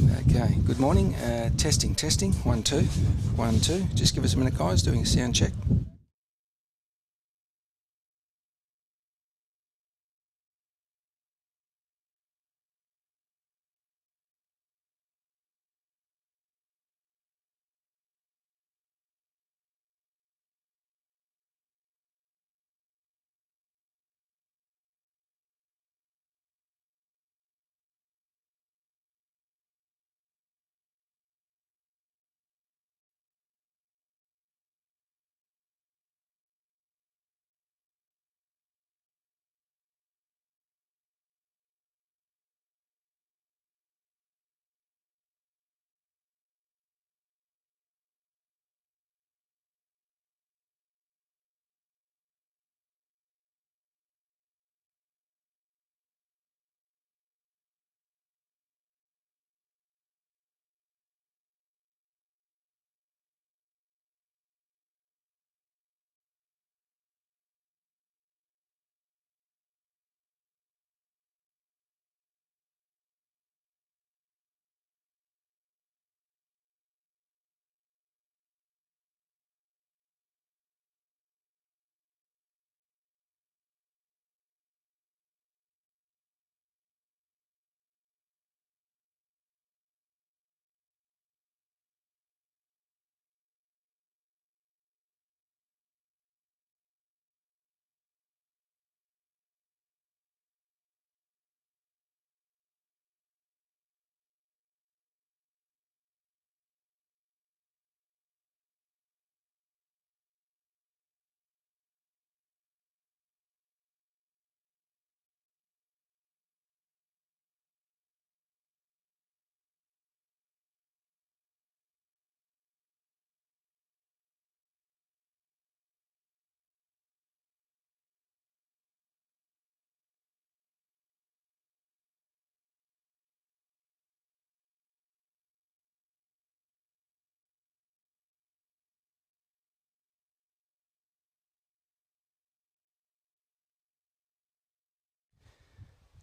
And okay, good morning. Testing. 1, 2, 1, 2. Just give us a minute, guys. Doing a sound check.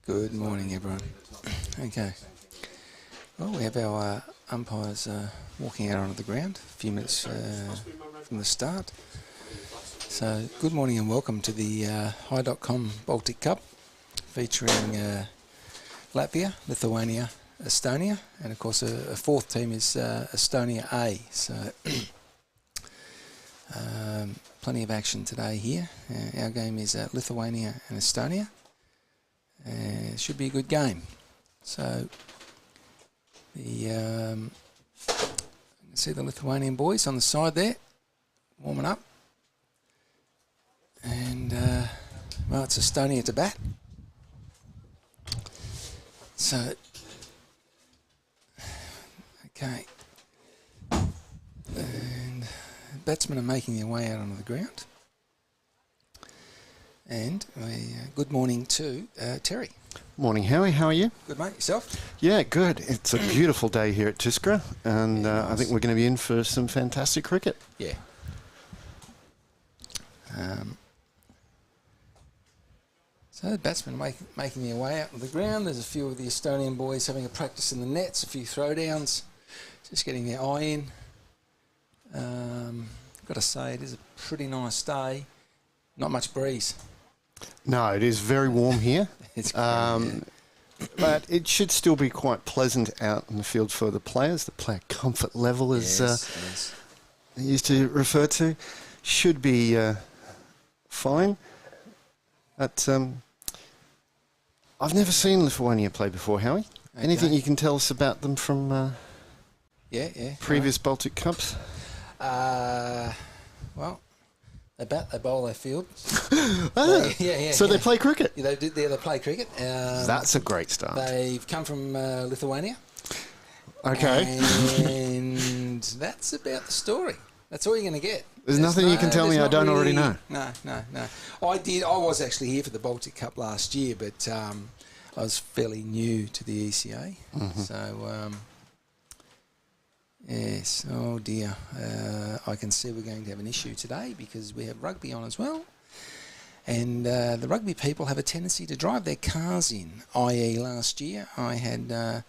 Good morning, everyone. Okay. Well, we have our umpires walking out onto the ground a few minutes from the start. So, good morning and welcome to the High.com Baltic Cup, featuring Latvia, Lithuania, Estonia, and of course a fourth team is Estonia A. So, plenty of action today here. Our game is Lithuania and Estonia. It should be a good game. So, the you can see the Lithuanian boys on the side there, warming up. And, well, it's Estonia to bat. So, okay. And batsmen are making their way out onto the ground. And good morning to Terry. Morning, Howie. How are you? Good, mate. Yourself? Yeah, good. It's a beautiful day here at Tiskra, and I think we're going to be in for some fantastic cricket. Yeah. So the batsmen making their way out on the ground. There's a few of the Estonian boys having a practice in the nets, a few throwdowns, just getting their eye in. Got to say, it is a pretty nice day. Not much breeze. No, it is very warm here. It's great, but it should still be quite pleasant out in the field for the players. The player comfort level, as they used to refer to, should be fine. But I've never seen Lithuania play before, Howie. Okay. Anything you can tell us about them from previous Baltic Cups? Well, they bat, they bowl, they field. So they play cricket? Yeah, they play cricket. That's a great start. They've come from Lithuania. Okay. And that's about the story. That's all you're going to get. There's nothing you can tell me I don't already know. No. I was actually here for the Baltic Cup last year, but I was fairly new to the ECA. Mm-hmm. So, yes, oh dear. I can see we're going to have an issue today because we have rugby on as well. And the rugby people have a tendency to drive their cars in, i.e. last year I had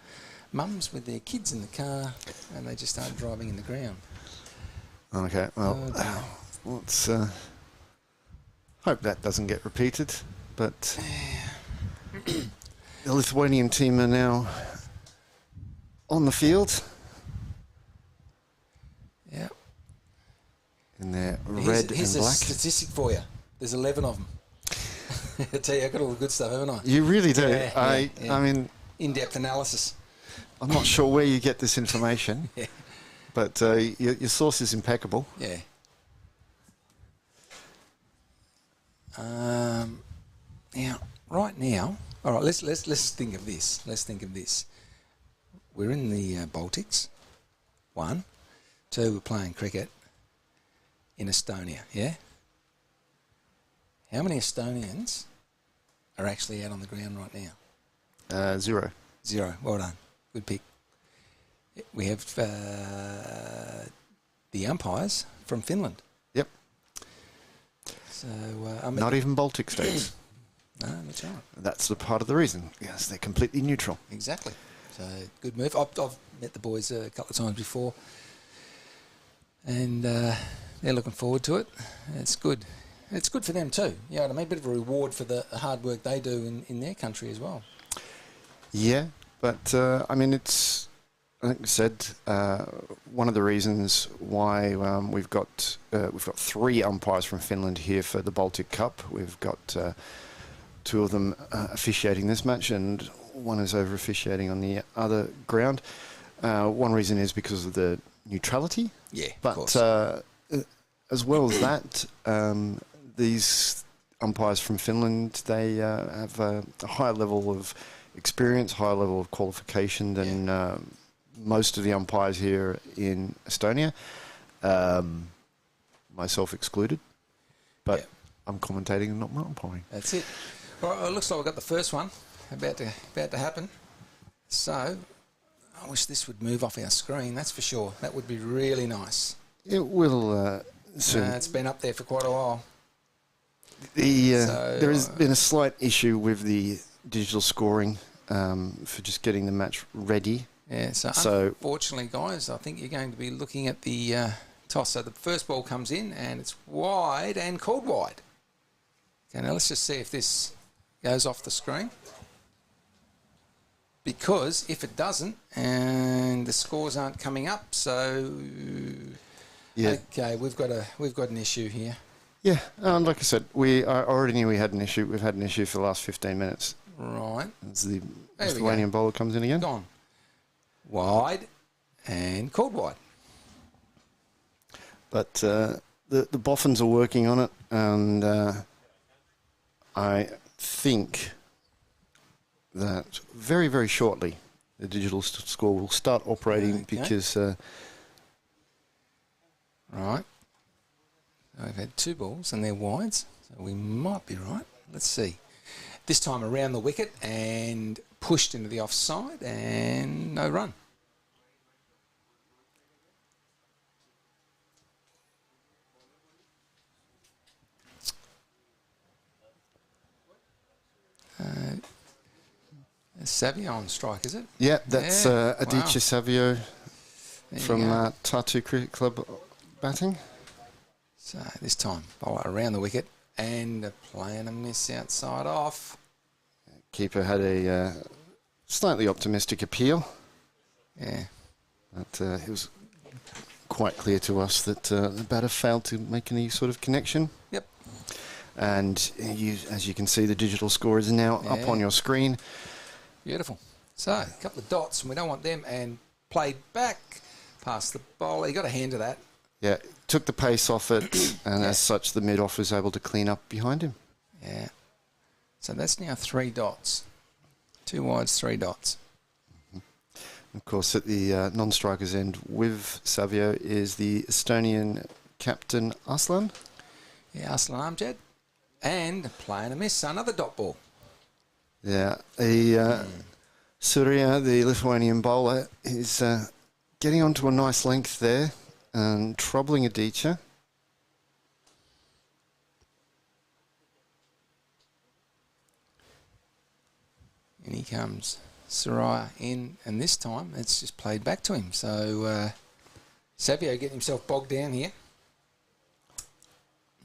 mums with their kids in the car, and they just started driving in the ground. Okay, well, let's hope that doesn't get repeated. But the Lithuanian team are now on the field. Yeah. In their red and black. Here's a statistic for you. There's 11 of them. I tell you, I've got all the good stuff, haven't I? You really do. Yeah, I mean... in-depth analysis. I'm not sure where you get this information, but your source is impeccable. Yeah. Now, right now, all right. Let's think of this. Let's think of this. We're in the Baltics. 1, 2. We're playing cricket in Estonia. Yeah. How many Estonians are actually out on the ground right now? 0. 0. Well done. Good pick. We have the umpires from Finland. Yep. So not even Baltic states. No, that's right. That's the part of the reason. Yes, they're completely neutral. Exactly. So good move. I've met the boys a couple of times before, and they're looking forward to it. It's good. It's good for them too. You know what I mean? A bit of a reward for the hard work they do in their country as well. Yeah, but I mean, it's, I think I said, one of the reasons why we've got 3 umpires from Finland here for the Baltic Cup. We've got 2 of them officiating this match, and one is over officiating on the other ground. One reason is because of the neutrality. Yeah, but of course. As well as that, these umpires from Finland, they have a higher level of experience, higher level of qualification than most of the umpires here in Estonia, myself excluded. But I'm commentating and not umpiring. That's it. All right, it looks like we've got the first one about to happen. So I wish this would move off our screen, that's for sure. That would be really nice. It will soon. It's been up there for quite a while. There has been a slight issue with the digital scoring for just getting the match ready. Yeah, so unfortunately, guys, I think you're going to be looking at the toss. So the first ball comes in, and it's wide and called wide. Okay, now let's just see if this goes off the screen. Because if it doesn't, and the scores aren't coming up, so okay, we've got an issue here. Yeah, like I said, I already knew we had an issue. We've had an issue for the last 15 minutes. Right. As the Lithuanian bowler comes in again. Gone. Wide and called wide. But the Boffins are working on it, and I think that very, very shortly the digital score will start operating because... right. I've had 2 balls and they're wides, so we might be right. Let's see. This time around the wicket and pushed into the offside and no run. Savio on strike, is it? Yeah, that's Aditya Savio from Tartu Cricket Club batting. So this time, bowler around the wicket and playing a miss outside off. Keeper had a slightly optimistic appeal. Yeah. But it was quite clear to us that the batter failed to make any sort of connection. Yep. And as you can see, the digital score is now up on your screen. Beautiful. So, a couple of dots, and we don't want them, and played back past the bowler. You got a hand to that. Yeah, took the pace off it, and as such, the mid-off was able to clean up behind him. Yeah. So that's now 3 dots. 2 wides, 3 dots. Mm-hmm. Of course, at the non-strikers end with Savio is the Estonian captain Aslan. Yeah, Aslan Amjad. And playing a miss, another dot ball. Yeah, Surya, the Lithuanian bowler, is getting onto a nice length there and troubling Aditya. And he comes Soraya in, and this time it's just played back to him. So Savio getting himself bogged down here.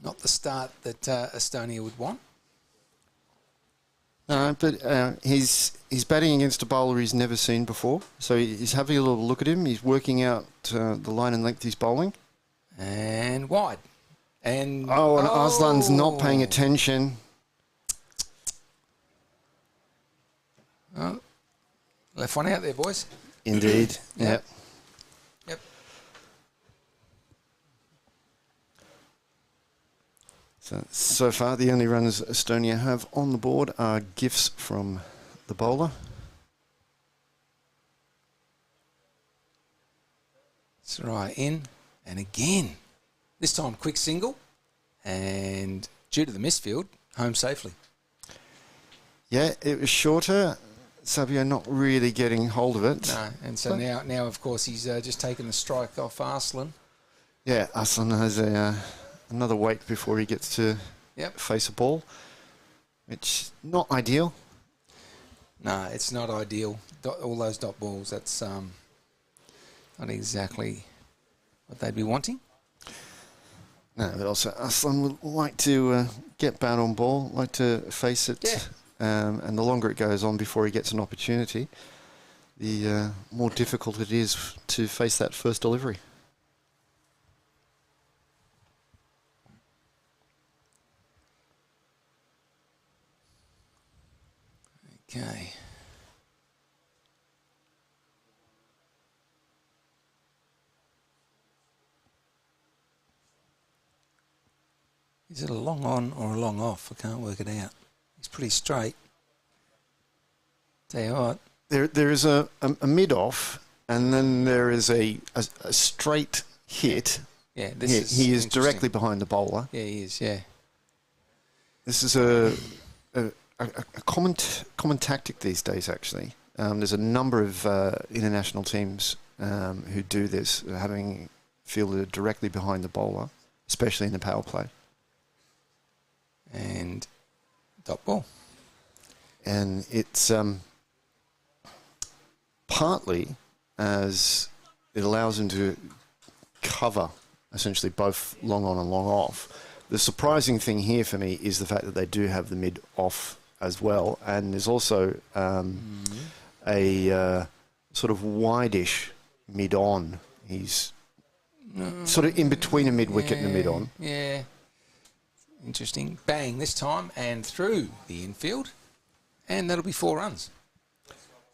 Not the start that Estonia would want. But he's batting against a bowler he's never seen before. So he's having a little look at him. He's working out the line and length he's bowling. And wide. And Arslan's not paying attention. Oh, left one out there, boys. Indeed. Yep. Yep. So far, the only runs Estonia have on the board are gifts from the bowler. Soraya in, and again. This time, quick single. And due to the misfield, home safely. Yeah, it was shorter. Savio not really getting hold of it. No, and so now of course, he's just taken the strike off Arslan. Yeah, Arslan has another wait before he gets to face a ball, which not ideal. No, it's not ideal. All those dot balls, that's not exactly what they'd be wanting. No, but also Arslan would like to get bat on ball, like to face it. Yeah. And the longer it goes on before he gets an opportunity, the more difficult it is to face that first delivery. Okay. Is it a long on or a long off? I can't work it out. It's pretty straight. Tell you what. There is a mid-off, and then there is a straight hit. Yeah, he is directly behind the bowler. Yeah, he is, yeah. This is a common tactic these days, actually. There's a number of international teams who do this, having fielded directly behind the bowler, especially in the power play. And dot ball. And it's partly as it allows him to cover essentially both long on and long off. The surprising thing here for me is the fact that they do have the mid off as well, and there's also a sort of wide-ish mid on. He's sort of in between a mid wicket and a mid on. Yeah. Interesting. Bang this time and through the infield. And that'll be 4 runs.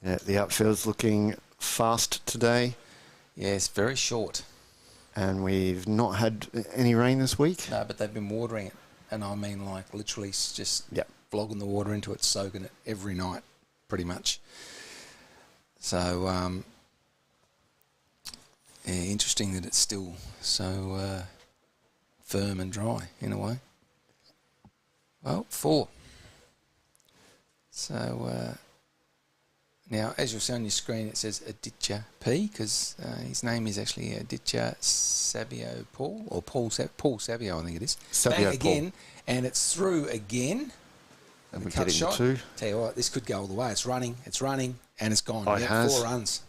Yeah, the outfield's looking fast today. Yes, very short. And we've not had any rain this week. No, but they've been watering it. And I mean, like, literally just flogging the water into it, soaking it every night, pretty much. So, yeah, interesting that it's still so firm and dry, in a way. Well, 4. So, now, as you'll see on your screen, it says Aditya P, because his name is actually Aditya Savio Paul, or Paul Savio, I think it is. Savio Bang again, and it's through again. And we cut get shot. 2. Tell you what, this could go all the way. It's running, and it's gone. Oh, it has. 4 runs.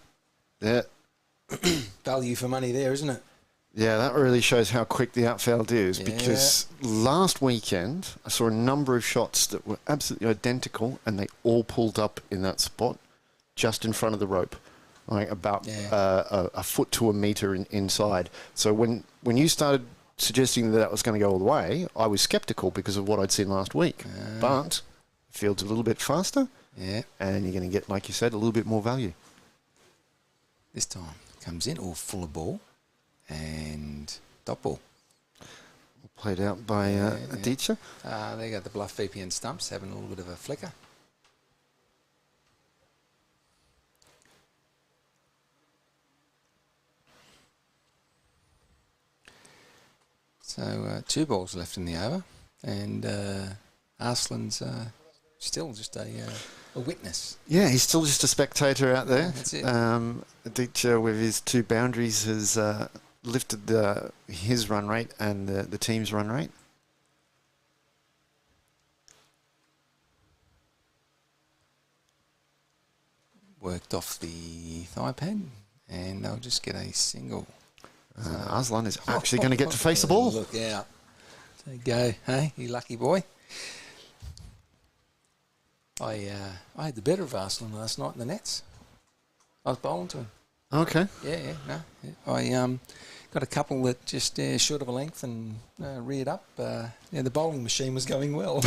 Yeah. Value for money there, isn't it? Yeah, that really shows how quick the outfield is, because last weekend I saw a number of shots that were absolutely identical, and they all pulled up in that spot just in front of the rope, like about a foot to a metre inside. So when you started suggesting that was going to go all the way, I was sceptical because of what I'd seen last week. But the field's a little bit faster, and you're going to get, like you said, a little bit more value. This time comes in all full of ball. And dot ball. Played out by Aditya. There you go, the Bluff VPN stumps having a little bit of a flicker. So 2 balls left in the over, and Arslan's still just a witness. Yeah, he's still just a spectator out there. That's it. Aditya, with his 2 boundaries, has lifted his run rate and the team's run rate. worked off the thigh pad, and they'll just get a single. Aslan is actually going to get to face the ball. Look out. There you go. Hey, you lucky boy. I had the better of Aslan last night in the nets. I was bowling to him. Okay. I got a couple that just short of a length and reared up. The bowling machine was going well.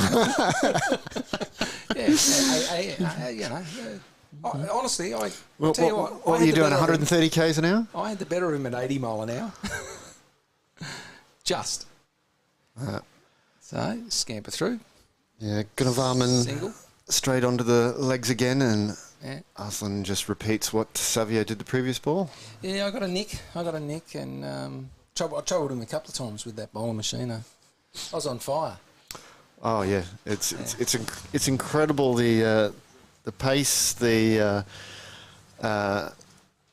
Honestly, I tell you what were you doing, 130 k's an hour? I had the better of him at 80 mile an hour. Just. So, scamper through. Yeah, Gunavarman Single. Straight onto the legs again, and Aslan just repeats what Savio did the previous ball. Yeah, I got a nick, and I troubled him a couple of times with that bowling machine. I was on fire. Oh yeah, it's incredible the pace, the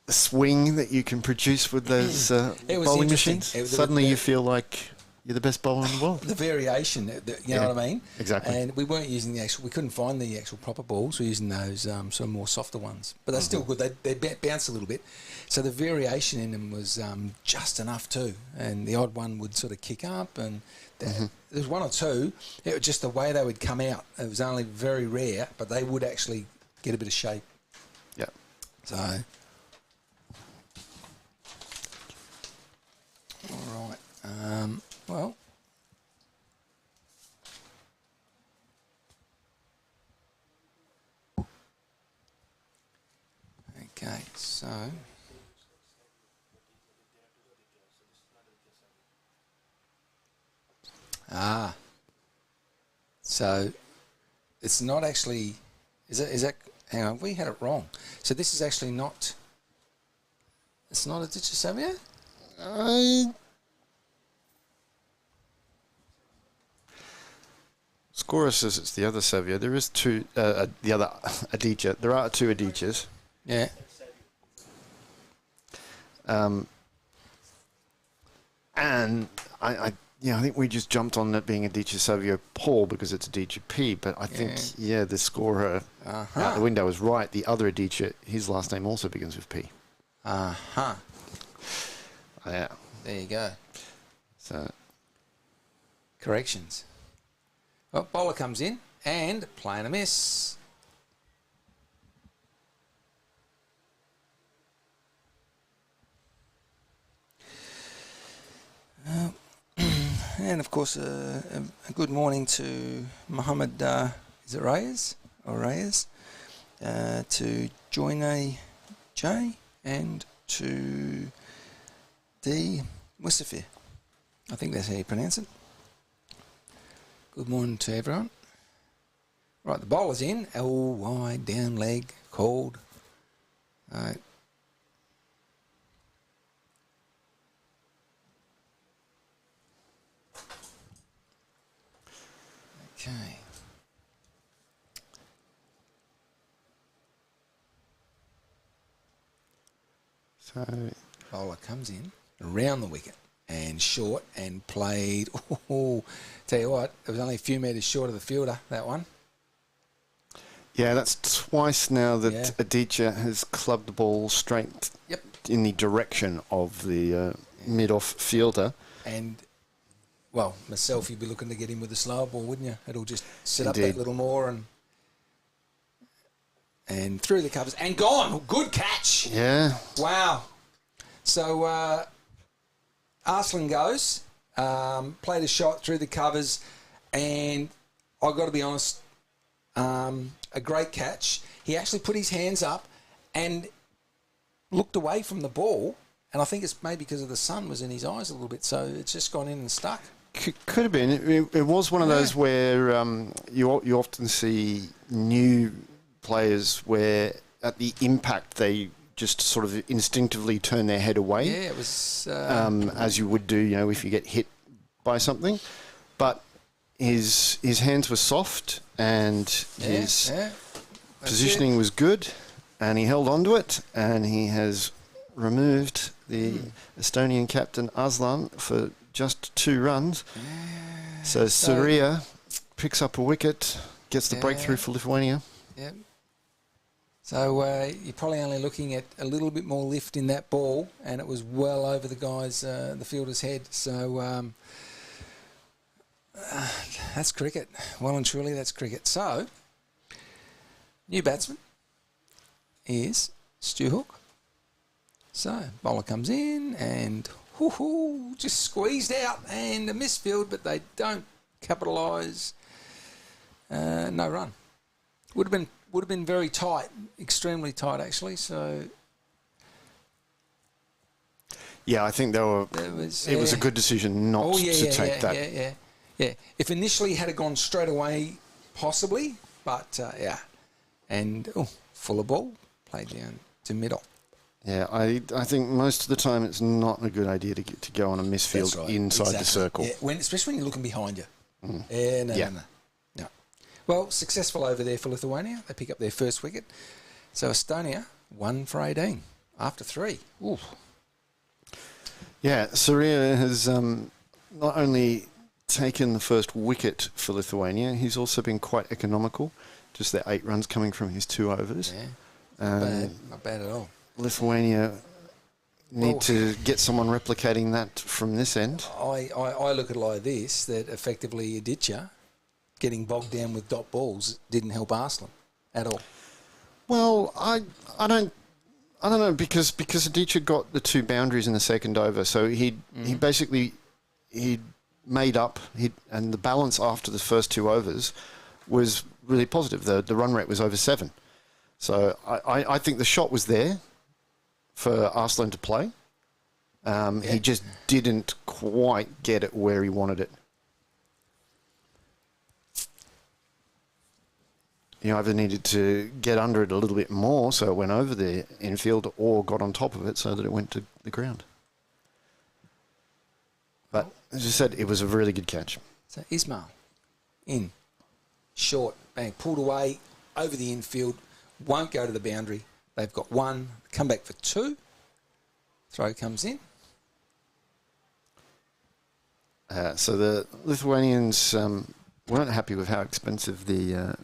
swing that you can produce with those bowling machines. Suddenly you feel like you're the best bowler in the world. The variation, you know what I mean? Exactly. And we weren't using we couldn't find the actual proper balls. We were using those sort of more softer ones. But they're still good. They bounce a little bit. So the variation in them was just enough too. And the odd one would sort of kick up. And there's one or two. It was just the way they would come out. It was only very rare, but they would actually get a bit of shape. Yeah. So, all right. Well, okay, so it's not actually, is that, hang on, we had it wrong. So this is actually not, it's not a ditch of Savio? Scorer says it's the other Savio. There is two, the other Aditya. There are two Adityas. Yeah. And I think we just jumped on that being Aditya Savio Paul because it's Aditya P. But I think, the scorer out the window is right. The other Aditya, his last name also begins with P. Yeah. There you go. So, corrections. Well, bowler comes in and playing a miss. And of course, a good morning to Mohammed. Is it Reyes or Reyes? To Joyne J and to D Mustafir. I think that's how you pronounce it. Good morning to everyone. Right, the bowler's in. L wide down leg called. Right. Okay. So bowler comes in around the wicket and short and played. Oh, tell you what, it was only a few metres short of the fielder, that one. Yeah, that's twice now that Aditya has clubbed the ball straight in the direction of the mid-off fielder. And, well, myself, you'd be looking to get him with a slower ball, wouldn't you? It'll just sit up that little more and through the covers. And gone! Good catch! Yeah. Wow. So, Arslan goes, played a shot through the covers, and I've got to be honest, a great catch. He actually put his hands up and looked away from the ball, and I think it's maybe because of the sun was in his eyes a little bit, so it's just gone in and stuck. Could have been. It was one of those where you often see new players where at the impact they just sort of instinctively turn their head away. Yeah, it was... as you would do, if you get hit by something. But his hands were soft and his positioning was good, and he held onto it, and he has removed the Estonian captain Aslan for just 2 runs. Yeah. So Surya picks up a wicket, gets the breakthrough for Lithuania. Yep. So you're probably only looking at a little bit more lift in that ball, and it was well over the guy's, the fielder's head. So that's cricket. Well and truly, that's cricket. So, new batsman is Stu Hook. So, bowler comes in and just squeezed out and a misfield, but they don't capitalise. No run. Would have been very tight, extremely tight actually. So yeah, I think it was a good decision not to take that. Yeah. If initially had it gone straight away, possibly, but yeah, and fuller ball played down to middle. Yeah, I think most of the time it's not a good idea to go on a misfield inside the circle. Yeah, especially when you're looking behind you. No. Well, successful over there for Lithuania. They pick up their first wicket. So Estonia 1 for 18 after 3. Ooh. Yeah, Surya has not only taken the first wicket for Lithuania, he's also been quite economical. Just their 8 runs coming from his 2 overs. Yeah, not bad at all. Lithuania need to get someone replicating that from this end. I look at it like this, that effectively Aditya getting bogged down with dot balls didn't help Arslan at all. Well, I don't know because Aditya got the 2 boundaries in the second over, so he basically made up and the balance after the first 2 overs was really positive. The run rate was over 7, so I think the shot was there for Arslan to play. He just didn't quite get it where he wanted it. He either needed to get under it a little bit more so it went over the infield, or got on top of it so that it went to the ground. But as I said, it was a really good catch. So Ismail in, short, bang, pulled away over the infield, won't go to the boundary. They've got 1, come back for 2. Throw comes in. So the Lithuanians weren't happy with how expensive the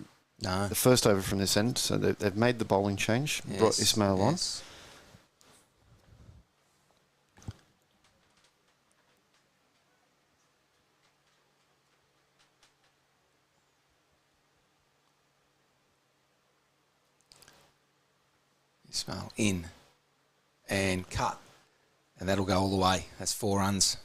first over from this end, so they've made the bowling change, brought Ismail on. Ismail in and cut, and that'll go all the way. That's 4 runs.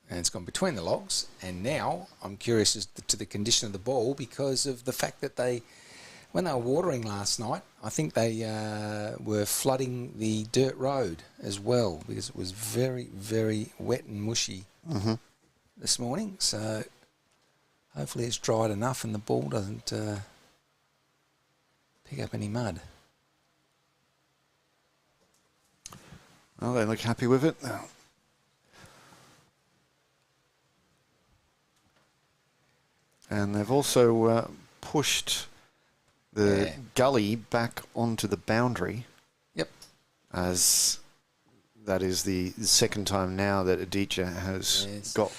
And it's gone between the logs, and now I'm curious as to the condition of the ball because of the fact that when they were watering last night, I think they were flooding the dirt road as well because it was very, very wet and mushy this morning. So hopefully it's dried enough and the ball doesn't pick up any mud. Well, they look happy with it. And they've also pushed the gully back onto the boundary. Yep. As that is the second time now that Aditya has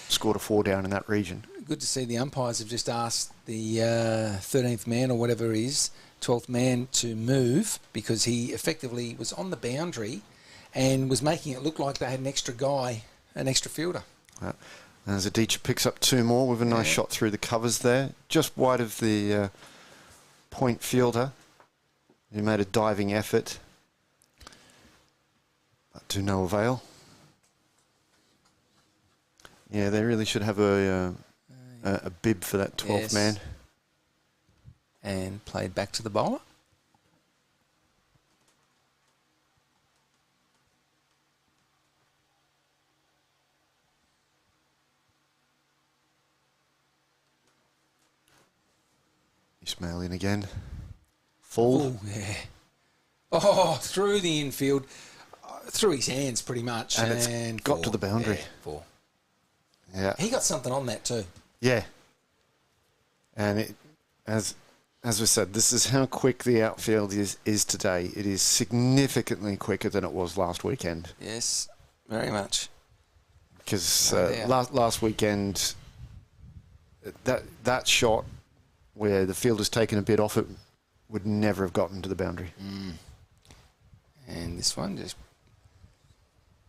scored a 4 down in that region. Good to see the umpires have just asked the 13th man or whatever it is, 12th man to move because he effectively was on the boundary and was making it look like they had an extra guy, an extra fielder. As Aditya picks up 2 more with a nice shot through the covers there, just wide of the point fielder, who made a diving effort, but to no avail. Yeah, they really should have a bib for that 12th man. And played back to the bowler. Ismail in again. Full. Oh, yeah. Oh, through the infield. Through his hands, pretty much. And it's got to the boundary. Yeah, 4. Yeah. He got something on that too. Yeah. And it, as we said, this is how quick the outfield is today. It is significantly quicker than it was last weekend. Yes, very much. Because last weekend, that shot where the fielder's taken a bit off it, would never have gotten to the boundary. And this one just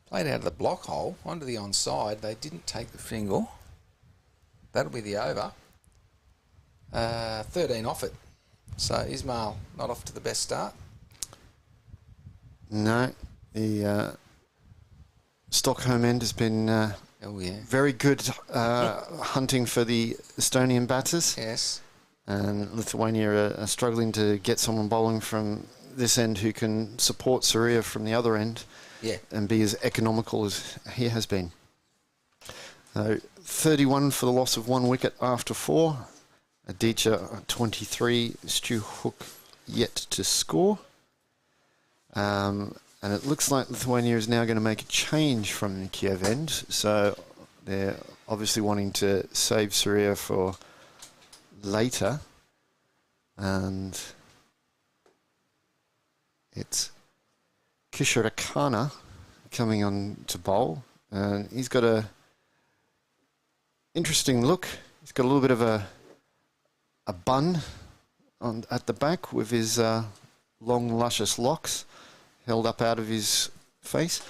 played out of the block hole onto the onside. They didn't take the single. That'll be the over. 13 off it. So Ismail not off to the best start. No, the Stockholm end has been very good hunting for the Estonian batters. Yes. And Lithuania are struggling to get someone bowling from this end who can support Surya from the other end and be as economical as he has been. 31 for the loss of 1 wicket after 4. Aditya 23, Stu Hook yet to score. And it looks like Lithuania is now going to make a change from the Kiev end. So they're obviously wanting to save Surya for later. And it's Kisharakana coming on to bowl. And he's got a interesting look. He's got a little bit of a bun at the back with his long, luscious locks held up out of his face.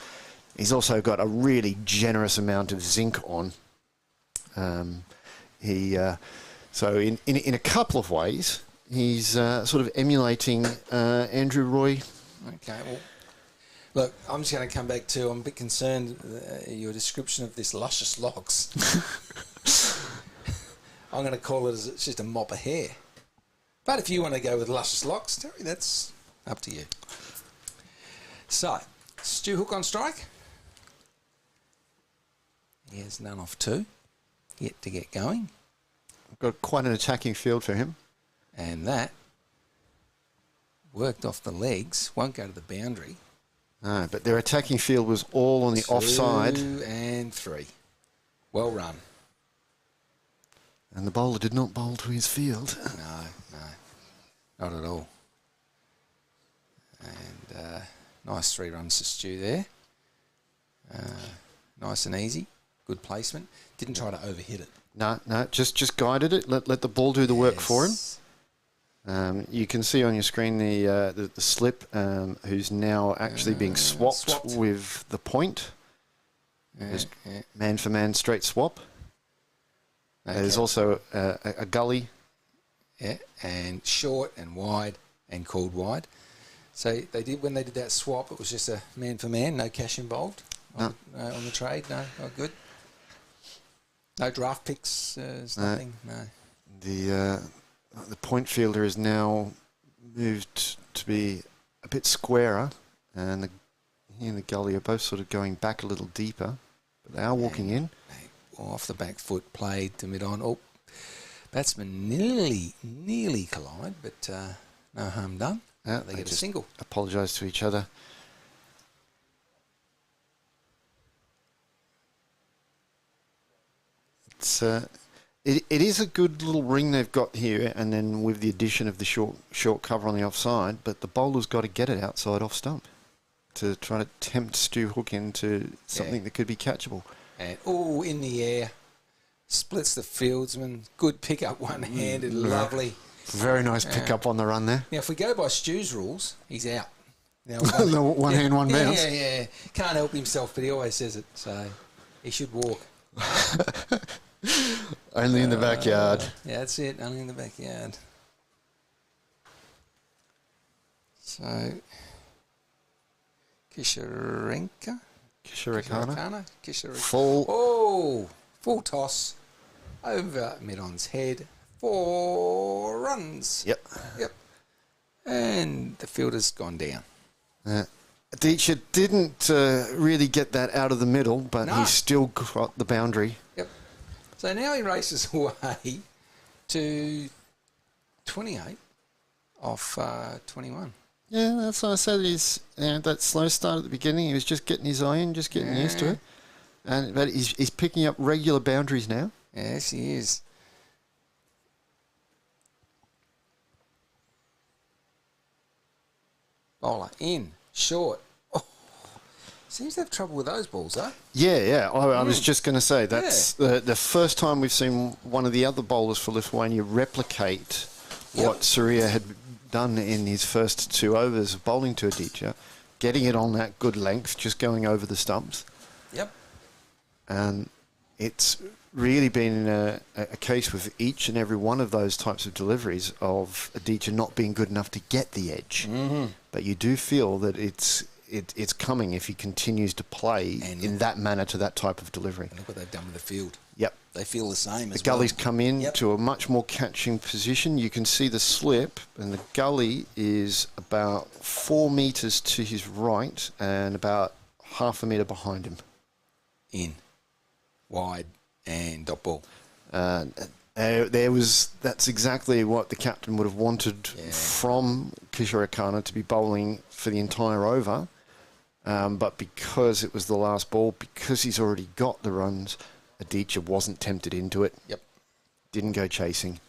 He's also got a really generous amount of zinc on. So in a couple of ways, he's sort of emulating Andrew Roy. Okay, well, look, I'm just going to come back to, I'm a bit concerned your description of this luscious locks. I'm going to call it as it's just a mop of hair. But if you want to go with luscious locks, Terry, that's up to you. So, Stu Hook on strike. He has none off 2. Yet to get going. Got quite an attacking field for him. And that worked off the legs. Won't go to the boundary. No, but their attacking field was all on the offside. 2 and 3. Well run. And the bowler did not bowl to his field. No, not at all. And nice 3 runs to Stu there. Nice and easy. Good placement. Didn't try to overhit it. No, just guided it. Let the ball do the work for him. You can see on your screen the slip, who's now actually being swapped with the point. Man for man straight swap. Okay. There's also a gully. Yeah, and short and wide and called wide. So when they did that swap, it was just a man for man, no cash involved on the trade. No, not good. No draft picks. There's nothing. No. The point fielder is now moved to be a bit squarer, and he and the gully are both sort of going back a little deeper, but they are walking in. Off the back foot, played to mid-on. Oh, batsman nearly collide, but no harm done. They get a single. Apologise to each other. It is a good little ring they've got here, and then with the addition of the short cover on the offside, but the bowler's got to get it outside off stump to try to tempt Stu Hook into something that could be catchable. And in the air, splits the fieldsman. Good pick up, one-handed, lovely. Very nice pick up on the run there. Now, if we go by Stu's rules, he's out. Now, one hand, one bounce. Yeah. Can't help himself, but he always says it, so he should walk. Only in the backyard. Yeah, that's it. Only in the backyard. So, Kisharakana. Full toss over mid-on's head. 4 runs. Yep. And the fielder's gone down. Aditya didn't really get that out of the middle, but he still got the boundary. Yep. So now he races away to 28 off 21. Yeah, that's what I said. That slow start at the beginning, he was just getting his eye in, just getting used to it. But he's picking up regular boundaries now. Yes, he is. Bowler in, short. Seems to have trouble with those balls, though. Yeah. I was just going to say, that's the first time we've seen one of the other bowlers for Lithuania replicate what Surya had done in his first 2 overs of bowling to Aditya, getting it on that good length, just going over the stumps. Yep. And it's really been a case with each and every one of those types of deliveries of Aditya not being good enough to get the edge. Mm-hmm. But you do feel that it's coming if he continues to play in that manner to that type of delivery. And look what they've done with the field. Yep. They feel the same as the gully's well. come in to a much more catching position. You can see the slip, and the gully is about 4 metres to his right and about half a metre behind him. In, wide, and dot ball. That's exactly what the captain would have wanted from Kishore Khanna to be bowling for the entire over. But because it was the last ball, because he's already got the runs, Aditya wasn't tempted into it. Yep. Didn't go chasing.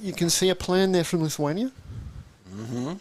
You can see a plan there from Lithuania. Mm-hmm.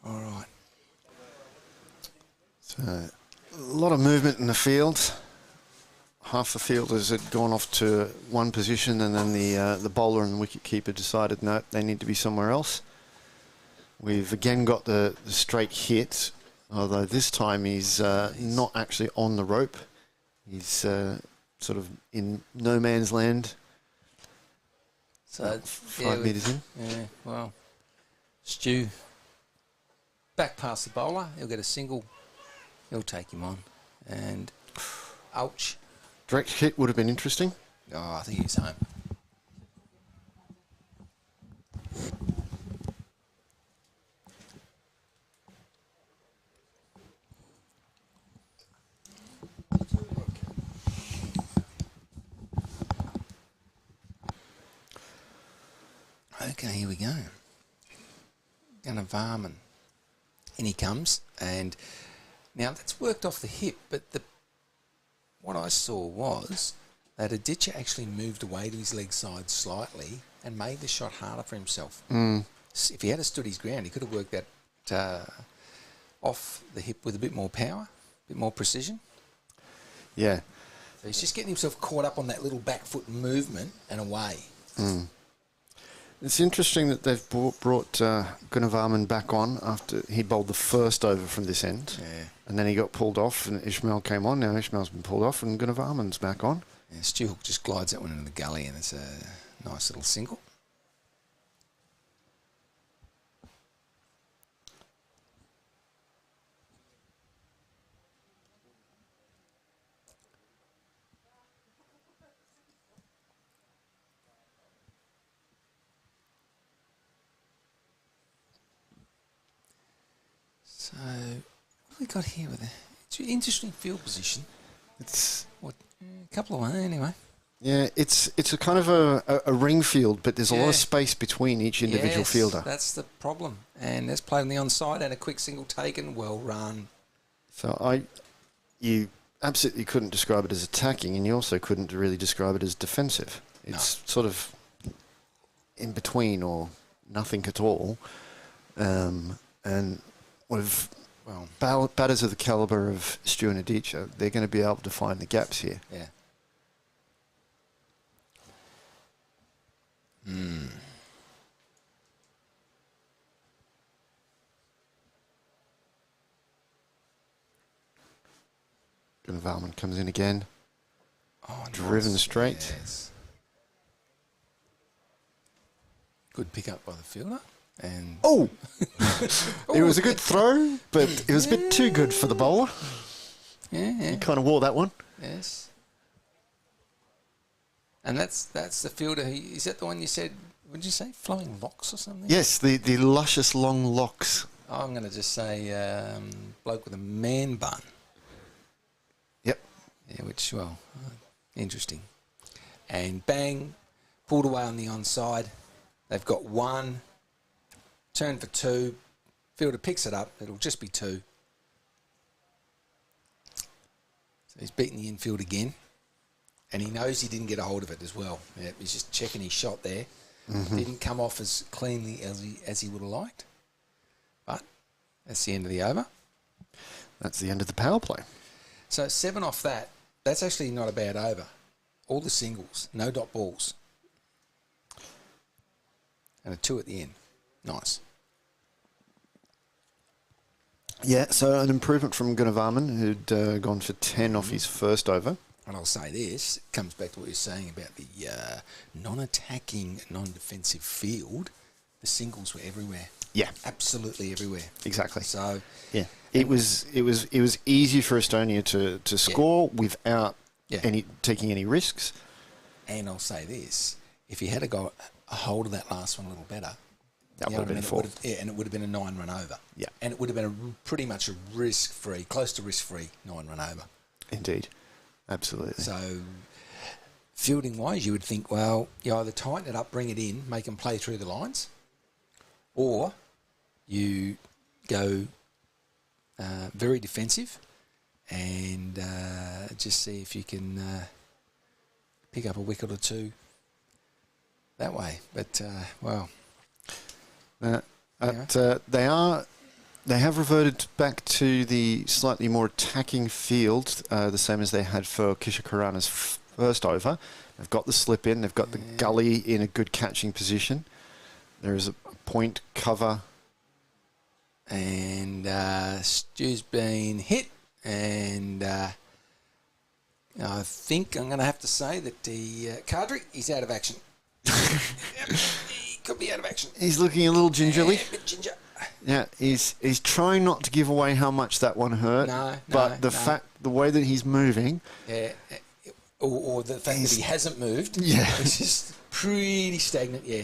All right. So, a lot of movement in the field. Half the fielders had gone off to one position, and then the bowler and the wicket keeper decided no, they need to be somewhere else. We've again got the straight hit, although this time he's not actually on the rope. He's sort of in no man's land. So 5 metres in. Yeah, well, Stu back past the bowler. He'll get a single. He'll take him on. And ouch. Direct hit would have been interesting. Oh, I think he's home. Okay, here we go. Varman. In he comes, and now that's worked off the hip, but what I saw was that Aditya actually moved away to his leg side slightly and made the shot harder for himself. If he had stood his ground, he could have worked that off the hip with a bit more power, a bit more precision. Yeah. So he's just getting himself caught up on that little back foot movement and away. It's interesting that they've brought Gunavarman back on after he bowled the first over from this end. Yeah. And then he got pulled off and Ishmael came on. Now Ishmael's been pulled off and Gunavarman's back on. Yeah, Stu Hook just glides that one into the gully, and it's a nice little single. So, what have we got here with it's an interesting field position. It's a couple of ones anyway. Yeah, it's a kind of a ring field, but there's a lot of space between each individual fielder. That's the problem. And that's played on the onside and a quick single taken, well run. So you absolutely couldn't describe it as attacking, and you also couldn't really describe it as defensive. It's sort of in between or nothing at all. And with batters of the calibre of Stu and Aditya, they're going to be able to find the gaps here. Yeah. Gunavarman comes in again. Oh, driven nice. straight. Yes. Good pick up by the fielder. And it was a good throw, but it was a bit too good for the bowler. Yeah. He kind of wore that one. Yes. And that's the fielder. Is that the one you said? What did you say? Flowing locks or something? Yes, the luscious long locks I'm going to just say bloke with a man bun. Yep. Yeah, which, well, interesting. And bang, pulled away on the onside. They've got one. Turn for two. Fielder picks it up. It'll just be two. So he's beaten the infield again. And he knows he didn't get a hold of it as well. Yeah, he's just checking his shot there. Didn't come off as cleanly as he would have liked. But that's the end of the over. That's the end of the power play. So 7 off that. That's actually not a bad over. All the singles, no dot balls. And a 2 at the end. Nice. Yeah, so an improvement from Gunnavarman, who'd gone for 10 off his first over. And I'll say this, it comes back to what you're saying about the non-attacking, non-defensive field. The singles were everywhere. Yeah. Absolutely everywhere. Exactly. So yeah, it was easy for Estonia to score without taking any risks. And I'll say this, if he had got a hold of that last one a little better, that would have been 4. And it would have been a 9-run over. Yeah. And it would have been pretty much a risk-free, close to risk-free 9-run over. Indeed. Absolutely. So, fielding-wise, you would think, well, you either tighten it up, bring it in, make them play through the lines, or you go very defensive and just see if you can pick up a wicket or two that way. But, well... They have reverted back to the slightly more attacking field, the same as they had for Kishakarana's first over. They've got the slip in, they've got the gully in a good catching position. There is a point cover. And Stu's been hit, and I think I'm going to have to say that the Kadri, he's out of action. He could be out of action. He's looking a little gingerly. A bit ginger. Yeah, he's trying not to give away how much that one hurt. But the way that he's moving, or the fact that he hasn't moved, it's just pretty stagnant. Yeah.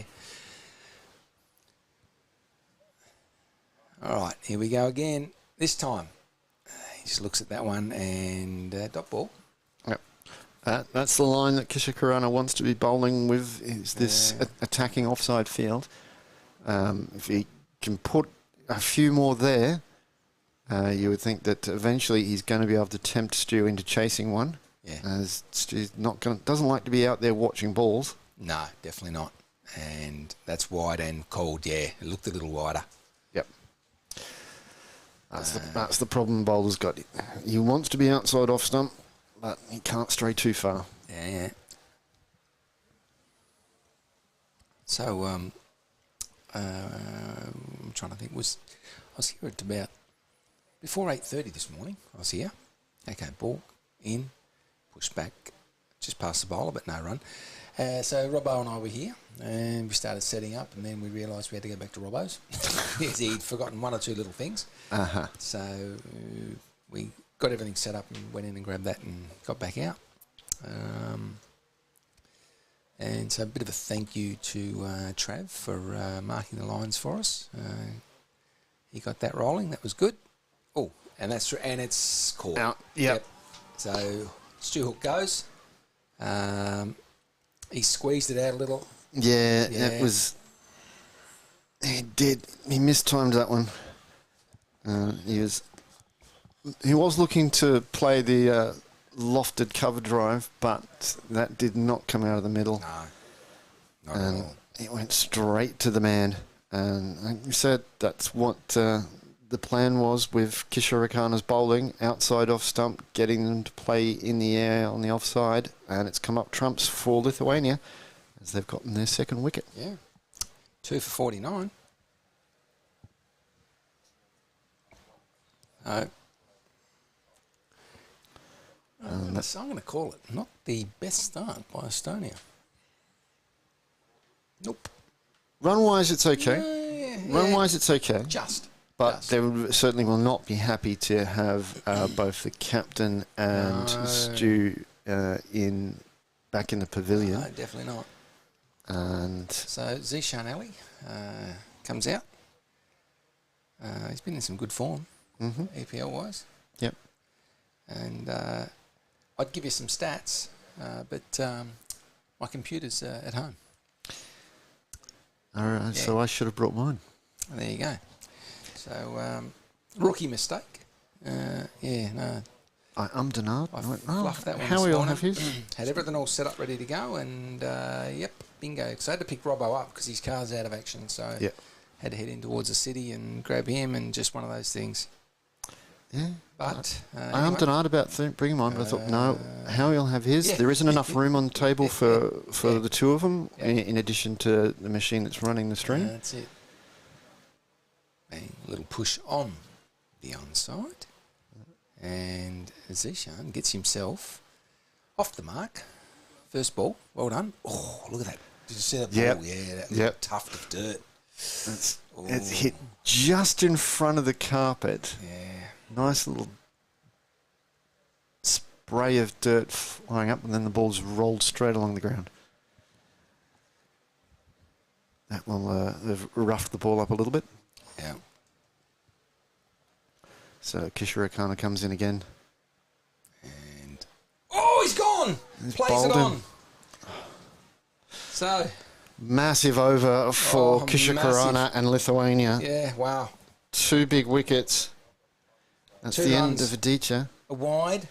All right, here we go again. This time, he just looks at that one and dot ball. Yep. That's the line that Kishakarana wants to be bowling with. Is this attacking offside field? If he can put a few more there, you would think that eventually he's going to be able to tempt Stu into chasing one. Yeah. As Stu's doesn't like to be out there watching balls. No, definitely not. And that's wide and cold. Yeah, it looked a little wider. Yep. That's the problem bowler's got. He wants to be outside off stump, but he can't stray too far. Yeah. So, I'm trying to think. I was here at about before 8:30 this morning. I was here. Okay, ball in, push back, just past the bowler, but no run. So Robbo and I were here, and we started setting up, and then we realised we had to go back to Robbo's because he'd forgotten one or two little things. So we got everything set up and went in and grabbed that and got back out. And so a bit of a thank you to Trav for marking the lines for us. He got that rolling. That was good. Oh, and it's caught. Out. Yep. So Stu Hook goes. He squeezed it out a little. Yeah, it was. He did. He mistimed that one. He was looking to play the lofted cover drive, but that did not come out of the middle. No, not at all. It went straight to the man. And like you said, that's what the plan was with Kisharakana's bowling, outside off stump, getting them to play in the air on the offside, and it's come up trumps for Lithuania as they've gotten their second wicket. Yeah. 2 for 49. I'm going to call it not the best start by Estonia. Nope. Run-wise, it's okay. Run-wise, it's okay. But they certainly will not be happy to have both the captain and Stu back in the pavilion. No, definitely not. And so Zishan Ali comes out. He's been in some good form, EPL-wise. Yep. And I'd give you some stats, but my computer's at home. All right, so I should have brought mine. There you go. So, rookie mistake. I ummed and ahed. I fluffed that one How this we all morning. have his? Had everything all set up, ready to go, and yep, bingo. So I had to pick Robbo up because his car's out of action. So had to head in towards the city and grab him, and just one of those things. Yeah. But I ummed and ahed about bringing mine, but I thought, no, Howie will have his. There isn't enough room on the table for the two of them, in addition to the machine that's running the stream. That's it. Bang, a little push on the onside. And Zishan gets himself off the mark. First ball, well done. Oh, look at that. Did you see that ball? Yeah, that little tuft of dirt. It's hit just in front of the carpet. Yeah. Nice little spray of dirt flying up, and then the ball's rolled straight along the ground. That will have roughed the ball up a little bit. Yeah. So Kishirakana comes in again. And he's gone! Plays it on. So massive over for Kishikarana and Lithuania. Yeah, wow. 2 big wickets. That's the end of Adicha. A wide.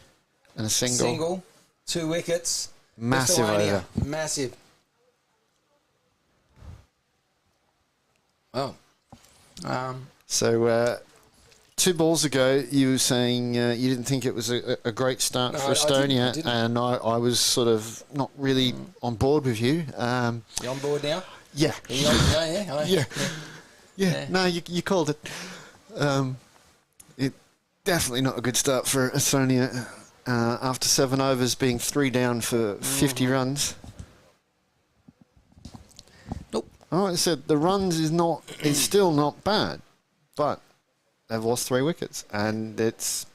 And a single. 2 wickets. Massive Lithuania, over. Massive. Oh. So 2 balls ago, you were saying you didn't think it was a great start for Estonia, I didn't. and I was sort of not really on board with you. You on board now? Yeah. Yeah. No, you called it. It definitely not a good start for Estonia after 7 overs, being 3 down for 50 runs. Nope. Like I said, the runs is still not bad, but they've lost 3 wickets, and it's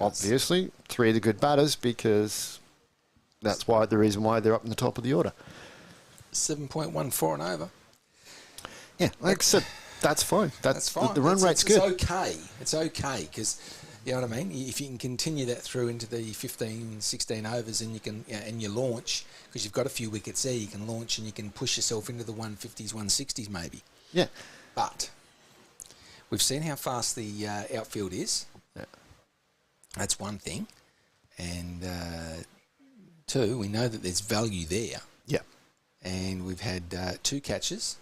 obviously 3 of the good batters, because that's the reason why they're up in the top of the order. 7.14 and over. Yeah, like I said, that's fine. That's fine. The run rate's good. It's okay. It's okay, because you know what I mean. If you can continue that through into the 15, 16 overs, and you can and you launch, because you've got a few wickets there, you can launch and you can push yourself into the 150s, 160s maybe. Yeah, but we've seen how fast the outfield is. Yeah. That's one thing. And 2, we know that there's value there. Yeah. And we've had 2 catches,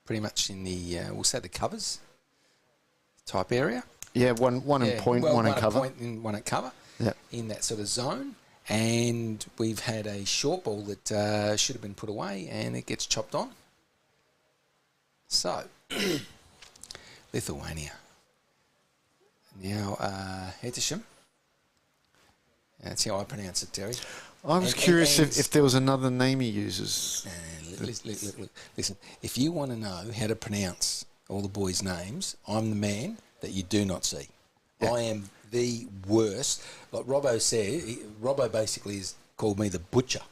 pretty much in the, we'll say the covers type area. Yeah, one in point, one in cover. One at cover. Yeah. In that sort of zone. And we've had a short ball that should have been put away, and it gets chopped on. So, Lithuania. Now, Etisham. That's how I pronounce it, Terry. I was curious if there was another name he uses. Listen, if you want to know how to pronounce all the boys' names, I'm the man that you do not see. Yeah. I am the worst. Like Robbo said, Robbo basically has called me the butcher.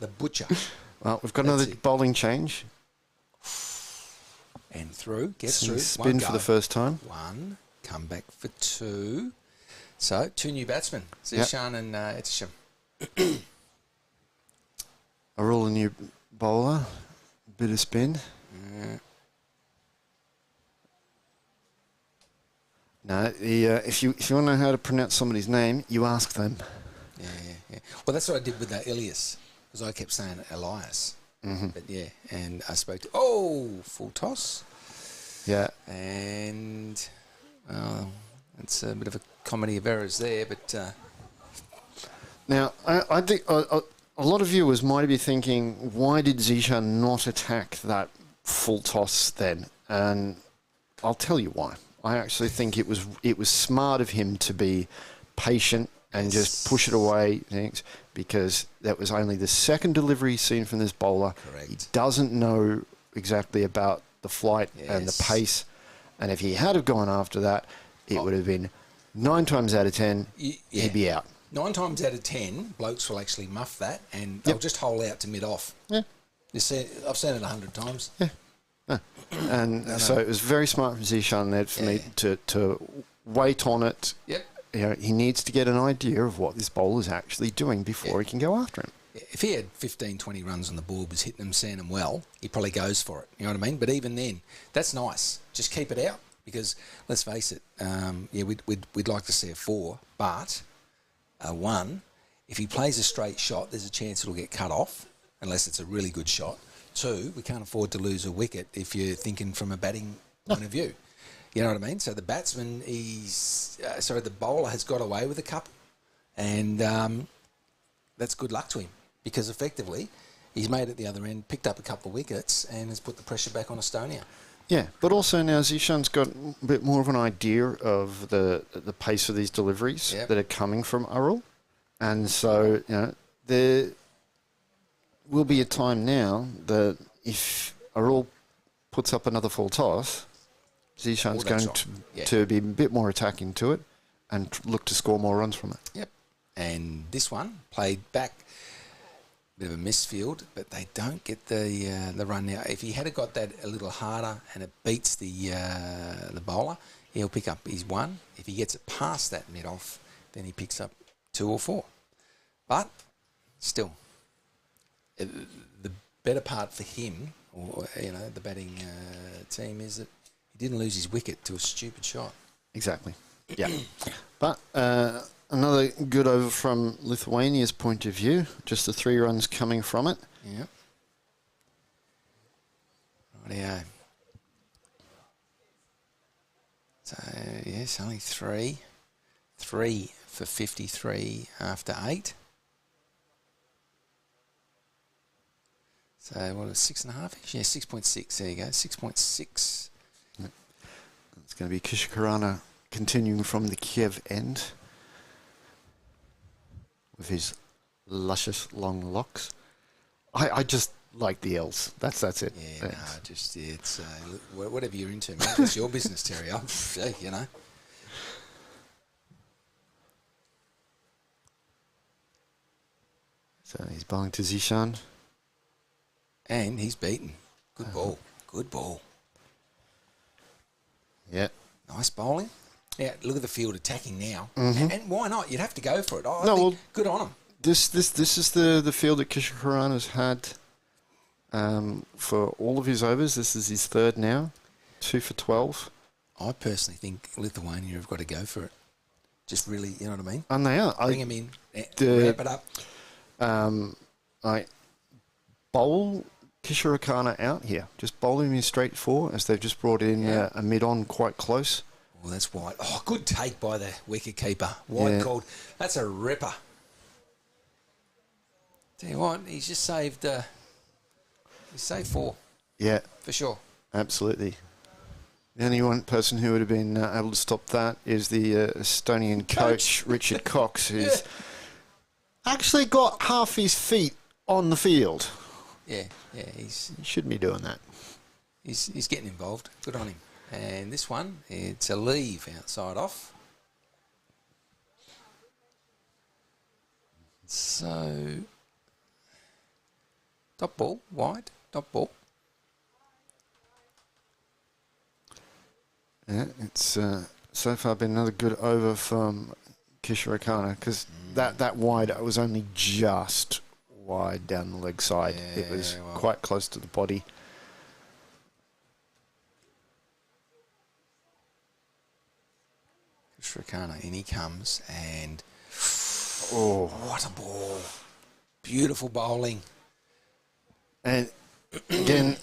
The butcher. Well, we've got another bowling change. And through, gets through. Spin for the first time. 1, come back for 2. So, 2 new batsmen, Zishan and Etisham. A roll a new bowler, bit of spin. No, if you want to know how to pronounce somebody's name, you ask them. Yeah. Well, that's what I did with Elias, because I kept saying Elias. Mm-hmm. But yeah, and I spoke to full toss. Yeah, and it's a bit of a comedy of errors there, but now I think a lot of viewers might be thinking, why did Zishan not attack that full toss then? And I'll tell you why. I actually think it was smart of him to be patient and just push it away, because that was only the second delivery seen from this bowler. Correct. He doesn't know exactly about the flight and the pace, and if he had have gone after that, it would have been 9 times out of 10 he'd be out. 9 times out of 10, blokes will actually muff that, and they'll just hole out to mid-off. Yeah. I've seen it 100 times. Yeah. And so it was very smart from Zishan there for me to wait on it. Yep. You know, he needs to get an idea of what this bowler's actually doing before he can go after him. If he had 15, 20 runs on the board, was hitting them, seeing them well, he probably goes for it. You know what I mean? But even then, that's nice. Just keep it out because, let's face it, we'd like to see a 4, but a 1, if he plays a straight shot, there's a chance it'll get cut off, unless it's a really good shot. 2, we can't afford to lose a wicket if you're thinking from a batting point of view. You know what I mean? So the batsman, the bowler has got away with a couple, and that's good luck to him because effectively he's made it the other end, picked up a couple of wickets, and has put the pressure back on Estonia. Yeah, but also now Zishan's got a bit more of an idea of the pace of these deliveries that are coming from Arul, and so there will be a time now that if Arul puts up another full toss, Zishan's going to be a bit more attacking to it and look to score more runs from it. Yep. And this one played back, bit of a misfield, but they don't get the run now. If he had got that a little harder and it beats the bowler, he'll pick up his 1. If he gets it past that mid-off, then he picks up 2 or 4. But still, the better part for him, or the batting team, is that he didn't lose his wicket to a stupid shot. Exactly. Yeah. But another good over from Lithuania's point of view. Just the 3 runs coming from it. Yeah. Rightio. So, yes, only 3. 3 for 53 after 8. So, what is 6.5? Yeah, 6.6. There you go. 6.6. It's going to be Kishikarana continuing from the Kiev end with his luscious long locks. I just like the L's. That's it. Yeah, it's whatever you're into, mate. It's your business, Terry. So he's bowling to Zishan. And he's beaten. Good ball. Good ball. Yeah. Nice bowling. Yeah, look at the field attacking now. Mm-hmm. And why not? You'd have to go for it. I think good on him. This is the field that Kishikarana's had for all of his overs. This is his 3rd now. 2 for 12. I personally think Lithuania have got to go for it. Just really, you know what I mean? And they are. Bring him in. Wrap it up. I bowl Kishikarana out here. Just bowl him in straight 4 as they've just brought in a mid-on quite close. Well, that's wide. Oh, good take by the wicket keeper. Wide called. That's a ripper. Tell you what, he's just saved. He's saved 4. Yeah, for sure. Absolutely. The only one person who would have been able to stop that is the Estonian coach Richard Cox, who's actually got half his feet on the field. Yeah, he shouldn't be doing that. He's getting involved. Good on him. And this one, it's a leave outside off. So, dot ball, wide, dot ball. Yeah, it's so far been another good over from Kishikarana because that wide was only just wide down the leg side. Yeah, it was quite close to the body. Kishikarana, in he comes, and what a ball. Beautiful bowling. And again,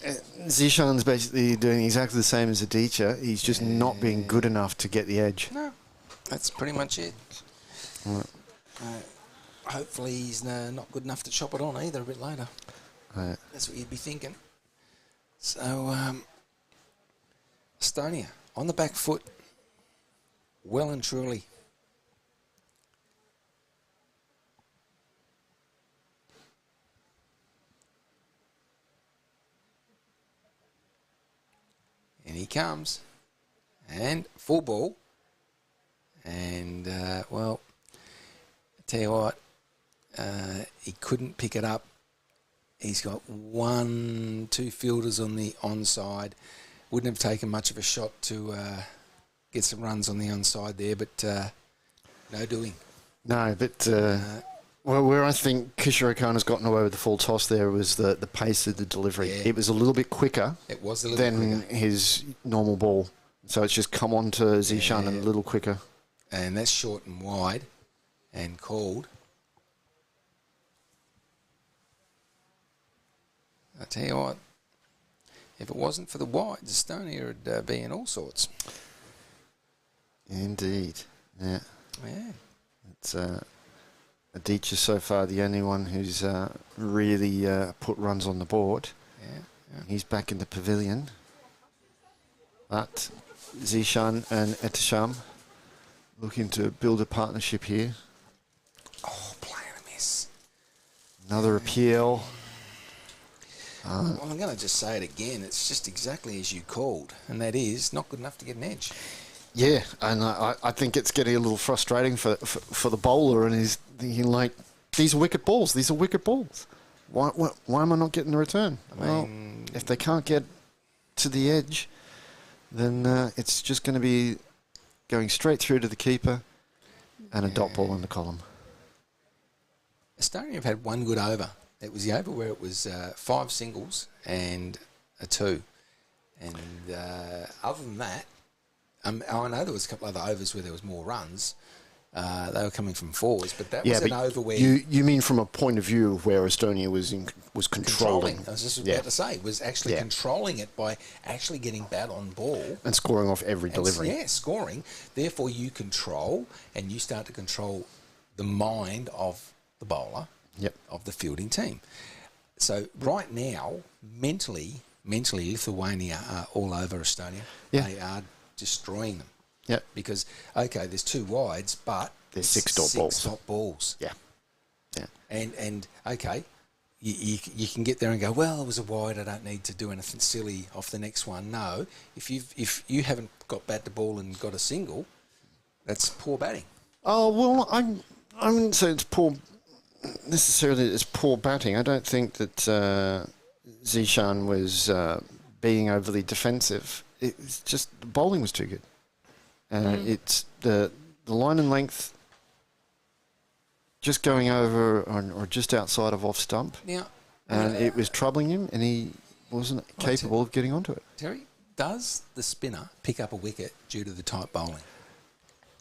Zishan's basically doing exactly the same as Adichie. He's just not being good enough to get the edge. No, that's pretty much it. Right. Hopefully he's not good enough to chop it on either a bit later. Right. That's what you'd be thinking. So, Estonia, on the back foot, well and truly. And he comes. And full ball. And, I tell you what, he couldn't pick it up He's got 2 fielders on the onside. Wouldn't have taken much of a shot to get some runs on the onside there, but no doing. No, but well, where I think Kishirokana's gotten away with the full toss there was the pace of the delivery. Yeah. It was a little bit quicker than quicker. his normal ball. So it's just come on to Zishan a little quicker. And that's short and wide and called. I tell you what, if it wasn't for the wides, Estonia would be in all sorts. Indeed, yeah. Yeah. It's Adichie so far the only one who's really put runs on the board. Yeah. He's back in the pavilion. But Zishan and Etisham looking to build a partnership here. Oh, playing a miss. Another appeal. Well, I'm going to just say it again. It's just exactly as you called, and that is not good enough to get an edge. Yeah, and I think it's getting a little frustrating for the bowler, and he's thinking, like, these are wicket balls. These are wicket balls. Why am I not getting the return? Well, if they can't get to the edge, then it's just going to be going straight through to the keeper and a dot ball in the column. Estonia have had one good over. It was the over where it was 5 singles and a 2. And other than that, I know there was a couple other overs where there was more runs. They were coming from 4s, but that was an over where... You mean from a point of view where Estonia was controlling? I was just about to say, was actually controlling it by actually getting bat on ball. And scoring off every delivery. Yeah, scoring. Therefore, you control, and you start to control the mind of the bowler, of the fielding team. So right now, mentally, Lithuania are all over Estonia. Yeah. They are destroying them. Yep. Because, okay, there's 2 wides, but there's 6 dot balls. 6 dot balls. Yeah. Yeah. And okay, you can get there and go, well, it was a wide, I don't need to do anything silly off the next one. No, if you haven't got bat to ball and got a single, that's poor batting. Oh, well, I wouldn't say it's poor necessarily. It's poor batting. I don't think that Zishan was being overly defensive. It's just the bowling was too good. It's the line and length just going over or just outside of off stump. Now, and it was troubling him, and he wasn't capable of getting onto it. Terry, does the spinner pick up a wicket due to the tight bowling?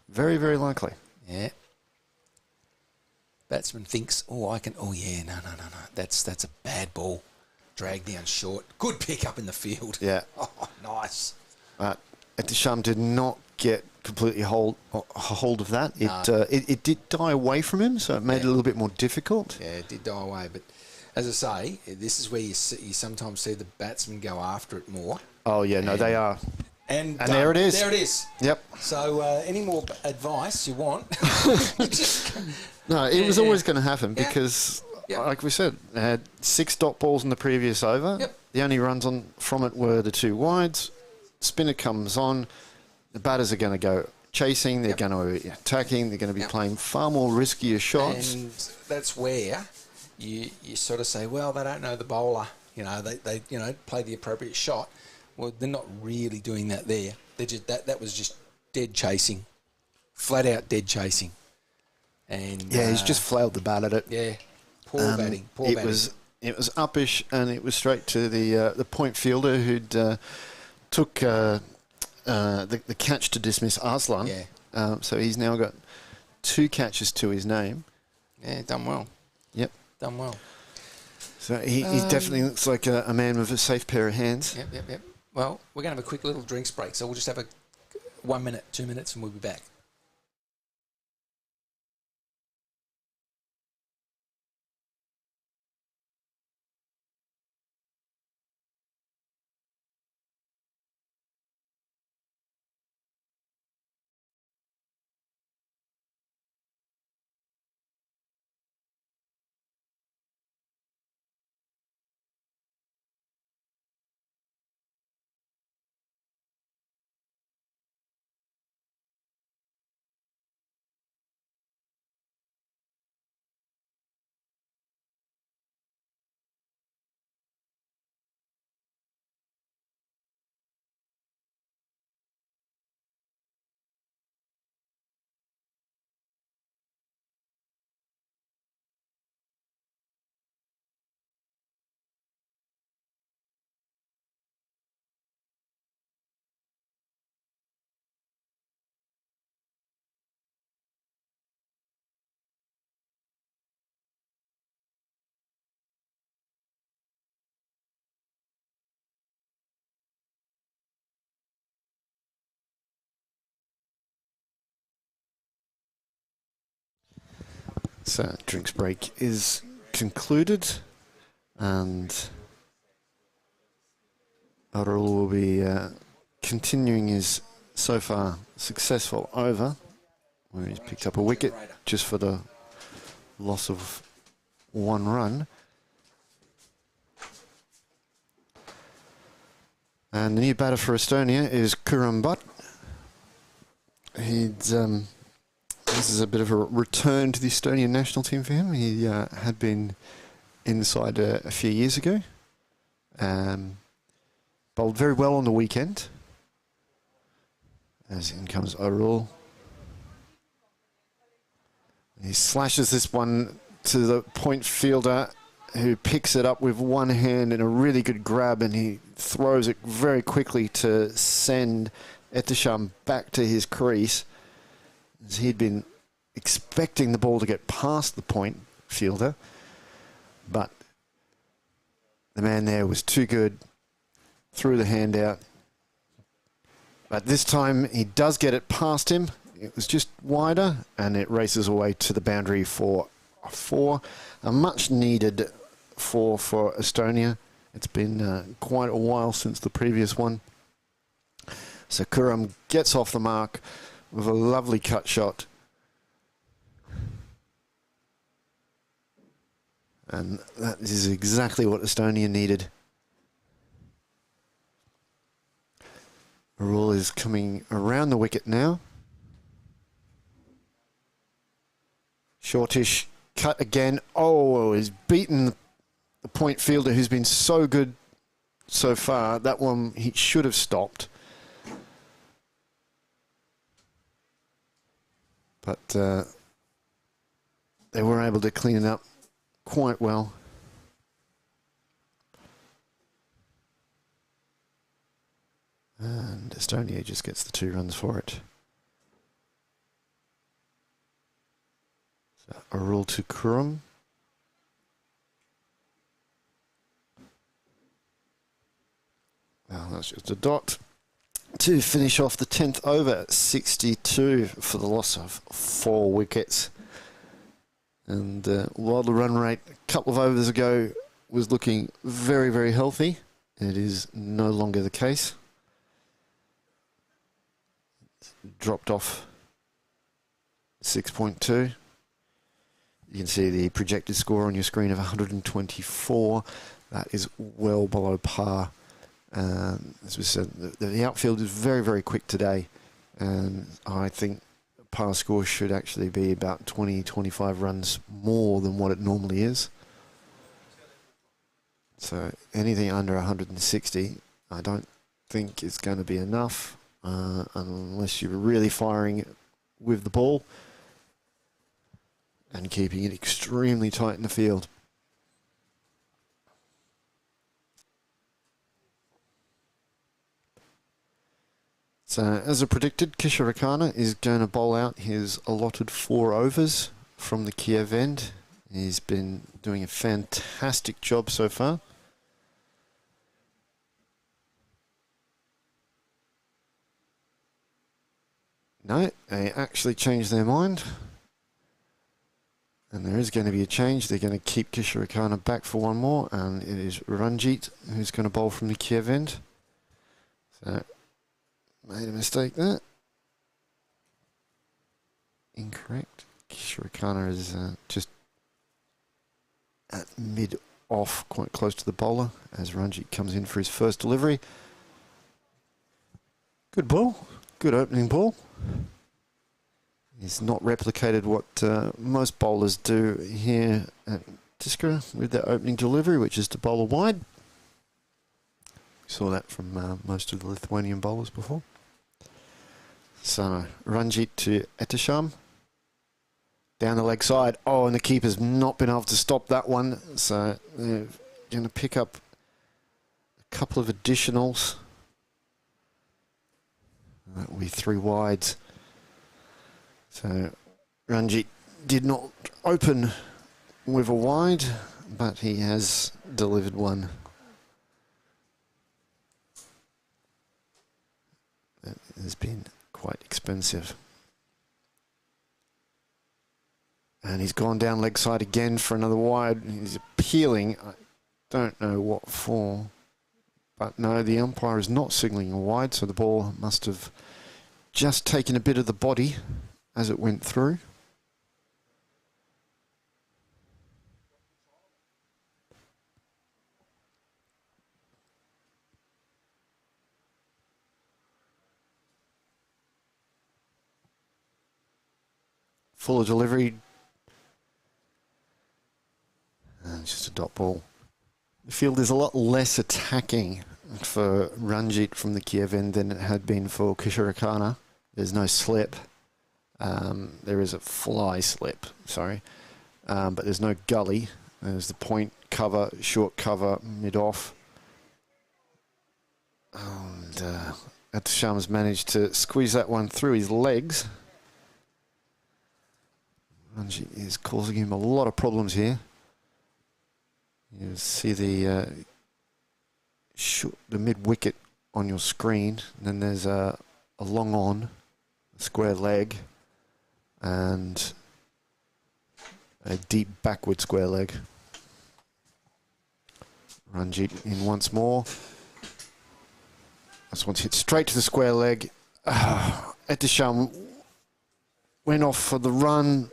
Very, very likely. Yeah. Batsman thinks, no. That's a bad ball. Drag down short. Good pick up in the field. Yeah. Oh, nice. Etisham did not get completely hold of that. It did die away from him, so it made it a little bit more difficult. Yeah, it did die away. But as I say, this is where you sometimes see the batsmen go after it more. Oh, yeah, no, they are. And there it is. There it is. Yep. So any more advice you want? No, it was always going to happen because, like we said, they had 6 dot balls in the previous over. Yep. The only runs from it were the 2 wides. Spinner comes on. The batters are going to go chasing. They're going to be attacking. They're going to be playing far more riskier shots. And that's where you sort of say, well, they don't know the bowler. They play the appropriate shot. Well, they're not really doing that there. They just that was just dead chasing, flat out dead chasing. And he's just flailed the bat at it. Yeah, poor batting. Poor batting. It was uppish, and it was straight to the point fielder who'd took the catch to dismiss Arslan. Yeah. So he's now got 2 catches to his name. Yeah, done well. Yep. Done well. So he definitely looks like a man with a safe pair of hands. Yep. Well, we're going to have a quick little drinks break, so we'll just have a 1 minute, 2 minutes, and we'll be back. So drinks break is concluded, and Arul will be continuing his so far successful over, where he's picked up a wicket just for the loss of 1 run. And the new batter for Estonia is Kuram Butt. This is a bit of a return to the Estonian national team for him. He had been inside a few years ago. Bowled very well on the weekend. As in comes Arul. He slashes this one to the point fielder, who picks it up with one hand in a really good grab, and he throws it very quickly to send Etisham back to his crease, as he'd been expecting the ball to get past the point fielder, but the man there was too good, threw the hand out. But this time he does get it past him. It was just wider, and it races away to the boundary for a 4. A much needed 4 for Estonia. It's been quite a while since the previous one. So Kuram gets off the mark with a lovely cut shot. And that is exactly what Estonia needed. Arul is coming around the wicket now. Shortish cut again. Oh, he's beaten the point fielder who's been so good so far. That one he should have stopped. But they were able to clean it up quite well. And Estonia just gets the 2 runs for it. So Arul to Kuram. Well, that's just a dot to finish off the 10th over. 62 for the loss of 4 wickets. And while the run rate a couple of overs ago was looking very, very healthy, it is no longer the case. It's dropped off 6.2. You can see the projected score on your screen of 124. That is well below par. As we said, the outfield is very, very quick today, and I think par score should actually be about 20, 25 runs more than what it normally is. So anything under 160, I don't think is going to be enough, unless you're really firing with the ball and keeping it extremely tight in the field. So, as I predicted, Kisharakana is going to bowl out his allotted 4 overs from the Kiev end. He's been doing a fantastic job so far. No, they actually changed their mind. And there is going to be a change. They're going to keep Kisharakana back for 1 more, and it is Ranjit who's going to bowl from the Kiev end. So, made a mistake there. Incorrect. Kisharakana is just at mid-off, quite close to the bowler, as Ranjit comes in for his first delivery. Good ball. Good opening ball. He's not replicated what most bowlers do here at Tiskra with their opening delivery, which is to bowl a wide. We saw that from most of the Lithuanian bowlers before. So, Ranjit to Etisham. Down the leg side. Oh, and the keeper's not been able to stop that one. So, they're going to pick up a couple of additionals. That will be 3 wides. So, Ranjit did not open with a wide, but he has delivered one. That has been quite expensive. And he's gone down leg side again for another wide. He's appealing. I don't know what for. But no, the umpire is not signalling a wide, so the ball must have just taken a bit of the body as it went through. Fuller delivery. And it's just a dot ball. The field is a lot less attacking for Ranjit from the Kiev end than it had been for Kisharakana. There's no slip. There is a fly slip, sorry. But there's no gully. There's the point, cover, short cover, mid-off. And Sharma's managed to squeeze that one through his legs. Ranjit is causing him a lot of problems here. You see the mid wicket on your screen, and then there's a long on, a square leg, and a deep backward square leg. Ranjit in once more. This one's hit straight to the square leg. Etisham went off for the run.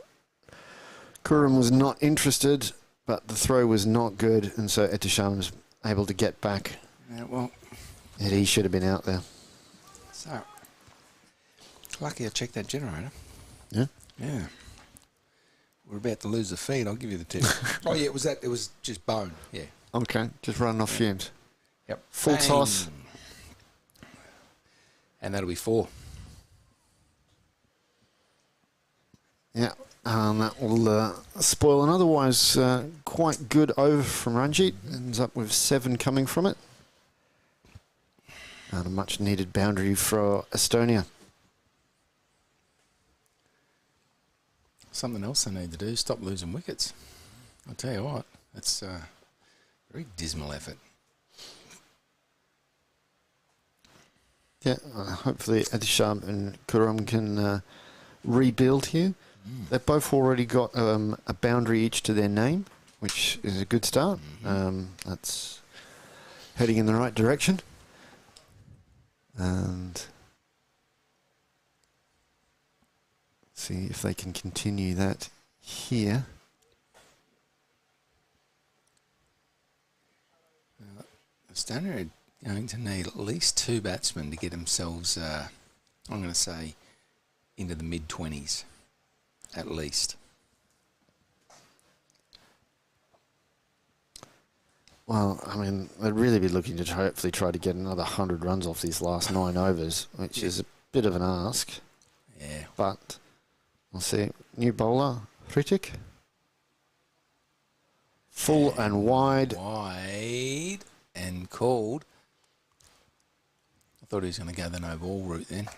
Kurum was not interested, but the throw was not good, and so Etisham was able to get back. Yeah, well, He should have been out there. So, lucky I checked that generator. Yeah? Yeah. We're about to lose the feed, I'll give you the tip. Oh, yeah, it was just bone, yeah. Okay, just running off fumes. Yep. Full Bang. toss. And that'll be 4. Yeah, that will spoil an otherwise quite good over from Ranjit. Ends up with 7 coming from it. And a much needed boundary for Estonia. Something else they need to do, stop losing wickets. I'll tell you what, it's a very dismal effort. Yeah, hopefully Etisham and Kurum can rebuild here. They've both already got a boundary each to their name, which is a good start. That's heading in the right direction. And see if they can continue that here. Estonia are going to need at least 2 batsmen to get themselves, I'm going to say, into the mid-20s, at least. Well, I mean, they'd really be looking to hopefully try to get another 100 runs off these last 9 overs, which is a bit of an ask. Yeah. But we'll see. New bowler, Hritik. Full and wide. Wide and called. I thought he was going to go the no ball route then.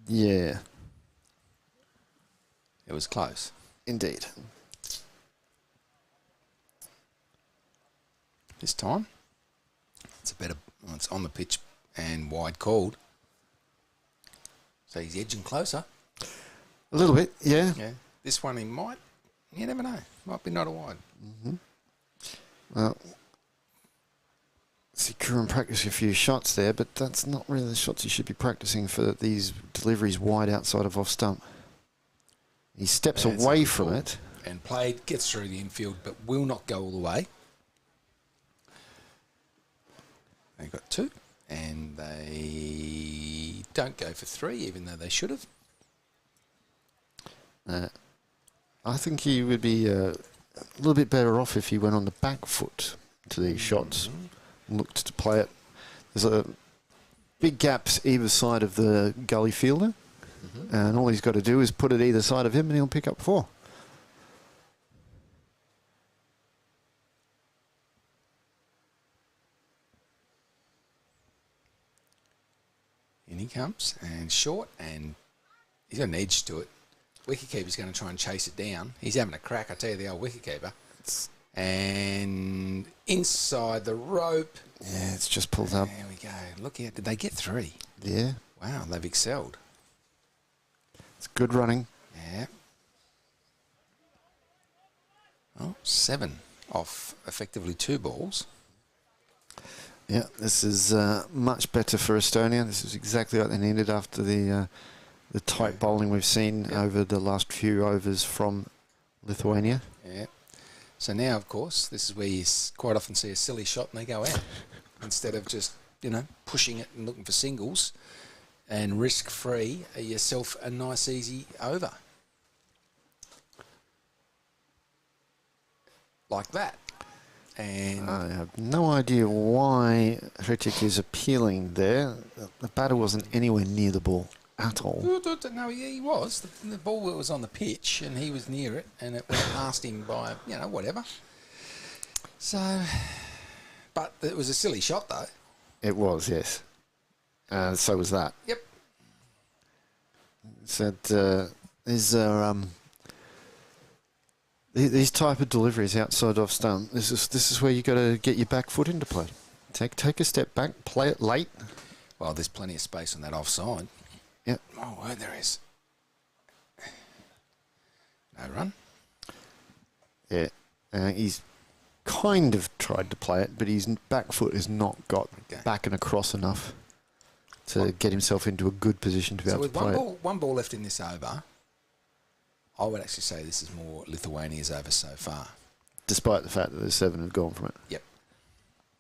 Yeah, It was close. indeed. This time, it's a better. Well, it's on the pitch and wide called. So he's edging closer. A little bit, yeah. Yeah. This one he might. You never know. Might be not a wide. Well, see, Kurum practiced a few shots there, but that's not really the shots he should be practicing for these deliveries wide outside of off stump. He steps And it's away up from ball. it. And played, gets through the infield, but will not go all the way. They got 2, and they don't go for 3, even though they should have. I think he would be a little bit better off if he went on the back foot to these shots, looked to play it. There's a big gaps either side of the gully fielder, and all he's got to do is put it either side of him and he'll pick up 4. In he comes, and short, and he's got an edge to it. Wicketkeeper's going to try and chase it down. He's having a crack, I tell you, the old wicketkeeper. And inside the rope. Yeah, it's just pulled up. There we go. Look out. Did they get 3? Yeah, Wow, they've excelled. it's good running. Yeah. Oh, 7 off effectively 2 balls. Yeah, this is much better for Estonia. This is exactly what they needed after the tight bowling we've seen over the last few overs from Lithuania. Yeah. So now, of course, this is where you quite often see a silly shot and they go out instead of just, you know, pushing it and looking for singles and risk-free yourself a nice, easy over. Like that. And I have no idea why Hritik is appealing there. The batter wasn't anywhere near the ball at all. No, he was. The ball was on the pitch and he was near it and it went past him by, you know, whatever. So, but it was a silly shot though. It was, yes. So was that. Yep. Said these type of deliveries outside off stump. This is where you got to get your back foot into play. Take a step back, play it late. Well, there's plenty of space on that offside. Yep. Oh, word there is. No run. Yeah. He's kind of tried to play it, but his back foot has not got back and across enough to get himself into a good position to be able to play it. One ball left in this over, I would actually say this is more Lithuania's over so far. Despite the fact that the 7 have gone from it. Yep.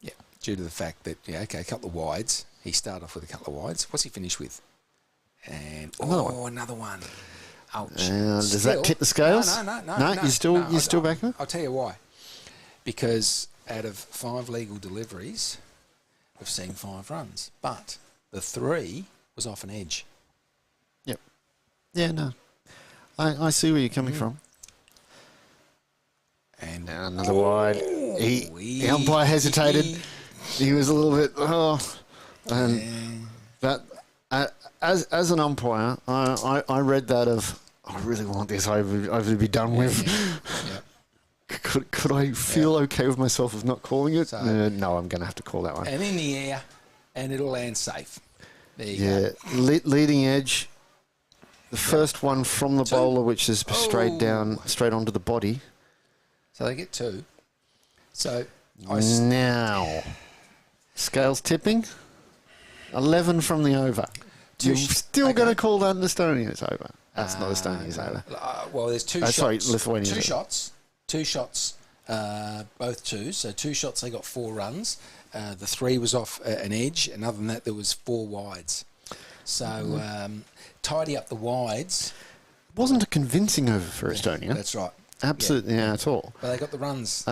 Yep. Due to the fact that, a couple of wides. He started off with a couple of wides. What's he finished with? And another one. Ouch. Does that tip the scales? No, you're still back there? I'll tell you why. Because out of 5 legal deliveries, we've seen 5 runs. But the 3 was off an edge. Yep. Yeah, no. I see where you're coming from. And now another wide. The umpire hesitated. He was a little bit, that as an umpire, I read that of, I really want this over to be done with. Yeah. Could I feel okay with myself of not calling it? So, no, I'm going to have to call that one. And in the air, and it'll land safe. There you go. Leading edge. The first one from the bowler, which is straight onto the body. So they get 2. So now, scales tipping. 11 from the over. You're still going to call that an Estonia's over. That's not Estonia's over. Well, there's 2 shots. Sorry, Lithuania's over. 2 shots. 2 shots. Both 2s. So 2 shots, they got 4 runs. The 3 was off an edge, and other than that, there was 4 wides. So tidy up the wides. Wasn't a convincing over for Estonia. That's right. Absolutely not at all. But they got the runs.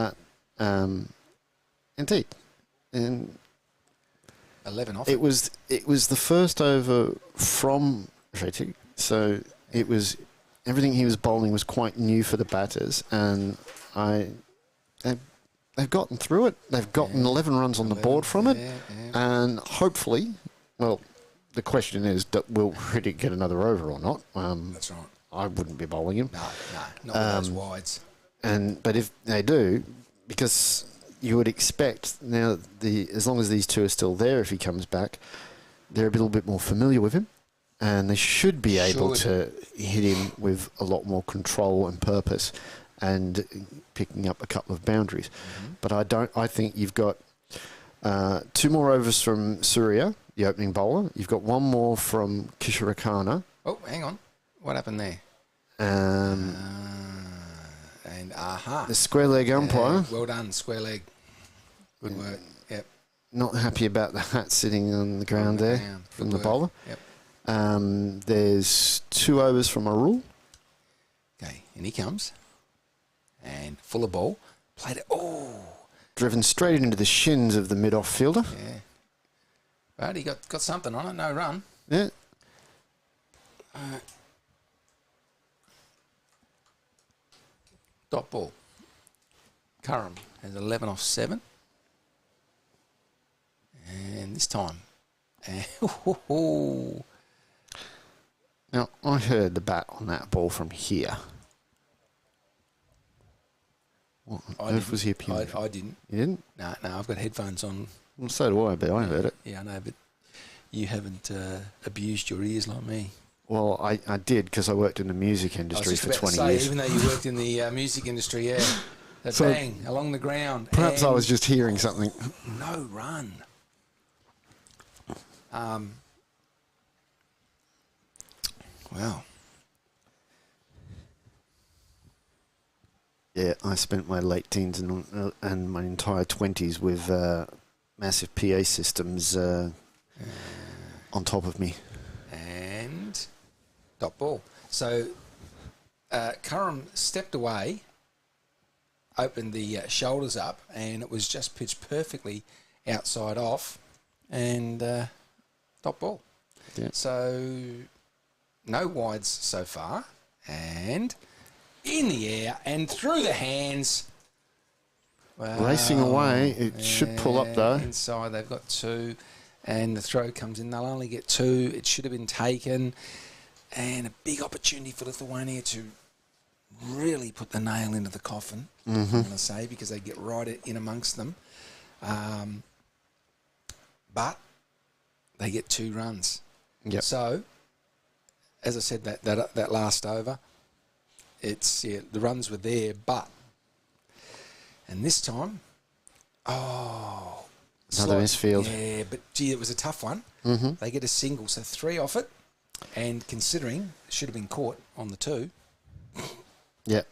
Indeed. And 11 off. It was the first over from Hritik, so it was everything he was bowling was quite new for the batters, and they've gotten through it. They've gotten 11 runs on the board from it, and hopefully, well, the question is, will Hritik get another over or not? That's right. I wouldn't be bowling him. No, not with those wides. But if they do, because you would expect now, as long as these 2 are still there, if he comes back, they're a little bit more familiar with him, and they should be able to hit him with a lot more control and purpose, and picking up a couple of boundaries. But I think you've got 2 more overs from Surya, the opening bowler. You've got 1 more from Kisharakana. Oh, hang on. What happened there? The square leg umpire. Well done, square leg. Good work. Yep. Not happy about the hat sitting on the ground there from the bowler. Yep. There's 2 overs from Arul. Okay, and he comes. And full of ball. Played it. Oh. Driven straight into the shins of the mid-off fielder. Yeah. But he got something on it. No run. Yeah. Dot ball. Curran has 11 off 7. And this time. Now, I heard the bat on that ball from here. What on earth was he appealing? I didn't. You didn't? No, I've got headphones on. Well, so do I, but I heard it. Yeah, I know, but you haven't abused your ears like me. Well, I did because I worked in the music industry for 20 years. Even though you worked in the music industry, yeah. The So bang along the ground. Perhaps I was just hearing something. No run. Wow. Yeah, I spent my late teens and my entire 20s with massive PA systems on top of me. And dot ball. So Curran stepped away, opened the shoulders up, and it was just pitched perfectly outside off, and dot ball. Yeah. So no wides so far, and in the air and through the hands. Wow. Racing away, it should pull up though. Inside, they've got 2, and the throw comes in. They'll only get 2. It should have been taken, and a big opportunity for Lithuania to really put the nail into the coffin, I'm going to say, because they get right in amongst them. But they get 2 runs. Yep. So, as I said, that last over, the runs were there, and this time, another misfield. Yeah, but gee, it was a tough one. They get a single, so 3 off it, and considering it should have been caught on the 2. Yep.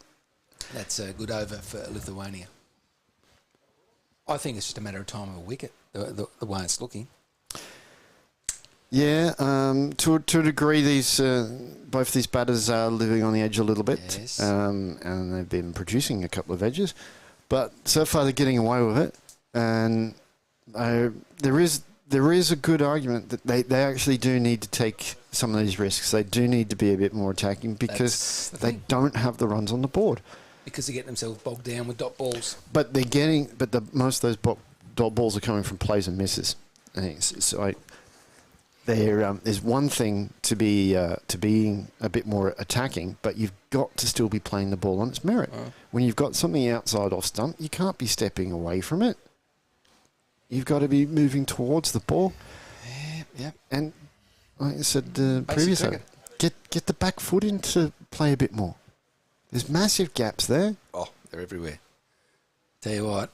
That's a good over for Lithuania. I think it's just a matter of time of a wicket, the way it's looking. Yeah, to a degree, both these batters are living on the edge a little bit, Yes. and they've been producing a couple of edges, but so far they're getting away with it, and there is a good argument that they actually do need to take some of these risks. They do need to be a bit more attacking because they don't have the runs on the board. Because they get themselves bogged down with dot balls. But most of those dot balls are coming from plays and misses. There's one thing to being a bit more attacking, but you've got to still be playing the ball on its merit. When you've got something outside off stump, you can't be stepping away from it. You've got to be moving towards the ball. Yeah. And like I said previously, get the back foot in to play a bit more. There's massive gaps there. Oh, they're everywhere. Tell you what.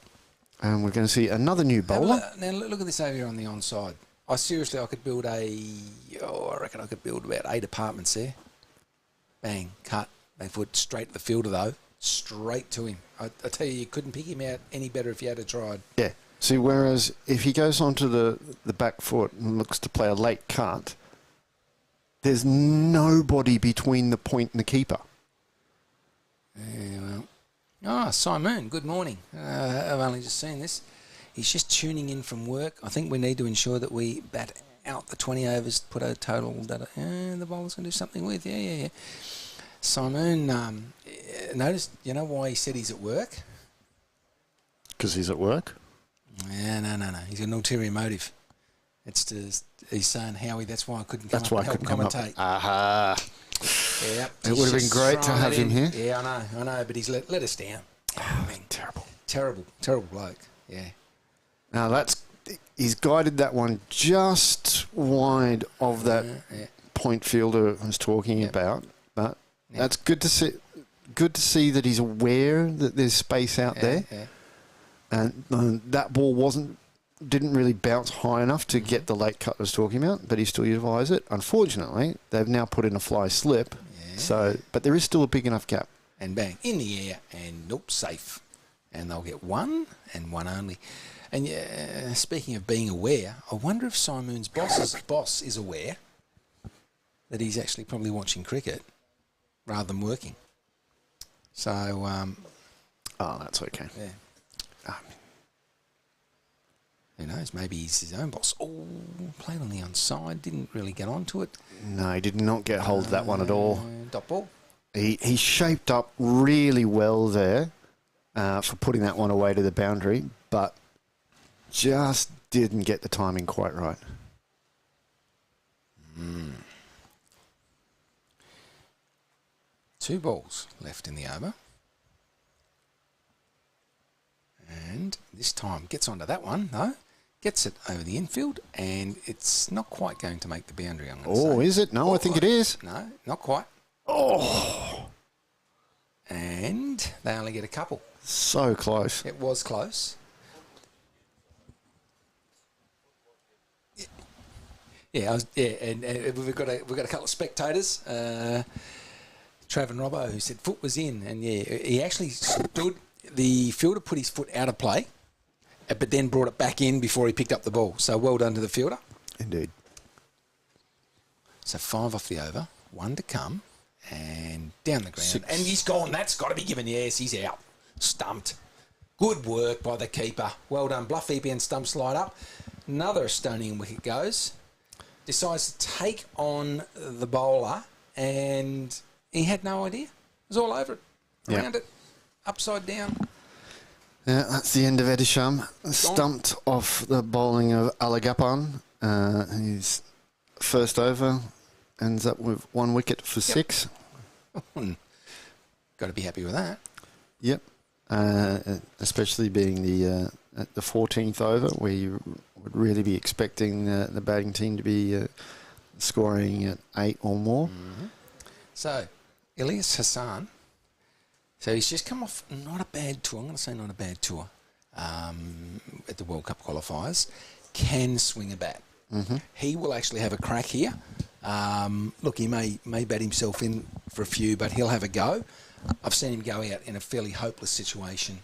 And we're going to see another new bowler. Now look at this over here on the onside. I could build I reckon I could build about 8 apartments there. Bang, cut. They put straight to the fielder though. Straight to him. I tell you couldn't pick him out any better if you had tried. Yeah. See, whereas if he goes onto the back foot and looks to play a late cut, there's nobody between the point and the keeper. Yeah, well. Simon, good morning. I've only just seen this. He's just tuning in from work. I think we need to ensure that we bat out the 20 overs, put a total that the bowler's going to do something with. Yeah. Simon, notice, you know why he said he's at work? Because he's at work? Yeah, no. He's got an ulterior motive. It's just, he's saying, Howie, that's why I couldn't come up and help commentate. Aha. Yeah, it would have been great to have him here. Yeah, I know, but he's let us down. Terrible bloke. Yeah. Now he's guided that one just wide of that point fielder I was talking about, but that's good to see. Good to see that he's aware that there's space out there, and that ball didn't really bounce high enough to get the late cut I was talking about, but he still utilised it. Unfortunately, they've now put in a fly slip, but there is still a big enough gap. And bang, in the air, and nope, safe. And they'll get 1 and 1 only. And speaking of being aware, I wonder if Simon's boss is aware that he's actually probably watching cricket rather than working. So, that's okay. Yeah. Who knows? Maybe he's his own boss. Oh, played on the onside, didn't really get onto it. No, he did not get hold of that one at all. Dot ball. He shaped up really well there for putting that one away to the boundary, but just didn't get the timing quite right. 2 balls left in the over. And this time gets onto that one, though. gets it over the infield, and it's not quite going to make the boundary, I'm going to Oh, say. is it? No, I think it is. No, not quite. Oh, And they only get a couple. so close. It was close. Yeah, and we've got a couple of spectators, Trav and Robbo, who said foot was in, and yeah, he actually stood. The fielder put his foot out of play, but then brought it back in before he picked up the ball. So well done to the fielder. Indeed. So 5 off the over, 1 to come, and down the ground. 6. And he's gone. That's got to be given. Yes, he's out. Stumped. Good work by the keeper. Well done. Bluff EPN stump slide up. Another Estonian wicket goes. Decides to take on the bowler, and he had no idea. It was all over it. Around it. Upside down. Yeah, that's the end of Edisham. Stumped off the bowling of Alagapan. His first over ends up with 1 wicket for 6. Got to be happy with that. Yep. Especially being the 14th over, where you would really be expecting the batting team to be scoring at 8 or more. Mm-hmm. So, Ilyas Hassan. So he's just come off not a bad tour. I'm going to say not a bad tour at the World Cup qualifiers. Can swing a bat. Mm-hmm. He will actually have a crack here. Look, he may bat himself in for a few, but he'll have a go. I've seen him go out in a fairly hopeless situation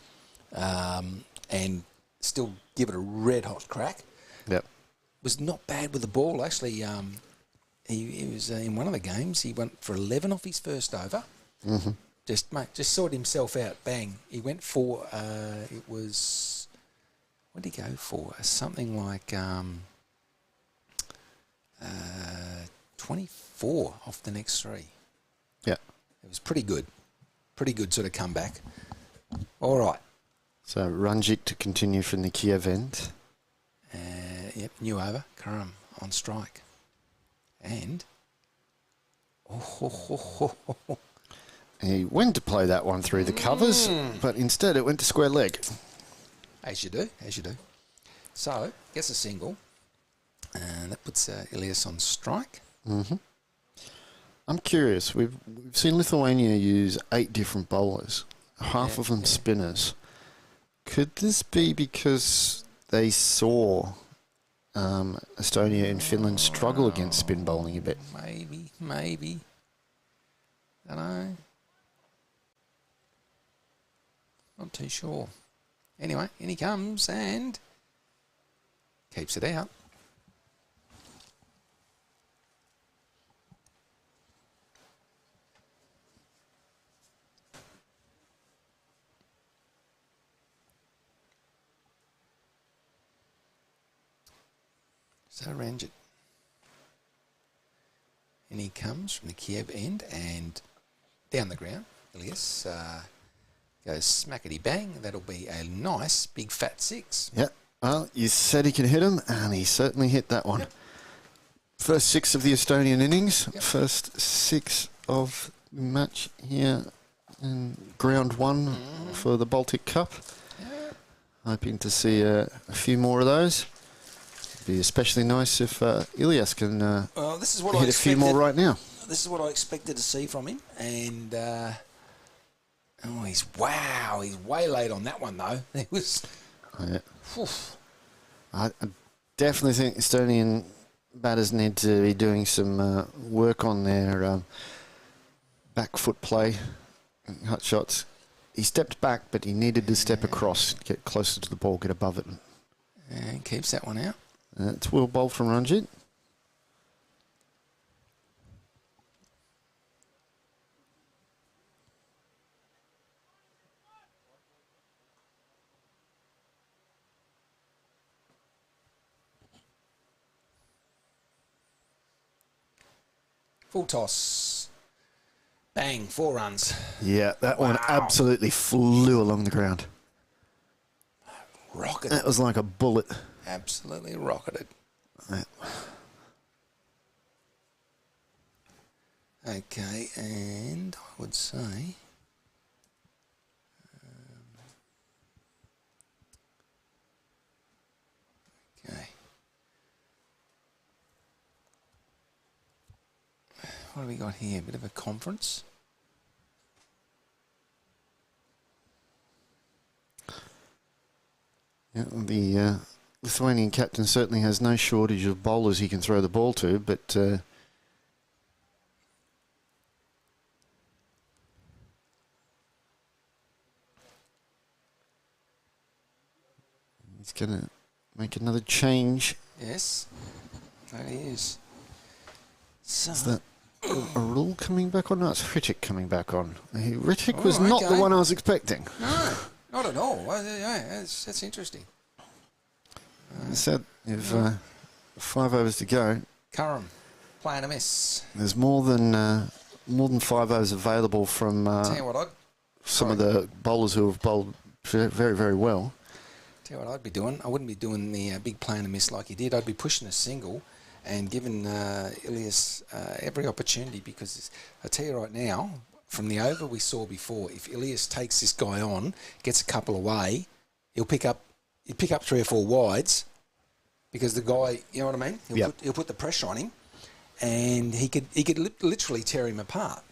and still give it a red-hot crack. Yep. Was not bad with the ball, actually. He was in one of the games. He went for 11 off his first over. Mm-hmm. Just sorted himself out. Bang. He went for, it was, what did he go for? Something like 24 off the next 3. Yeah. It was pretty good. Pretty good sort of comeback. All right. So Ranjit to continue from the Kiev end. Yep, new over. Karam on strike. And... He went to play that one through the covers, but instead it went to square leg. As you do. So, gets a single. And that puts Ilyas on strike. Mm-hmm. I'm curious. We've seen Lithuania use 8 different bowlers, half of them spinners. Could this be because they saw Estonia and Finland struggle against spin bowling a bit? Maybe. Don't know. Not too sure. Anyway, in he comes and keeps it out. So Ranjit. And he comes from the Kiev end and down the ground. Ilyas goes smackety bang. That'll be a nice big fat 6. Yeah. Well, you said he can hit him, and he certainly hit that one. Yep. First 6 of the Estonian innings. Yep. First 6 of the match here in ground 1 for the Baltic Cup. Yep. Hoping to see a few more of those. Be especially nice if Ilyas can this is what hit a few more right now. This is what I expected to see from him, and he's way late on that one though. It was. Yeah. I definitely think Estonian batters need to be doing some work on their back foot play, hot shots. He stepped back, but he needed to step across, get closer to the ball, get above it. And keeps that one out. It's well bowled from Ranjit. Full toss. Bang, 4 runs. Yeah, that one absolutely flew along the ground. Rocketed. That was like a bullet. Absolutely rocketed. Yeah. Okay, and I would say... okay, What have we got here? A bit of a conference. Yeah, the Lithuanian captain certainly has no shortage of bowlers he can throw the ball to, but he's going to make another change. Yes, that is. So. Is that a rule coming back on? No, it's Hrithik coming back on. Hrithik was not the one I was expecting. No, not at all. Well, yeah, that's interesting. So you've 5 overs to go. Curran playing a miss. There's more than 5 overs available from Tell you what, some of the bowlers who have bowled very, very well. Tell you what I'd be doing. I wouldn't be doing the big play and a miss like he did. I'd be pushing a single and giving Ilias every opportunity, because I tell you right now, from the over we saw before, if Ilias takes this guy on, gets a couple away, he'll pick up 3 or 4 wides, because the guy, you know what I mean? He'll put the pressure on him, and he could literally tear him apart.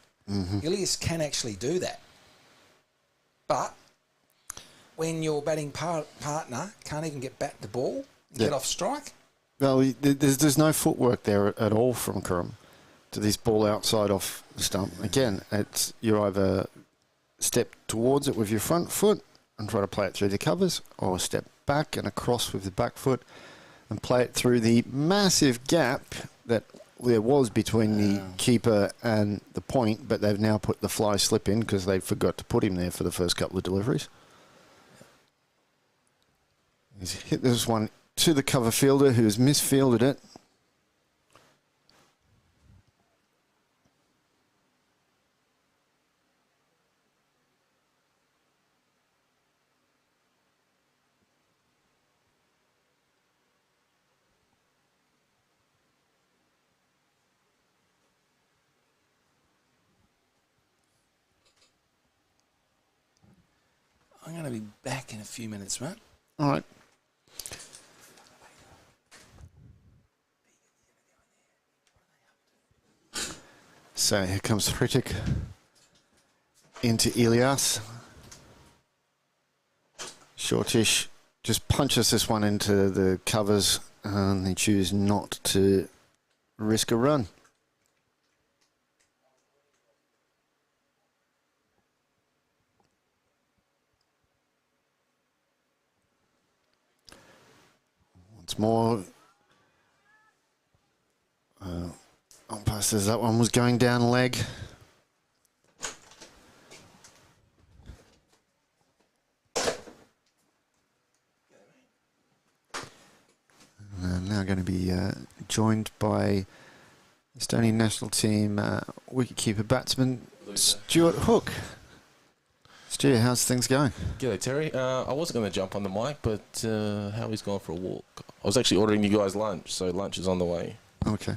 Ilias can actually do that, but when your batting partner can't even get back the ball, get off strike. Well, there's no footwork there at all from Curran to this ball outside off the stump. Again, you either step towards it with your front foot and try to play it through the covers, or step back and across with the back foot and play it through the massive gap that there was between the keeper and the point, but they've now put the fly slip in because they forgot to put him there for the first couple of deliveries. He's hit this one to the cover fielder, who's misfielded it. I'm going to be back in a few minutes, mate. All right. So here comes Hrithik into Ilias. Shortish just punches this one into the covers, and they choose not to risk a run. Once more, umpire says that one was going down leg. And now going to be joined by Estonian national team wicketkeeper batsman Stuart Hook. Stu, how's things going? G'day, Terry. I wasn't going to jump on the mic, but Howie's gone for a walk. I was actually ordering you guys lunch, so lunch is on the way. Okay.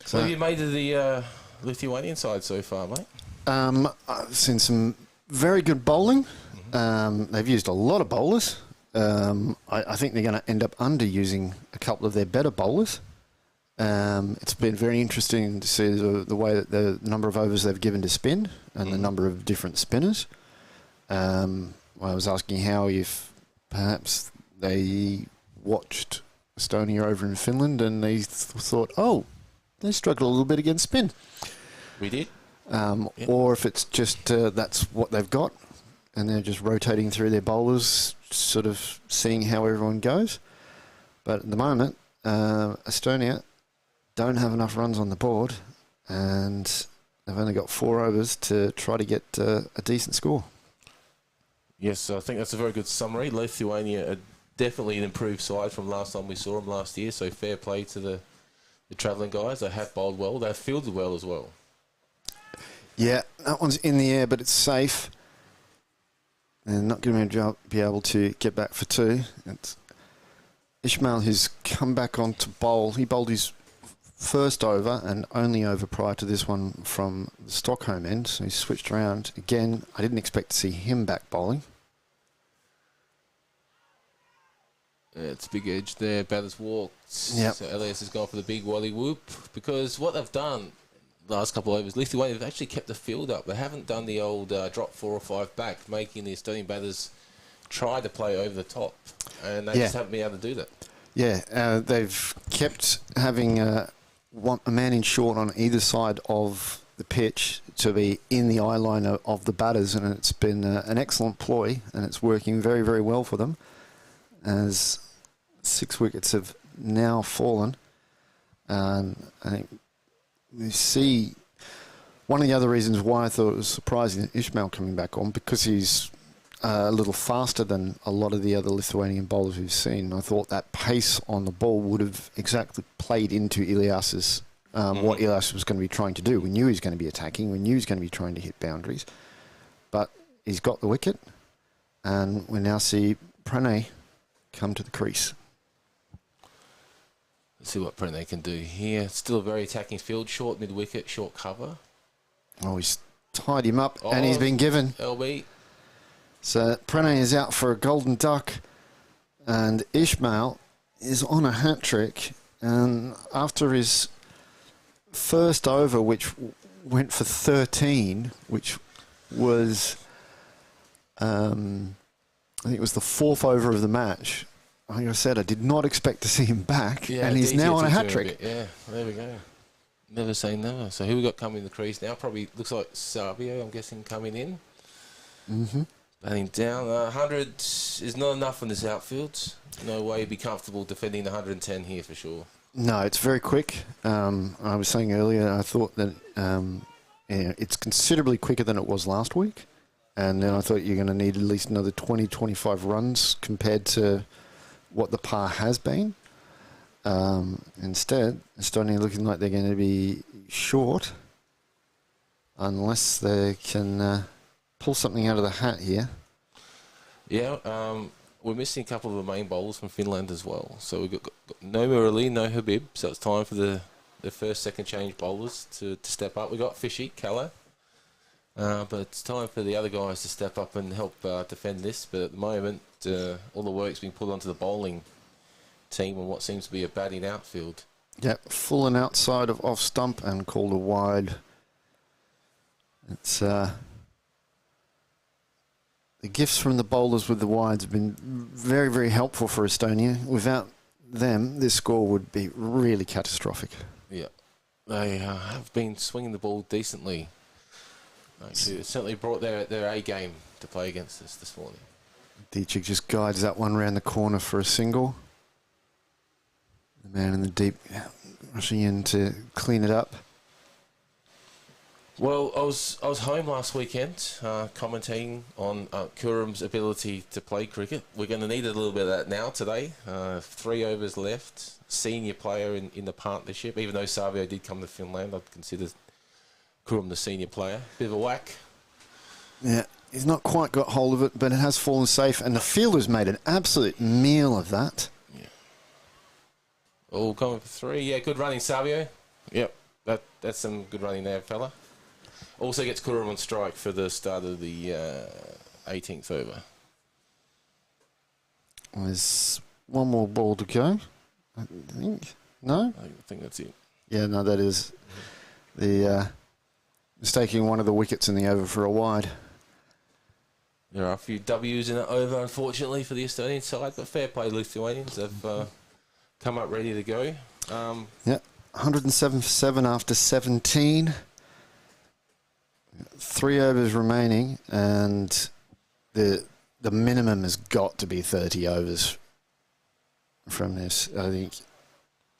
So, what have you made of the Lithuanian side so far, mate? I've seen some very good bowling. They've used a lot of bowlers. I think they're going to end up underusing a couple of their better bowlers. It's been very interesting to see the way that the number of overs they've given to spin and the number of different spinners. I was asking how if perhaps they watched Estonia over in Finland and they thought, oh, they struggled a little bit against spin. We did. Or if it's just that's what they've got and they're just rotating through their bowlers, sort of seeing how everyone goes. But at the moment, Estonia don't have enough runs on the board, and they've only got 4 overs to try to get a decent score. Yes, I think that's a very good summary. Lithuania are definitely an improved side from last time we saw them last year, so fair play to the travelling guys. They have bowled well. They've fielded well as well. Yeah, that one's in the air, but it's safe. They're not going to be able to get back for 2. It's Ishmael who's come back on to bowl. He bowled his first over and only over prior to this one from the Stockholm end, so he switched around. Again, I didn't expect to see him back bowling. It's a big edge there. Batter's walked. Yep. So Elias has gone for the big wally whoop, because what they've done, last couple of overs, Lithuania have actually kept the field up. They haven't done the old drop 4 or 5 back, making the Estonian batters try to play over the top, and they just haven't been able to do that. Yeah, they've kept having a man in short on either side of the pitch to be in the eye line of the batters, and it's been an excellent ploy, and it's working very, very well for them, as 6 wickets have now fallen. I think you see one of the other reasons why I thought it was surprising that Ishmael coming back on, because he's a little faster than a lot of the other Lithuanian bowlers we've seen. I thought that pace on the ball would have exactly played into Ilias's what Ilias was going to be trying to do. We knew he was going to be attacking. We knew he was going to be trying to hit boundaries. But he's got the wicket, and we now see Pranay come to the crease. Let's see what Pranay can do here. Still a very attacking field. Short mid-wicket, short cover. Oh, he's tied him up, and he's been given. LB. So Pranay is out for a golden duck, and Ishmael is on a hat-trick. And after his first over, which went for 13, which was, I think it was the 4th over of the match. Like I said, I did not expect to see him back, and he's now on a hat-trick. Yeah, there we go. Never say never. So who we got coming in the crease now? Probably looks like Savio, I'm guessing, coming in. Mm-hmm. Batting down. 100 is not enough in this outfield. No way he'd be comfortable defending the 110 here for sure. No, it's very quick. I was saying earlier, I thought that it's considerably quicker than it was last week. And then I thought you're going to need at least another 20, 25 runs compared to what the par has been. Instead, Estonia looking like they're going to be short unless they can pull something out of the hat here. Yeah, we're missing a couple of the main bowlers from Finland as well. So we've got no Murali, no Habib. So it's time for the first, second change bowlers to step up. We've got Fishy, Kalla. But it's time for the other guys to step up and help defend this. But at the moment, all the work's being put onto the bowling team on what seems to be a batting outfield. Yep, full and outside of off stump and called a wide. It's the gifts from the bowlers with the wides have been very, very helpful for Estonia. Without them, this score would be really catastrophic. Yeah, they have been swinging the ball decently. It certainly brought their A game to play against us this morning. Dietrich just guides that one round the corner for a single. The man in the deep rushing in to clean it up. Well, I was home last weekend commentating on Kurum's ability to play cricket. We're going to need a little bit of that now today. 3 overs left. Senior player in the partnership. Even though Savio did come to Finland, I'd consider Kurum the senior player. Bit of a whack. Yeah, he's not quite got hold of it, but it has fallen safe, and the fielder's made an absolute meal of that. Yeah. All coming for 3. Yeah, good running, Savio. Yep, that's some good running there, fella. Also gets Kurum on strike for the start of the 18th over. There's one more ball to go, I think. No? I think that's it. Yeah, no, that is the mistaking one of the wickets in the over for a wide. There are a few W's in that over, unfortunately, for the Estonian side, but fair play, Lithuanians. They've come up ready to go. Yeah, 107 for 7 after 17. 3 overs remaining, and the minimum has got to be 30 overs from this, I think.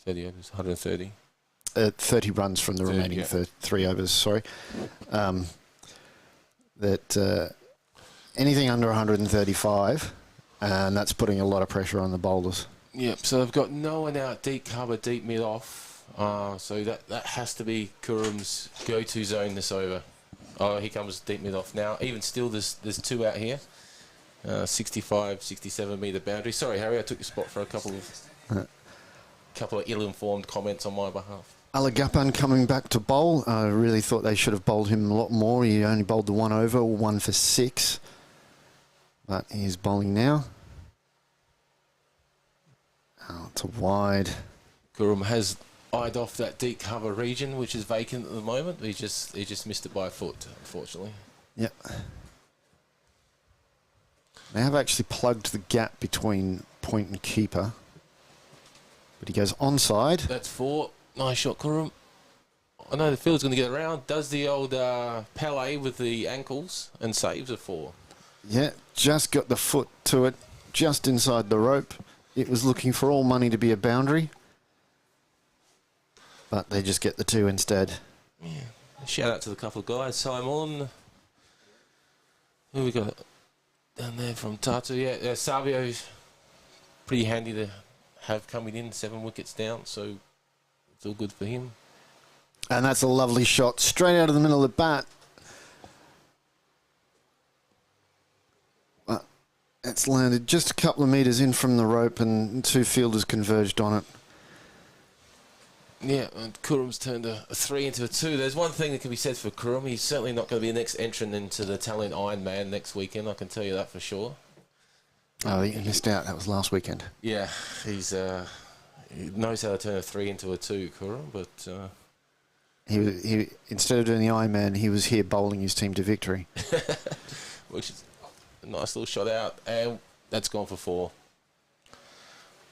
30 overs, 130. 30 runs from the 30, remaining yeah. 3 overs, sorry. Anything under 135, and that's putting a lot of pressure on the bowlers. Yep, so they've got no one out, deep cover, deep mid off. So that has to be Kurum's go-to zone this over. Oh, here comes deep mid off now. Even still, there's 2 out here. 65, 67 metre boundary. Sorry, Harry, I took your spot for a couple of ill-informed comments on my behalf. Alagapan coming back to bowl. I really thought they should have bowled him a lot more. He only bowled the 1 over, 1 for 6. But he's bowling now. Oh, it's a wide. Kurum has eyed off that deep cover region, which is vacant at the moment. He just missed it by a foot, unfortunately. Yep. They have actually plugged the gap between point and keeper. But he goes onside. That's 4. Nice shot, Kurum. I know the field's going to get around. Does the old Palais with the ankles and saves a 4. Yeah, just got the foot to it, just inside the rope. It was looking for all money to be a boundary. But they just get the 2 instead. Yeah. Shout out to the couple of guys. Simon. Who we got down there from Tartu? Yeah, Savio's pretty handy to have coming in. 7 wickets down, so it's all good for him. And that's a lovely shot straight out of the middle of the bat. It's landed just a couple of metres in from the rope and 2 fielders converged on it. Yeah, and Kurum's turned a 3 into a 2. There's one thing that can be said for Kurum. He's certainly not going to be the next entrant into the Italian Ironman next weekend, I can tell you that for sure. Oh, he missed out. That was last weekend. Yeah, he knows how to turn a 3 into a 2, Kurum, but... He instead of doing the Ironman, he was here bowling his team to victory. Which is a nice little shot out, and that's gone for 4.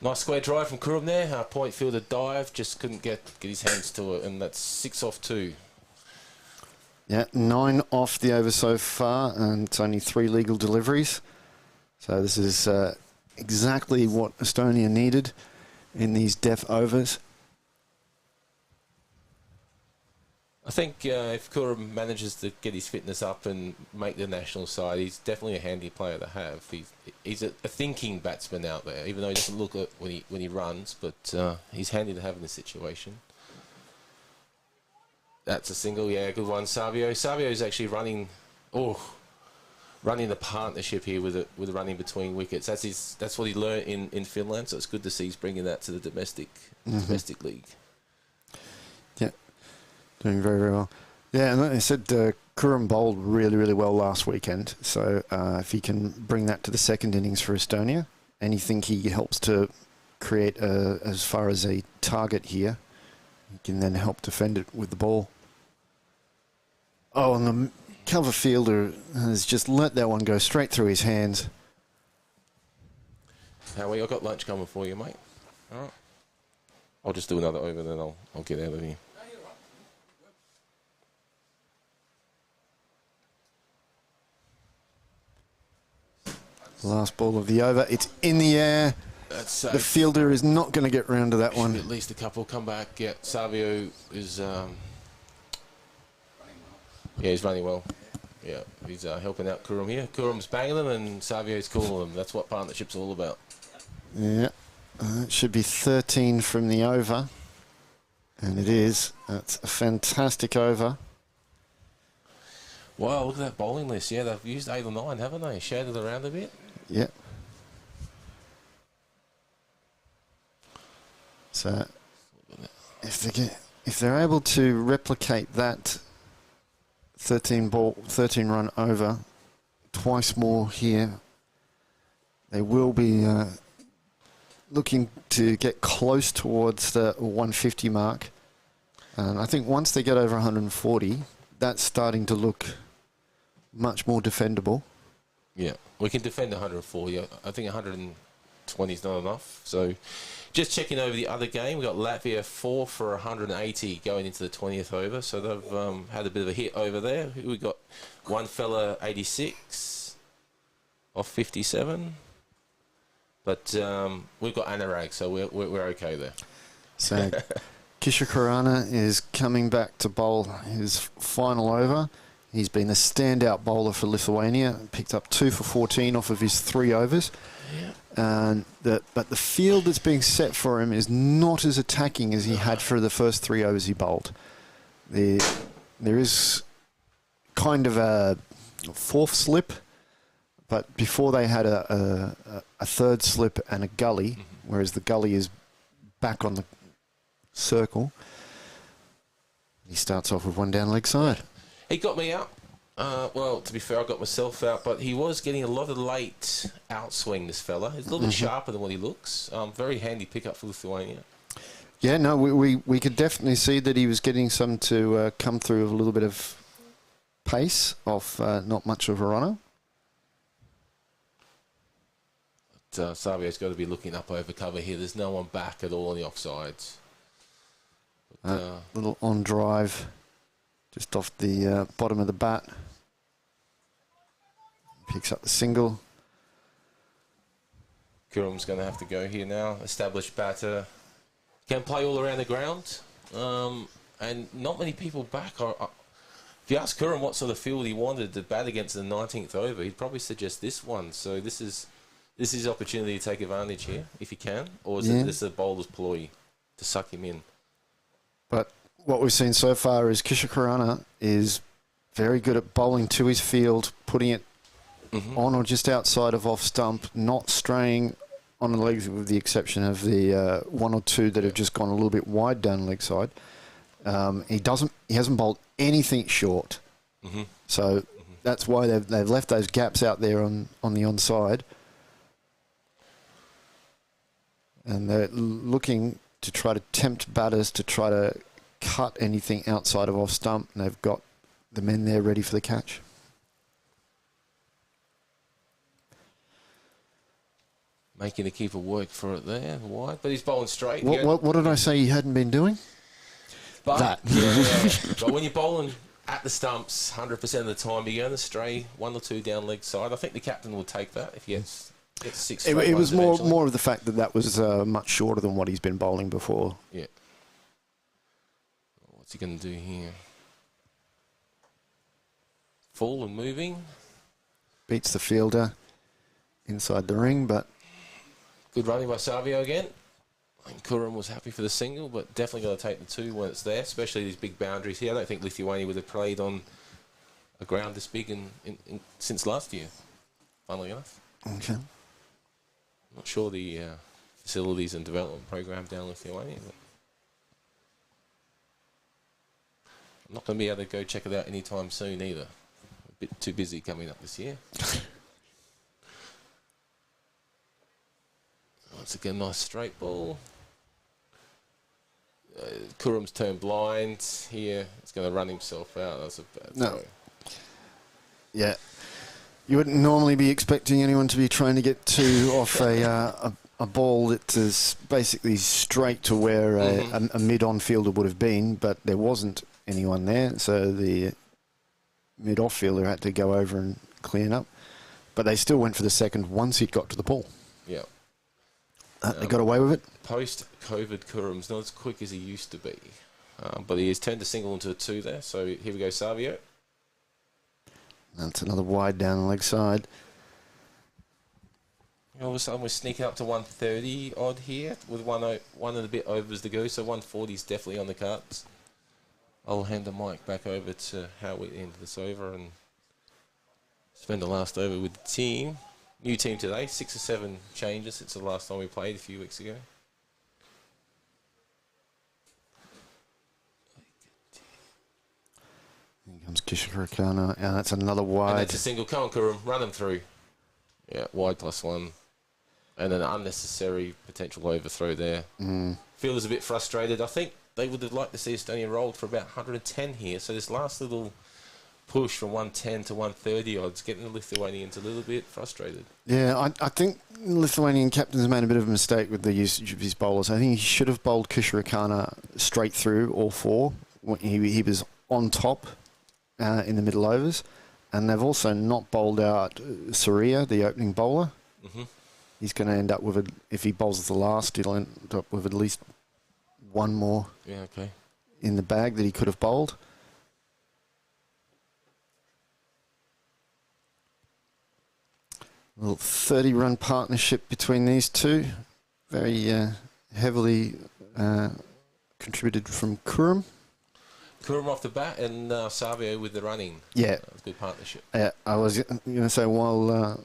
Nice square drive from Kurum there. Point fielder dive, just couldn't get his hands to it, and that's 6 off 2. Yeah, 9 off the over so far, and it's only 3 legal deliveries. So this is exactly what Estonia needed in these death overs. I think if Kurum manages to get his fitness up and make the national side, he's definitely a handy player to have. He's a thinking batsman out there, even though he doesn't look it when he runs, but he's handy to have in this situation. That's a single, yeah, good one, Savio. Savio's actually running the partnership here with the running between wickets. That's what he learnt in Finland, so it's good to see he's bringing that to the domestic league. Yeah. Doing very, very well. Yeah, and like I said, Kurum bowled really, really well last weekend. So if he can bring that to the second innings for Estonia, anything he helps to create as far as a target here, he can then help defend it with the ball. Oh, and the cover fielder has just let that one go straight through his hands. Howie, I've got lunch coming for you, mate. All right. I'll just do another over, then I'll get out of here. Last ball of the over. It's in the air. That's the safe. fielder is not going to get round to that one. At least a couple come back. Yeah, Savio is... he's running well. Yeah, he's helping out Kurum here. Kurum's banging them and Savio's calling them. That's what partnership's all about. Yeah. It should be 13 from the over. And it is. That's a fantastic over. Wow, look at that bowling list. Yeah, they've used 8 or 9, haven't they? Shaded around a bit. Yep. So if they're able to replicate that 13 run over twice more here, they will be looking to get close towards the 150 mark. And I think once they get over 140, that's starting to look much more defendable. Yeah, we can defend 140. I think 120 is not enough. So just checking over the other game, we've got Latvia 4 for 180 going into the 20th over. So they've had a bit of a hit over there. We got one fella 86 off 57. But we've got Anurag, so we're okay there. So Kishore Khurana is coming back to bowl his final over. He's been a standout bowler for Lithuania. Picked up 2 for 14 off of his 3 overs. Yeah. But the field that's being set for him is not as attacking as he had for the first 3 overs he bowled. There is kind of a 4th slip, but before they had a 3rd slip and a gully, whereas the gully is back on the circle. He starts off with one down leg side. He got me out. Well, to be fair, I got myself out, but he was getting a lot of late outswing, this fella. He's a little bit sharper than what he looks. Very handy pickup for Lithuania. Yeah, no, we could definitely see that he was getting some to come through with a little bit of pace off not much of a runner. Savio's got to be looking up over cover here. There's no one back at all on the offsides. Little on drive, just off the bottom of the bat. Picks up the single. Kurum's going to have to go here now. Established batter. Can play all around the ground. And not many people back. If you ask Kurum what sort of field he wanted to bat against in the 19th over, he'd probably suggest this one. So this is his opportunity to take advantage here, if he can. Or is it this a bowler's ploy to suck him in? But what we've seen so far is Kishakarana is very good at bowling to his field, putting it on or just outside of off stump, not straying on the legs, with the exception of the one or two that have just gone a little bit wide down the leg side. He hasn't bowled anything short. So that's why they've left those gaps out there on the onside. And they're looking to try to tempt batters to try to cut anything outside of off stump, and they've got the men there ready for the catch. Making the keeper work for it there, wide, but he's bowling straight. What did I say he hadn't been doing? But, that. Yeah. But when you're bowling at the stumps 100% of the time, you're going to stray one or two down leg side. I think the captain will take that if he gets 6 It was more of the fact that was much shorter than what he's been bowling before. Yeah. What's he going to do here? Full and moving. Beats the fielder inside the ring, but... Good running by Savio again. And Kurum was happy for the single, but definitely got to take the two when it's there, especially these big boundaries here. I don't think Lithuania would have played on a ground this big since last year, funnily enough. Okay. Not sure the facilities and development program down in Lithuania, but I'm not going to be able to go check it out anytime soon either. A bit too busy coming up this year. Once again, nice straight ball. Kurum's turned blind here. It's going to run himself out. That's a bad throw. Yeah. You wouldn't normally be expecting anyone to be trying to get two off a ball that is basically straight to where a mid-on fielder would have been, but there wasn't anyone there, so the mid-off fielder had to go over and clean up. But they still went for the second once he'd got to the ball. Yeah. They got away with it. Post-COVID, Kurum's not as quick as he used to be. But he has turned a single into a two there. So here we go, Savio. That's another wide down the leg side. All of a sudden we're sneaking up to 130 odd here with one and a bit overs to go. So 140 is definitely on the cards. I'll hand the mic back over to how we end this over and spend the last over with the team. New team today, 6 or 7 changes since the last time we played a few weeks ago. Here comes Kishakarana, and that's another wide. And that's a single. Come on, Kurum, run him through. Yeah, wide +1. And an unnecessary potential overthrow there. Fielders a bit frustrated. I think they would have liked to see Estonia rolled for about 110 here. So this last little push from 110 to 130 odds, getting the Lithuanians a little bit frustrated. Yeah, I think the Lithuanian captain's made a bit of a mistake with the usage of his bowlers. I think he should have bowled Kishakarana straight through all four. He was on top in the middle overs. And they've also not bowled out Surya, the opening bowler. He's going to end up with, if he bowls the last, he'll end up with at least one more in the bag that he could have bowled. A little 30-run partnership between these two. Very heavily contributed from Kurum. Kurum off the bat and Savio with the running. Yeah. Good partnership. Yeah, I was going to say, while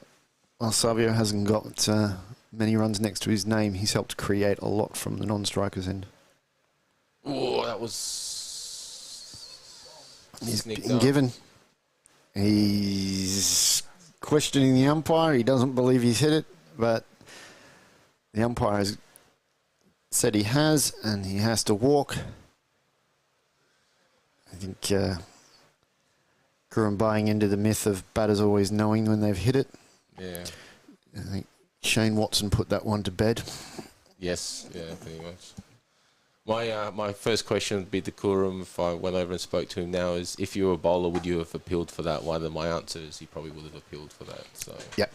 Savio hasn't got many runs next to his name, he's helped create a lot from the non-strikers end. Oh, that was... He's been given. He's questioning the umpire. He doesn't believe he's hit it, but the umpire has said he has, and he has to walk. I think grew him buying into the myth of batters always knowing when they've hit it. Yeah. I think Shane Watson put that one to bed. Yes, yeah, pretty much. My first question would be to Kurum, if I went over and spoke to him now, is if you were a bowler, would you have appealed for that one? And my answer is he probably would have appealed for that. So. Yep.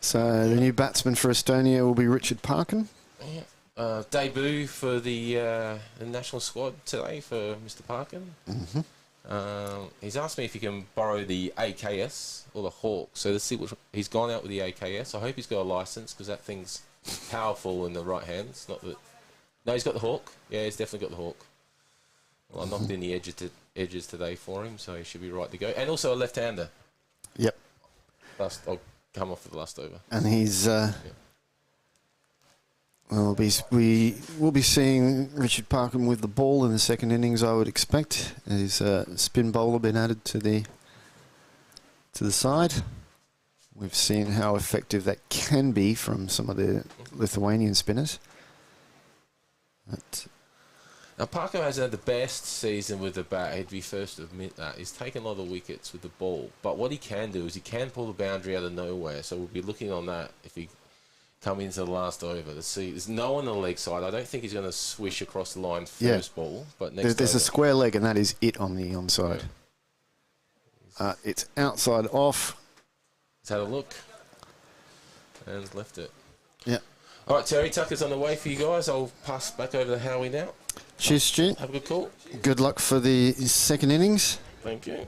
So the new batsman for Estonia will be Richard Parkin. Yeah. Debut for the national squad today for Mr. Parkin. Mm-hmm. He's asked me if he can borrow the AKS or the Hawk. So let's see which he's gone out with the AKS. I hope he's got a license because that thing's powerful in the right hands. Not that. No, he's got the Hawk. Yeah, he's definitely got the Hawk. Well, I knocked in the edges today for him, so he should be right to go. And also a left-hander. Yep. I'll come off with the last over. And he's. We'll be seeing Richard Parkin with the ball in the second innings, I would expect. His spin bowler been added to the side. We've seen how effective that can be from some of the Lithuanian spinners. But now, Parker hasn't had the best season with the bat. He'd be first to admit that. He's taken a lot of wickets with the ball. But what he can do is he can pull the boundary out of nowhere. So we'll be looking on that if he come into the last over to see. There's no one on the leg side. I don't think he's going to swish across the line first ball. But next there's a square leg, and that is it on the onside. Yeah. It's outside off. He's had a look and left it. Yeah. All right, Terry Tucker's on the way for you guys. I'll pass back over to Howie now. Cheers, Stu. Have a good call. Good luck for the second innings. Thank you.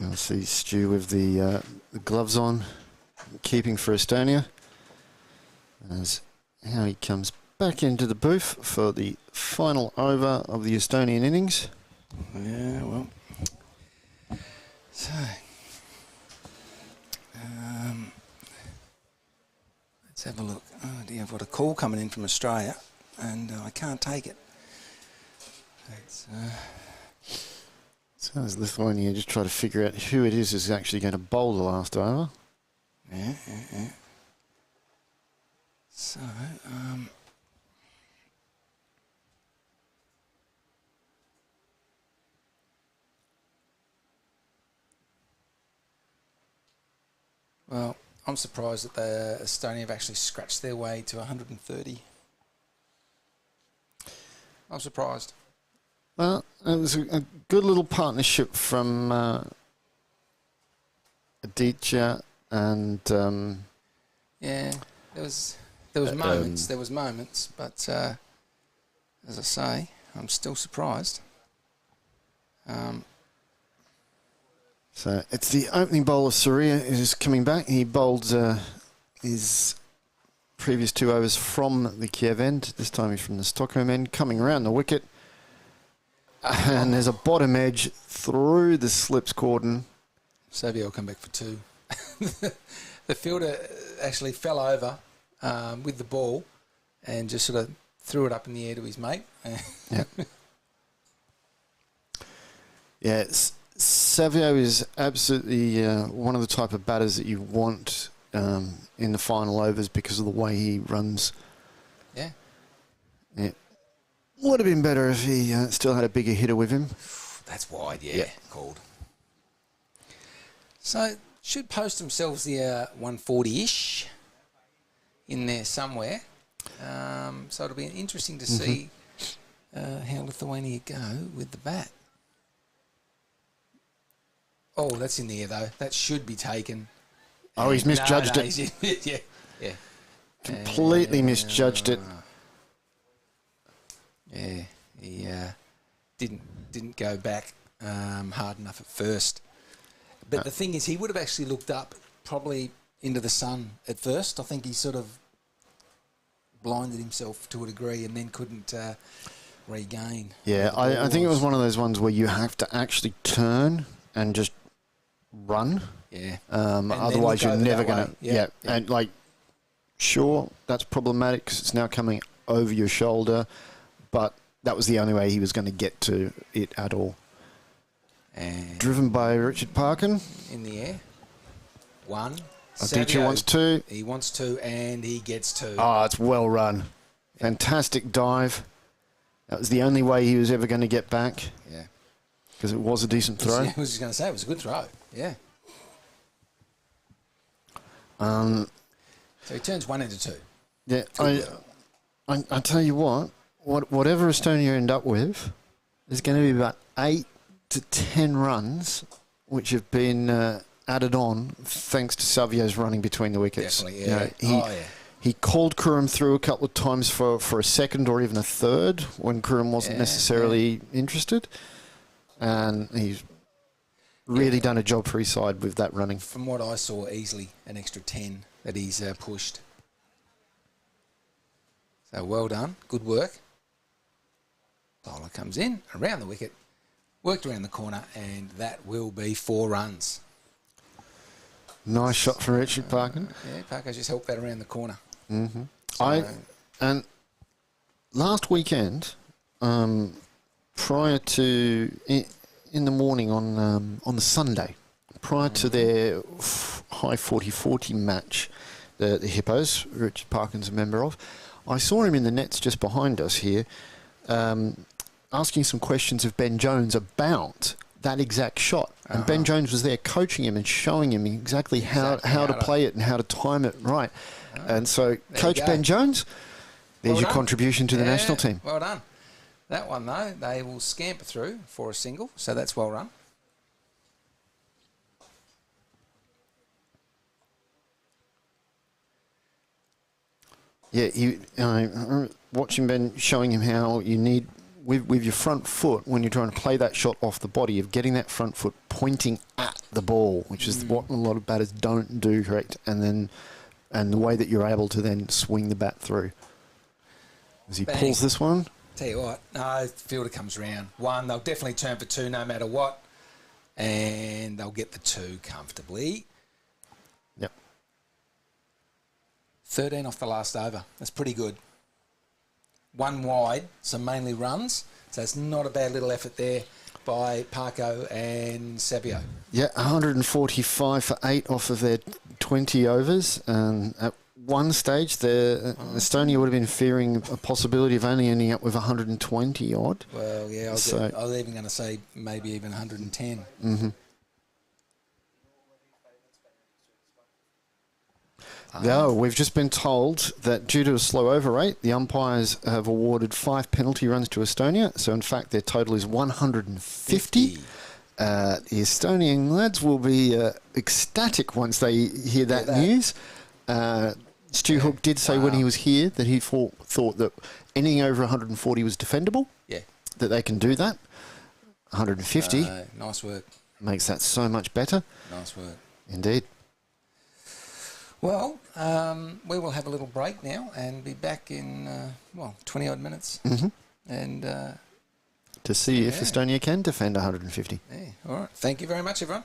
We'll see Stu with the gloves on, keeping for Estonia. As Howie comes back into the booth for the final over of the Estonian innings. Yeah, well. So. Let's have a look. Oh dear, I've got a call coming in from Australia and I can't take it. So as Lithuania just try to figure out who it is who's actually going to bowl the last over. Yeah. So, well, I'm surprised that the Estonia have actually scratched their way to 130. I'm surprised. Well, it was a good little partnership from Aditya and yeah, there was moments, but as I say, I'm still surprised. So it's the opening bowler, Surya, who's coming back. He bowled his previous 2 overs from the Kiev end. This time he's from the Stockholm end, coming around the wicket. And there's a bottom edge through the slips cordon. Savio will come back for 2. The fielder actually fell over with the ball and just sort of threw it up in the air to his mate. Yeah, Savio is absolutely one of the type of batters that you want in the final overs because of the way he runs. Yeah. Would have been better if he still had a bigger hitter with him. That's wide, called. So, should post themselves the 140-ish in there somewhere. So it'll be interesting to see how Lithuania go with the bat. Oh, that's in the air, though. That should be taken. Oh, he's misjudged it. Yeah. Completely misjudged it. Yeah, he didn't go back hard enough at first. But the thing is, he would have actually looked up probably into the sun at first. I think he sort of blinded himself to a degree and then couldn't regain. Yeah, I think it was one of those ones where you have to actually turn and just run. Yeah. Otherwise, you're never going to... Yeah. And, sure, that's problematic because it's now coming over your shoulder, but that was the only way he was going to get to it at all. And driven by Richard Parkin. In the air. 1, Aditya wants two. He wants two, and he gets two. Oh, it's well run. Fantastic dive. That was the only way he was ever going to get back. Yeah. Because it was a decent throw. I was just going to say, it was a good throw. Yeah. So he turns one into two. Yeah, I tell you whatever Estonia end up with, there's going to be about 8 to 10 runs which have been added on thanks to Savio's running between the wickets. Definitely, yeah. You know, he called Kurum through a couple of times for a second or even a third when Kurum wasn't necessarily interested. And he's really done a job for his side with that running. From what I saw, easily an extra 10 that he's pushed. So well done. Good work. Bowler comes in, around the wicket, worked around the corner, and that will be 4 runs. Nice shot from Richard Parkin. Yeah, Parker just helped that around the corner. Mm-hmm. So, and last weekend, prior to in the morning on the Sunday, prior to their high 40-40 match, the Hippos, Richard Parkin's a member of, I saw him in the nets just behind us here, asking some questions of Ben Jones about that exact shot. And Ben Jones was there coaching him and showing him exactly how to play it and how to time it right. And so, Coach Ben Jones, there's your contribution to the national team. Well done. That one, though, they will scamper through for a single, so that's well run. Yeah, watching Ben showing him how you need, with your front foot, when you're trying to play that shot off the body, of getting that front foot pointing at the ball, which is what a lot of batters don't do correct, and the way that you're able to then swing the bat through. As he pulls this one. Tell you what, no, fielder comes round. 1, they'll definitely turn for 2 no matter what, and they'll get the 2 comfortably. Yep. 13 off the last over. That's pretty good. 1 wide, so mainly runs. So it's not a bad little effort there by Parko and Savio. Yeah, 145 for 8 off of their 20 overs. And at one stage, Estonia would have been fearing a possibility of only ending up with 120 odd. Well, yeah, I was even going to say maybe even 110. Mm-hmm. No, we've just been told that due to a slow over rate, the umpires have awarded 5 penalty runs to Estonia. So, in fact, their total is 150. The Estonian lads will be ecstatic once they hear that news. Stu Hook did say when he was here that he thought that anything over 140 was defendable. Yeah. That they can do that. 150. Nice work. Makes that so much better. Nice work. Indeed. Well, we will have a little break now and be back in, 20-odd minutes. Mm-hmm. And to see if Estonia can defend 150. Yeah, all right. Thank you very much, everyone.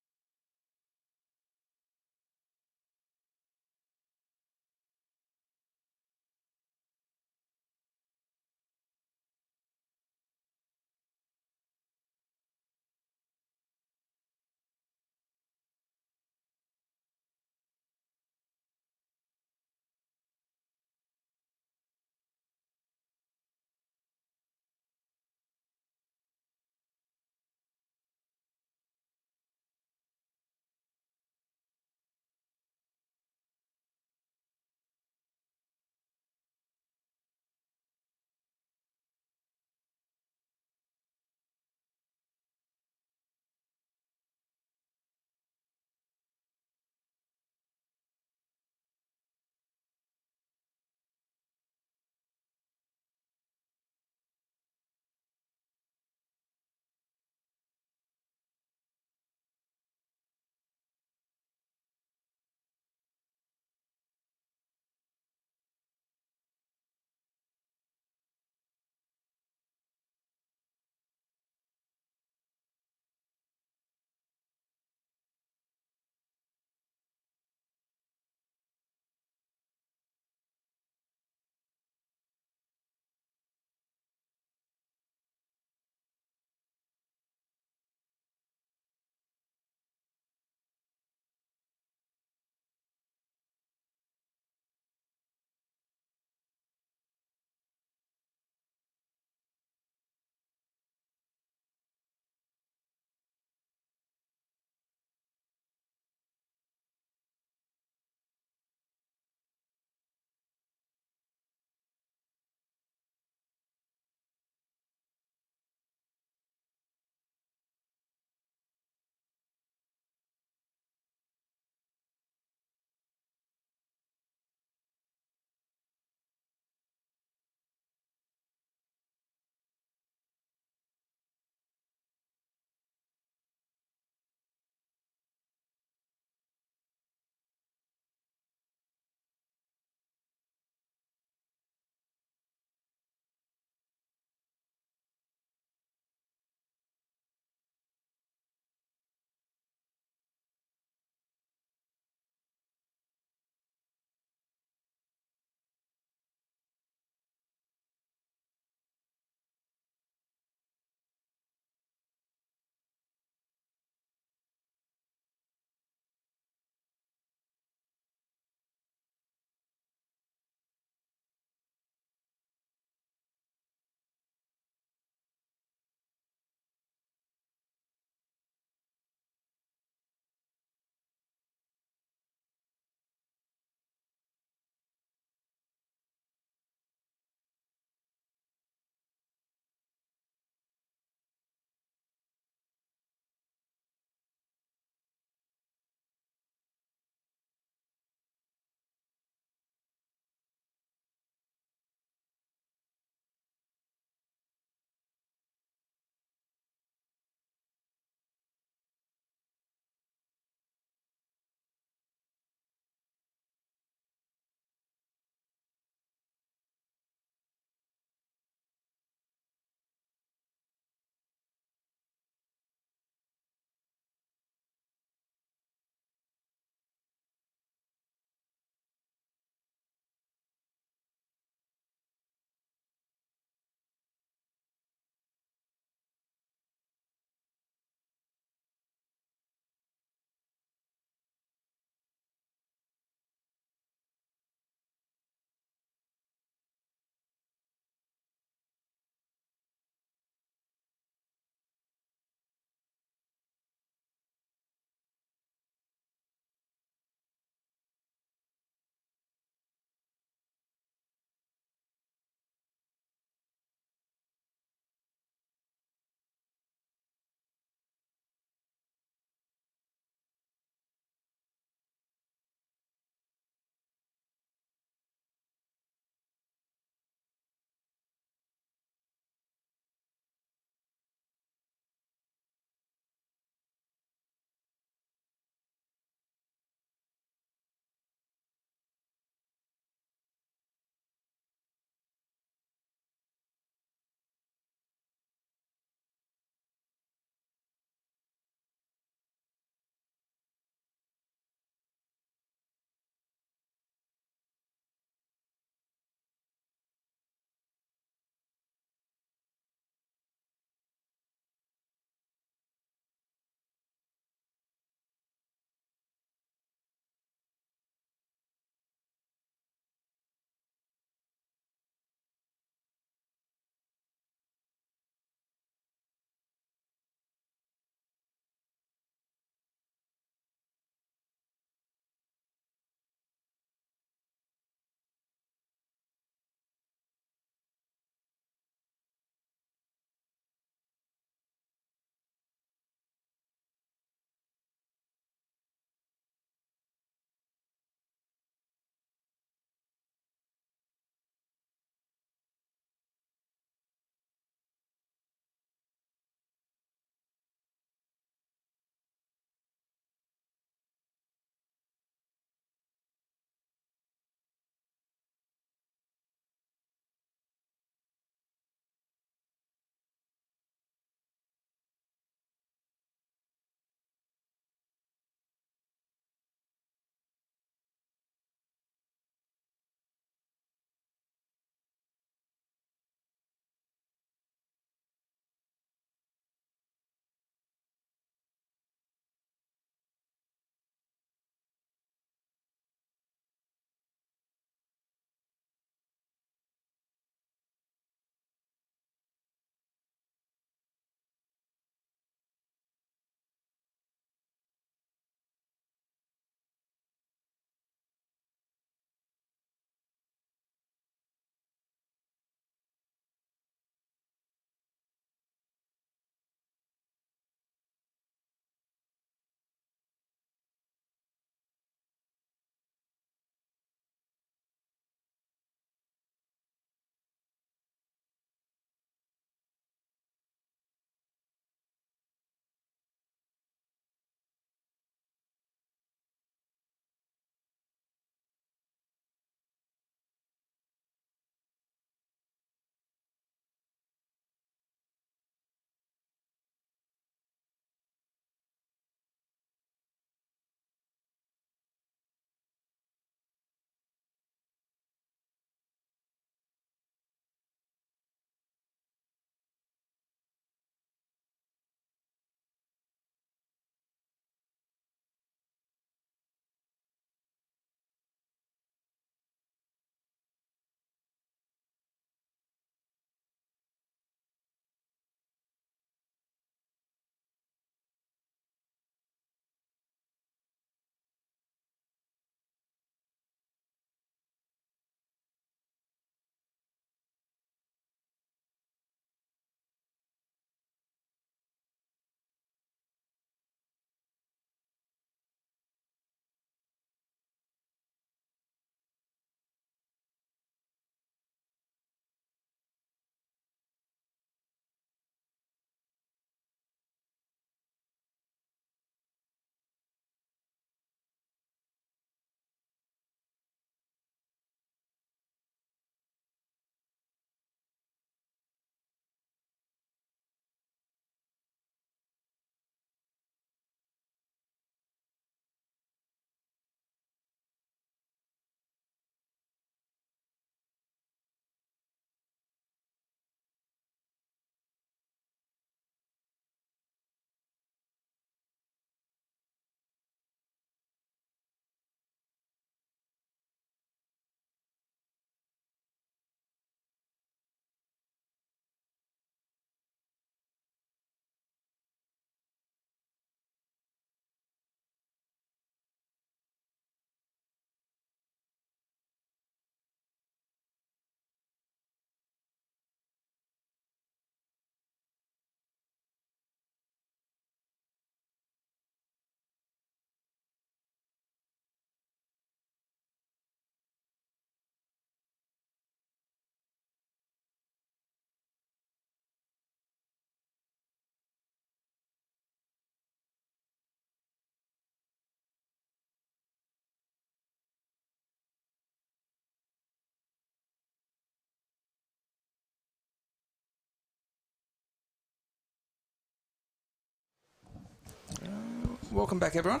welcome back, everyone.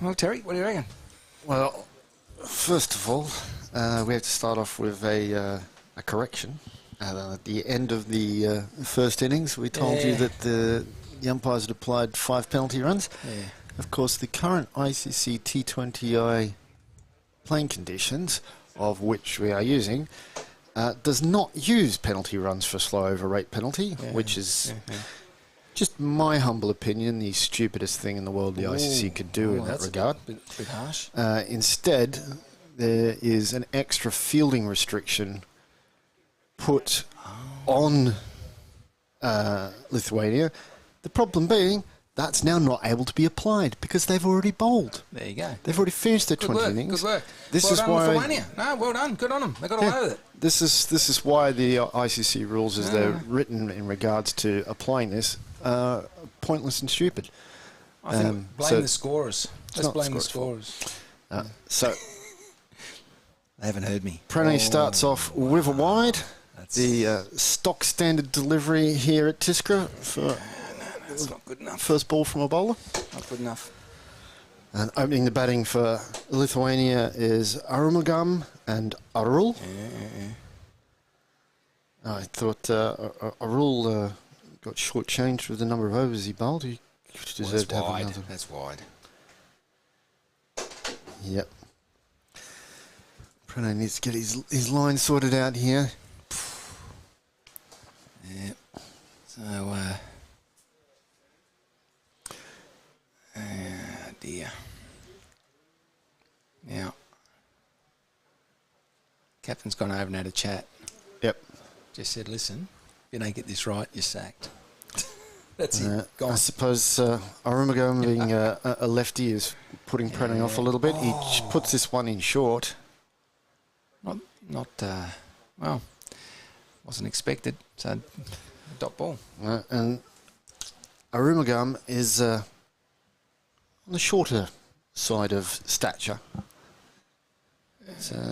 Well, Terry, what do you reckon? Well, first of all, we have to start off with a correction. At the end of the first innings, we told you that the umpires had applied 5 penalty runs. Yeah. Of course, the current ICC T20I playing conditions, of which we are using, does not use penalty runs for slow over rate penalty, which is just my humble opinion, the stupidest thing in the world the ICC could do in that regard. Bit harsh. Instead, there is an extra fielding restriction put on Lithuania. The problem being, that's now not able to be applied because they've already bowled. There you go. They've already finished their 20 innings. Good work. This well is done, why Lithuania. No, well done. Good on them. They got away with it. This is why the ICC rules, as they're written in regards to applying this, are pointless and stupid. I think blame the scorers. Let's blame the scorers. So they haven't heard me. Pranay starts off with a wide. The stock standard delivery here at Tiskra for that's not good enough. First ball from a bowler. Not good enough. And opening the batting for Lithuania is Arumugam and Arul. I thought Arul got shortchanged with the number of overs he bowled. He deserved to have another. That's wide. Yep. Pranay needs to get his line sorted out here. Yep. So, dear. Now, captain's gone over and had a chat. Yep. Just said, listen, if you don't get this right, you're sacked. That's it. Gone. I suppose Arumugam being a lefty is putting Pranay off a little bit. He puts this one in short. Well, wasn't expected. So, dot ball. And Arumugam is on the shorter side of stature.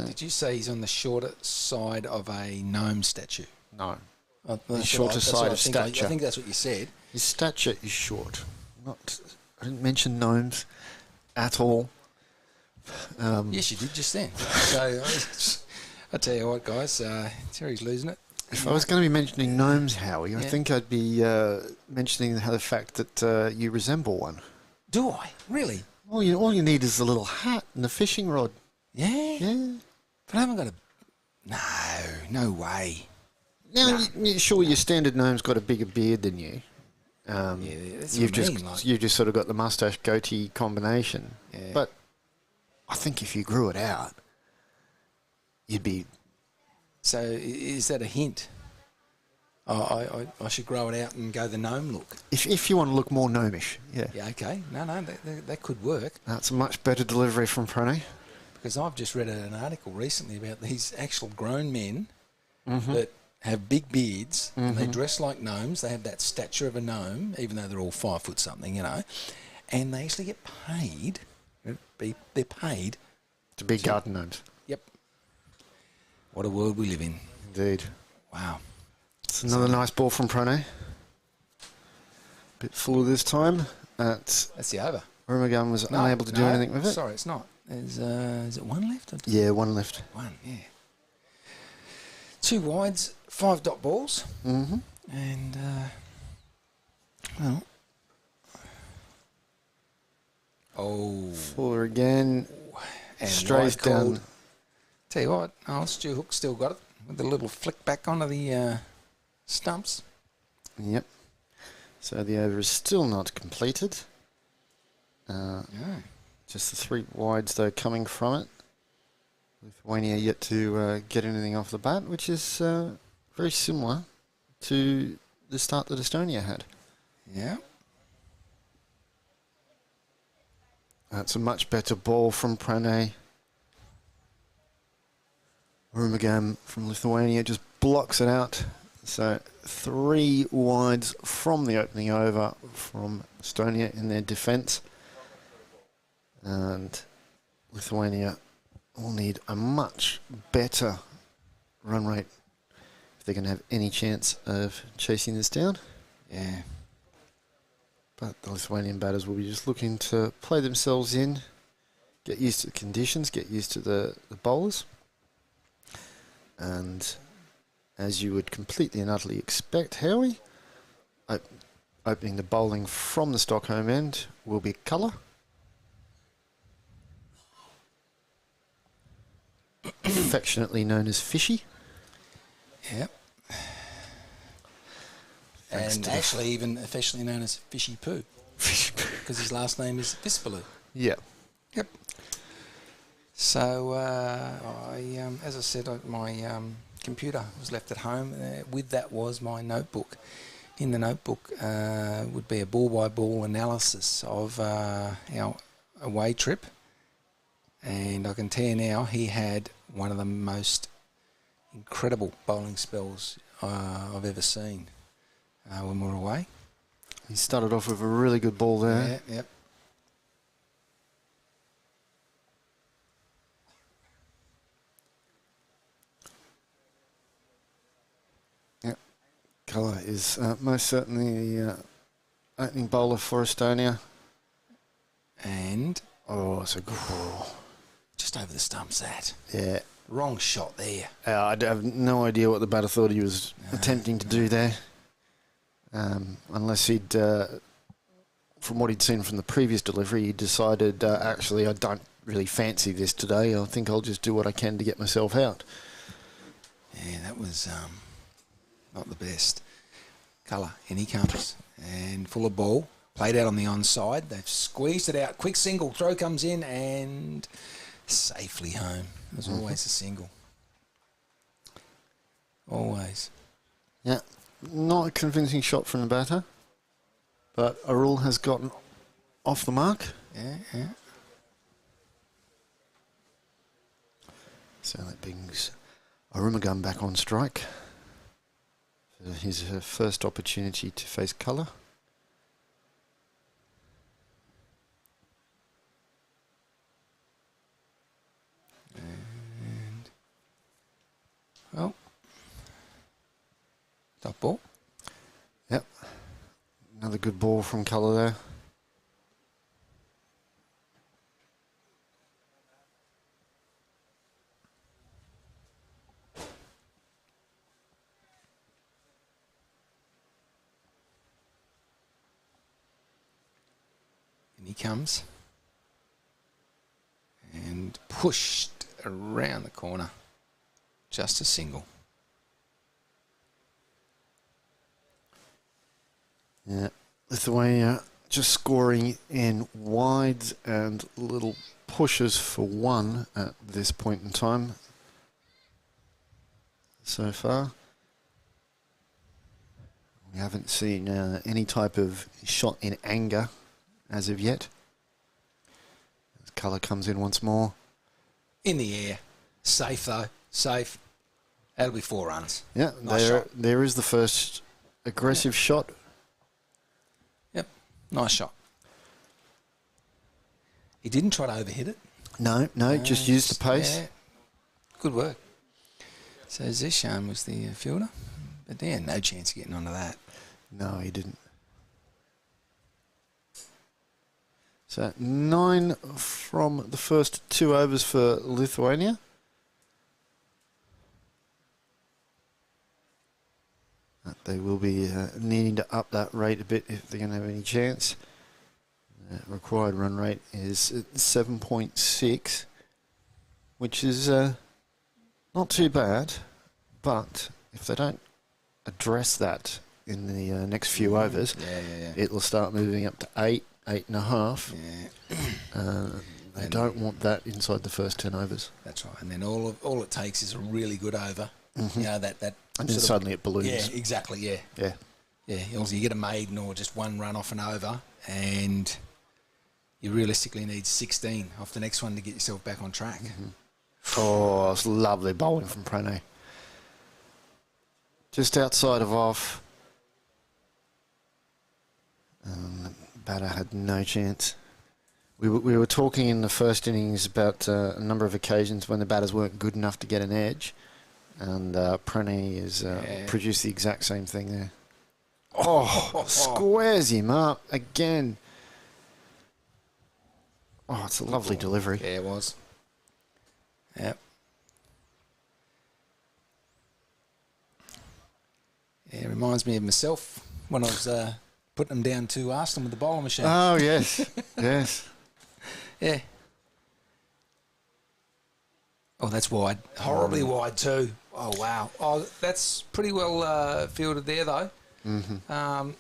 Did you say he's on the shorter side of a gnome statue? No. The shorter side of stature. I think that's what you said. His stature is short. I didn't mention at all. Yes, you did just then. So I tell you what, guys, Terry's losing it. If I was going to be mentioning gnomes, Howie, I think I'd be mentioning the fact that you resemble one. Do I? Really? All you need is a little hat and a fishing rod. Yeah? Yeah. But I haven't got no way. Now, sure, your standard gnome's got a bigger beard than you. That's you've what I mean, you've just sort of got the mustache goatee combination. Yeah. But I think if you grew it out, you'd be. So is that a hint? I should grow it out and go the gnome look. If you want to look more gnomish, yeah. Yeah, okay. No, that could work. That's a much better delivery from Pranay. Because I've just read an article recently about these actual grown men that have big beards and they dress like gnomes. They have that stature of a gnome, even though they're all 5 foot something, and they actually get paid. They're paid to be garden gnomes. Yep. What a world we live in. Indeed. Wow. It's another nice ball from Pranay. Bit fuller this time. That's the over. Arumugam was unable to do anything with it. Sorry, it's not. Is it one left? Yeah, one left. One, yeah. 2 wides, 5 dot balls. And, well. Oh. Fuller again. And strays down. Tell you what, Stu Hook still got it with a little flick back onto the stumps. Yep. So the over is still not completed. Just the 3 wides, though, coming from it. Lithuania yet to get anything off the bat, which is very similar to the start that Estonia had. Yeah. That's a much better ball from Pranay. Arumugam from Lithuania just blocks it out. So 3 wides from the opening over from Estonia in their defence. And Lithuania will need a much better run rate if they're going to have any chance of chasing this down. Yeah. But the Lithuanian batters will be just looking to play themselves in, get used to the conditions, get used to the bowlers. And as you would completely and utterly expect, Howie, opening the bowling from the Stockholm end will be Colour. Affectionately known as Fishy. Yep. And actually even affectionately known as Fishy Poo. Fishy Poo. Because his last name is Vispaloo. Yeah. Yep. So, as I said, my computer was left at home. With that was my notebook. In the notebook would be a ball-by-ball analysis of our away trip. And I can tell you now, he had one of the most incredible bowling spells I've ever seen when we were away. He started off with a really good ball there. Yeah, yep. Yep. Colour is most certainly the opening bowler for Estonia. And oh, it's a good ball. Just over the stumps, that. Yeah. Wrong shot there. I have no idea what the batter thought he was attempting to do there. Unless he'd, from what he'd seen from the previous delivery, he decided, actually, I don't really fancy this today. I think I'll just do what I can to get myself out. Yeah, that was not the best. Colour, in he comes. And full of ball. Played out on the onside. They've squeezed it out. Quick single. Throw comes in and safely home. It was always a single. Always. Yeah. Not a convincing shot from the batter. But a rule has gotten off the mark. Yeah. So that brings Arumagun back on strike. So his first opportunity to face Colour. And well, top ball. Yep. Another good ball from Colour there. And he comes. And pushed around the corner. Just a single. Yeah, Lithuania just scoring in wides and little pushes for one at this point in time so far. We haven't seen any type of shot in anger as of yet. As Colour comes in once more. In the air. Safe though. Safe. That'll be 4 runs. Yeah, Nice shot. there is the first aggressive shot. Yep. Nice shot. He didn't try to overhit it. No, just used the pace. Yeah. Good work. So Zishan was the fielder. But yeah, no chance of getting onto that. No, he didn't. So 9 from the first 2 overs for Lithuania. They will be needing to up that rate a bit if they're going to have any chance. The required run rate is 7.6, which is not too bad, but if they don't address that in the next few overs, it'll start moving up to 8, 8.5. Yeah. They don't want that inside the first 10 overs. That's right. And then all it takes is a really good over. You know, that and then suddenly it balloons. Yeah, exactly, yeah. Yeah. Yeah, also you get a maiden or just one run off and over, and you realistically need 16 off the next one to get yourself back on track. Oh, it's lovely bowling from Pranay. Just outside of off. Batter had no chance. We were talking in the first innings about a number of occasions when the batters weren't good enough to get an edge. And Pranay has produced the exact same thing there. Oh, squares him up again. Oh, it's a lovely delivery. Yeah, it was. Yep. Yeah, it reminds me of myself when I was putting them down to Arsenal with the bowling machine. Oh, yes. Yes. Yeah. Oh, that's wide. Horribly wide too. Oh, wow. Oh, that's pretty well fielded there, though. Mm-hmm.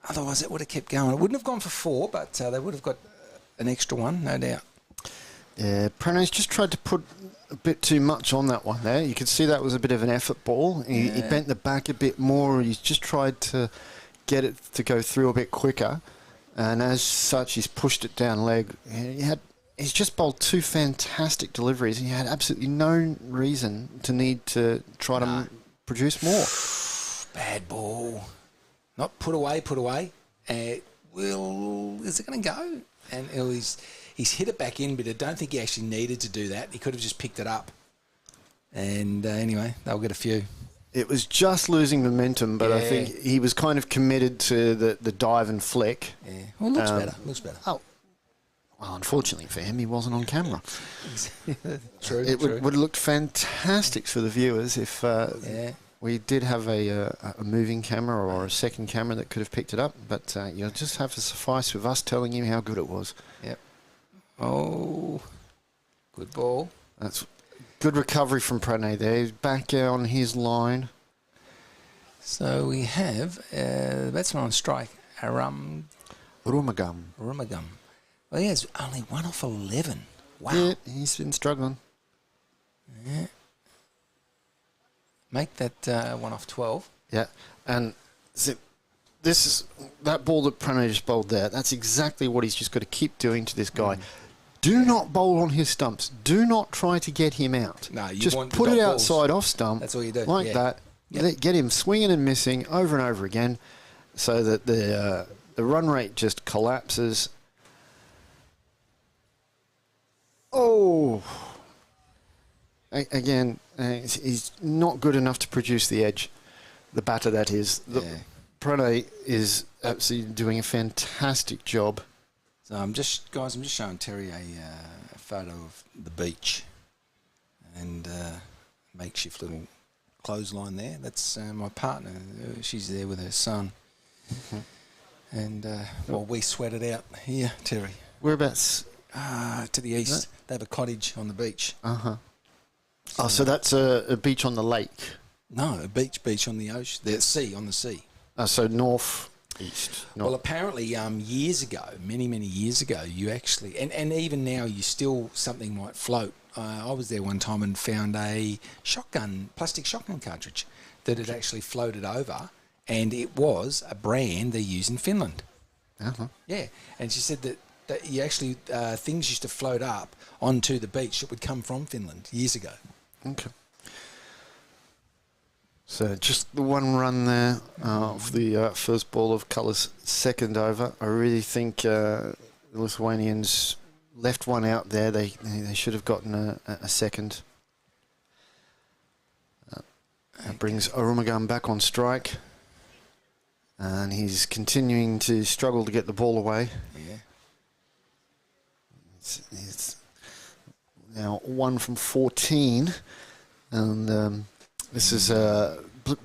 Otherwise, it would have kept going. It wouldn't have gone for 4, but they would have got an extra one, no doubt. Yeah, Pranay's just tried to put a bit too much on that one there. You could see that was a bit of an effort ball. He bent the back a bit more. He's just tried to get it to go through a bit quicker. And as such, he's pushed it down leg. He's just bowled 2 fantastic deliveries. And he had absolutely no reason to need to try to produce more. Bad ball. Not put away. Is it going to go? And he's hit it back in, but I don't think he actually needed to do that. He could have just picked it up. And anyway, they'll get a few. It was just losing momentum, but I think he was kind of committed to the dive and flick. Yeah. Well, looks better. Oh. Well, unfortunately for him, he wasn't on camera. True. It would have looked fantastic for the viewers if we did have a moving camera or a second camera that could have picked it up, but you'll just have to suffice with us telling you how good it was. Yep. Oh, good ball. That's good recovery from Pranay there. He's back on his line. So we have the batsman on strike, Rumagam. Well, he has only 1 off 11. Wow. Yeah, he's been struggling. Yeah. Make that 1 off 12. Yeah, and that ball that Pranay just bowled there, that's exactly what he's just got to keep doing to this guy. Do not bowl on his stumps. Do not try to get him out. No, you just want put it outside balls. off stump. That's all you do. Like that. Yep. Get him swinging and missing over and over again so that the run rate just collapses. Oh! Again, he's not good enough to produce the edge. The batter, that is. Pranay is absolutely doing a fantastic job. So I'm just showing Terry a photo of the beach and makeshift little clothesline there. That's my partner. She's there with her son. Mm-hmm. And we sweat it out here, Terry. Whereabouts? To the east. They have a cottage on the beach. Uh-huh. So that's a beach on the lake? No, a beach on the ocean. On the sea. So north, east. Well, apparently years ago, many years ago, you actually, and even now something might float. I was there one time and found a plastic shotgun cartridge that had actually floated over, and it was a brand they use in Finland. Uh-huh. Yeah, and she said that you actually, things used to float up onto the beach that would come from Finland years ago. Okay. So just the 1 run there of the first ball of Colour's second over. I really think the Lithuanians left one out there. They should have gotten a second. That brings Arumagam back on strike. And he's continuing to struggle to get the ball away. Yeah. It's now 1 from 14. And this is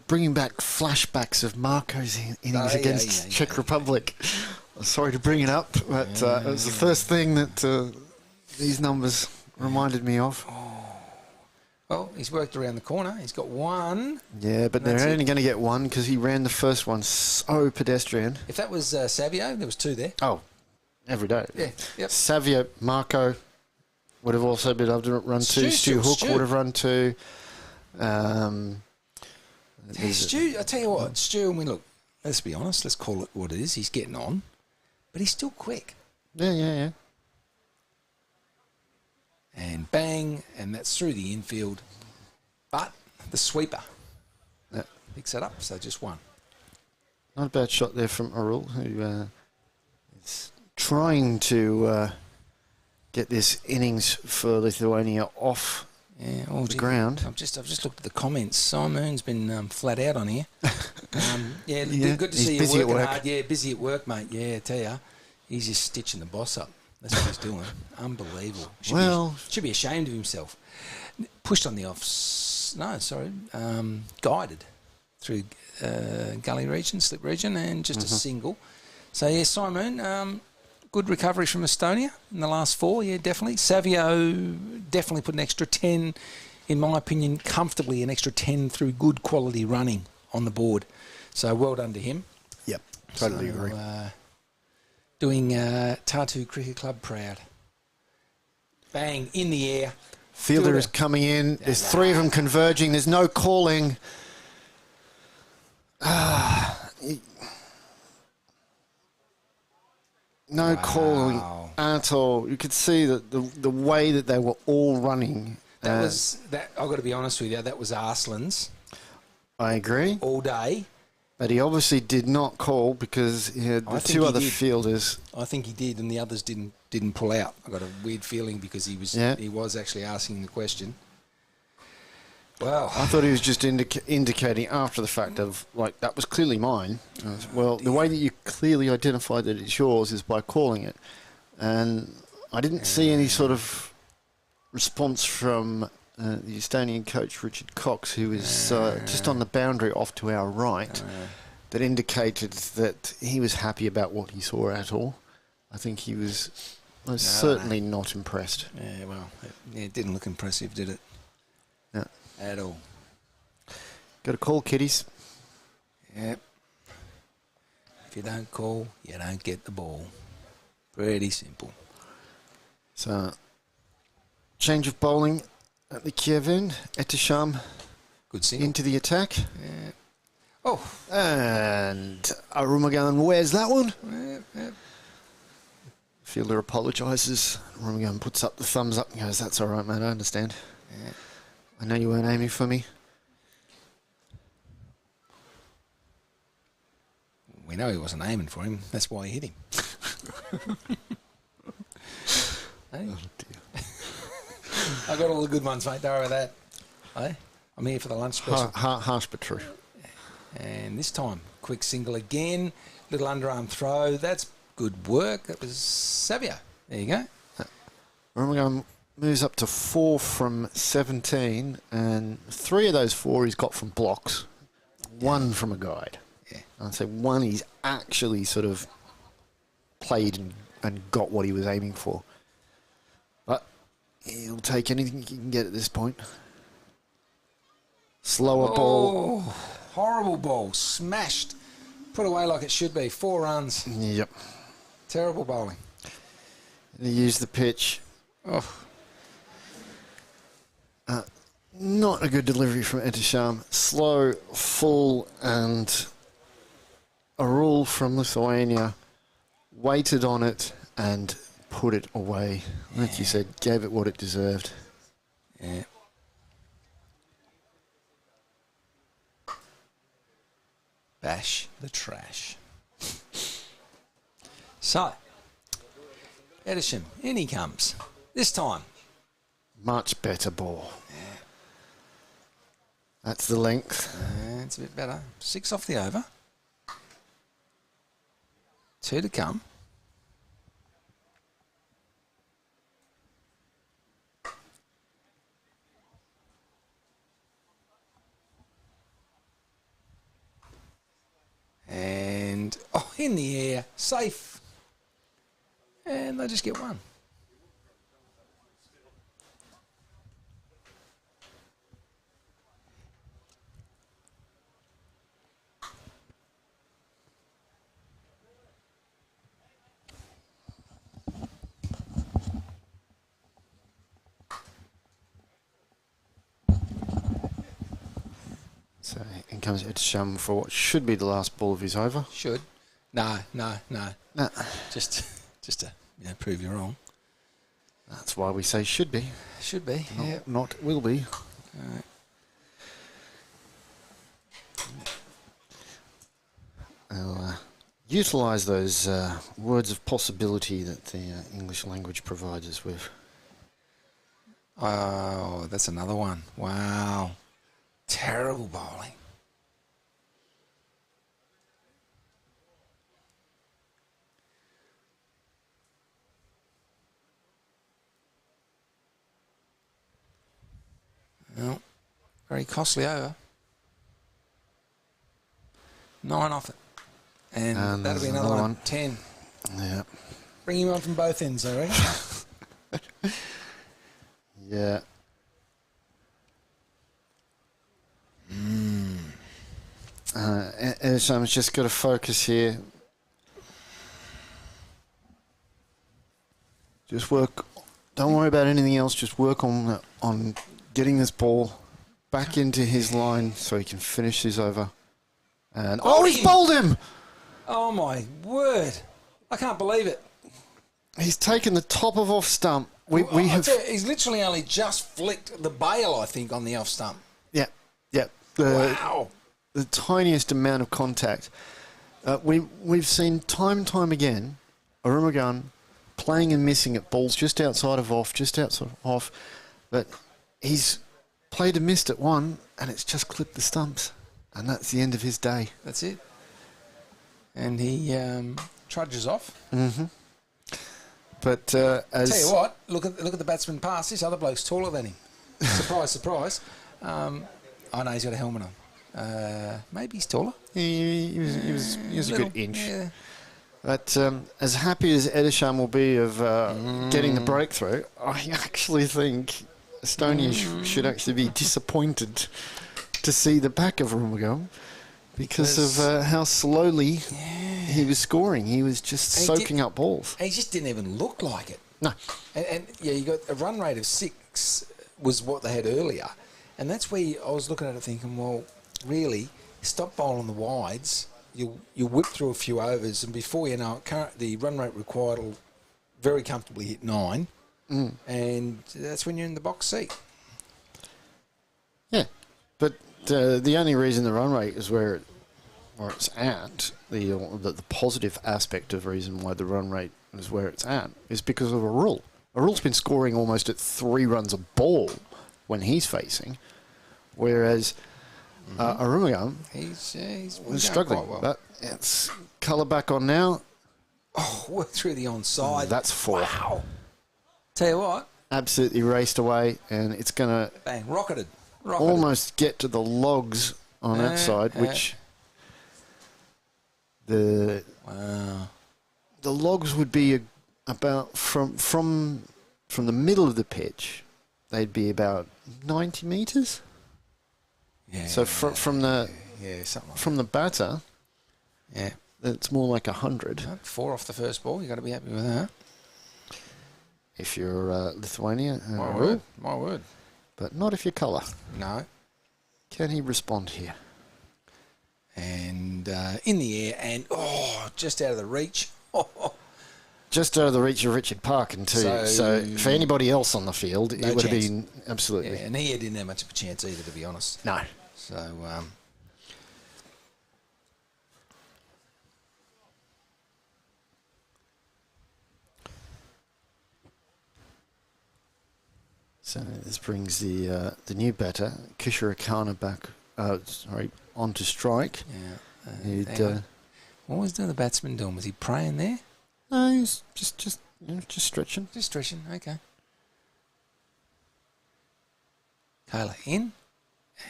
bringing back flashbacks of Marco's innings against Czech Republic. I'm sorry to bring it up, but it was the first thing that these numbers reminded me of. Oh. Well, he's worked around the corner. He's got 1. Yeah, but they're only going to get 1 because he ran the first one so pedestrian. If that was Savio, there was 2 there. Oh, every day. Yeah, yep. Savio, Marco would have also been able to run 2. Stu Hook would have run 2. Stu, I tell you what, Stu, I mean, look, let's be honest, let's call it what it is. He's getting on, but he's still quick. Yeah. And bang, and that's through the infield. But the sweeper picks it up, so just 1. Not a bad shot there from Arul, who is trying to get this innings for Lithuania off Yeah, oh, the ground. I've just looked at the comments. Simone's been flat out on here. Yeah, good to see you busy working at work. hard. Yeah, busy at work, mate. Yeah, I tell you, he's just stitching the boss up. That's what he's doing. Unbelievable. Should be ashamed of himself. Pushed on the guided through gully region, slip region, and just a single. So yeah, Simon, good recovery from Estonia in the last 4. Yeah, definitely. Savio definitely put an extra 10, in my opinion, comfortably an extra 10 through good quality running on the board. So well done to him. Yep, totally agree. Doing Tartu Cricket Club proud. Bang, in the air. Fielder is coming in. There's 3 of them converging. There's no calling. No calling at all. You could see that the way that they were all running. I've got to be honest with you, that was Arslan's. I agree. All day. But he obviously did not call because he had the 2 other fielders. I think he did, and the others didn't pull out. I got a weird feeling because he was actually asking the question. Well, I thought he was just indicating after the fact of, like, that was clearly mine. Well, the way that you clearly identify that it's yours is by calling it. And I didn't see any sort of response from the Estonian coach, Richard Cox, who was just on the boundary off to our right, that indicated that he was happy about what he saw at all. I think he was certainly not impressed. Yeah, well, it didn't look impressive, did it? No. At all. Got a call, kiddies. Yep. If you don't call, you don't get the ball. Pretty simple. So, change of bowling at the Kiev end. Etisham good single. Into the attack. Yeah. Oh. And Arumagan wears that one. Yep. Fielder apologises. Arumagan puts up the thumbs up and goes, "That's all right, mate, I understand. Yeah. I know you weren't aiming for me." We know he wasn't aiming for him. That's why he hit him. Hey? Oh, dear. I got all the good ones, mate. Don't worry about that. Hey? I'm here for the lunch special. Harsh but true. And this time, quick single again. Little underarm throw. That's good work. That was Savio. There you go. Arumagan moves up to 4 from 17, and 3 of those 4 he's got from blocks, 1 from a guide. Yeah. I'd say 1 he's actually sort of played and got what he was aiming for. But he'll take anything he can get at this point. Slower ball. Horrible ball. Smashed. Put away like it should be. 4 runs. Yep. Terrible bowling. He used the pitch. Oh. Not a good delivery from Etisham. Slow, full, and a rule from Lithuania. Waited on it and put it away. Like you said, gave it what it deserved. Yeah. Bash the trash. So, Edison, in he comes. This time. Much better ball. Yeah. That's the length. It's a bit better. 6 off the over. 2 to come. And, in the air, safe. And they just get 1. So in comes Etisham for what should be the last ball of his over. Should. No. Just to prove you wrong. That's why we say should be. Should be. Not will be. I'll utilise those words of possibility that the English language provides us with. Oh, that's another one. Wow. Terrible bowling. Well, very costly over. 9 off it. And that'll be another one. 10. Yeah. Bring him on from both ends, I reckon. Yeah. Esham's just got to focus here. Just work. Don't worry about anything else. Just work on getting this ball back into his line so he can finish his over. And he's bowled him! Oh my word! I can't believe it. He's taken the top of off stump. We have. He's literally only just flicked the bail, I think, on the off stump. Yeah, yeah. Wow. The tiniest amount of contact. We've seen time and time again, Arumugam playing and missing at balls just outside of off, but he's played and missed at one, and it's just clipped the stumps, and that's the end of his day. That's it. And he trudges off. Mm-hmm. But as tell you what, look at the batsman pass. This other bloke's taller than him. Surprise, surprise. I know he's got a helmet on. Maybe he's taller. He was a good inch. Yeah. But as happy as Edisham will be of getting the breakthrough, I actually think Estonia should actually be disappointed to see the back of Arumugam because of how slowly he was scoring. He was just soaking up balls. He just didn't even look like it. No. And you got a run rate of 6 was what they had earlier. And that's where I was looking at it thinking, well, really, stop bowling the wides. You whip through a few overs, and before you know it, the run rate required will very comfortably hit 9, and that's when you're in the box seat. Yeah, but the only reason the run rate is where it's at, the positive aspect of reason why the run rate is where it's at, is because of a rule. A rule's been scoring almost at 3 runs a ball when he's facing, whereas Arumugam he's struggling. Well. But it's colour back on now. Oh, work through the onside. That's 4. Wow. Tell you what. Absolutely raced away, and it's going to bang, rocketed. Almost get to the logs on that side, which the logs would be about from the middle of the pitch. They'd be about 90 metres. Yeah. So from the something like from the batter, it's more like 100. 4 off the first ball. You got to be happy with that. If you're Lithuania, my word. But not if you're colour. No. Can he respond here? And in the air, and just out of the reach. Just out of the reach of Richard Parkin too. So for anybody else on the field, it would have been absolutely. Yeah, and he didn't have much of a chance either, to be honest. No. So this brings the new batter, Kishore Khanna, back. Onto strike. Yeah. What was the batsman doing? Was he praying there? No, he was just stretching. Just stretching. Okay. Kayla in,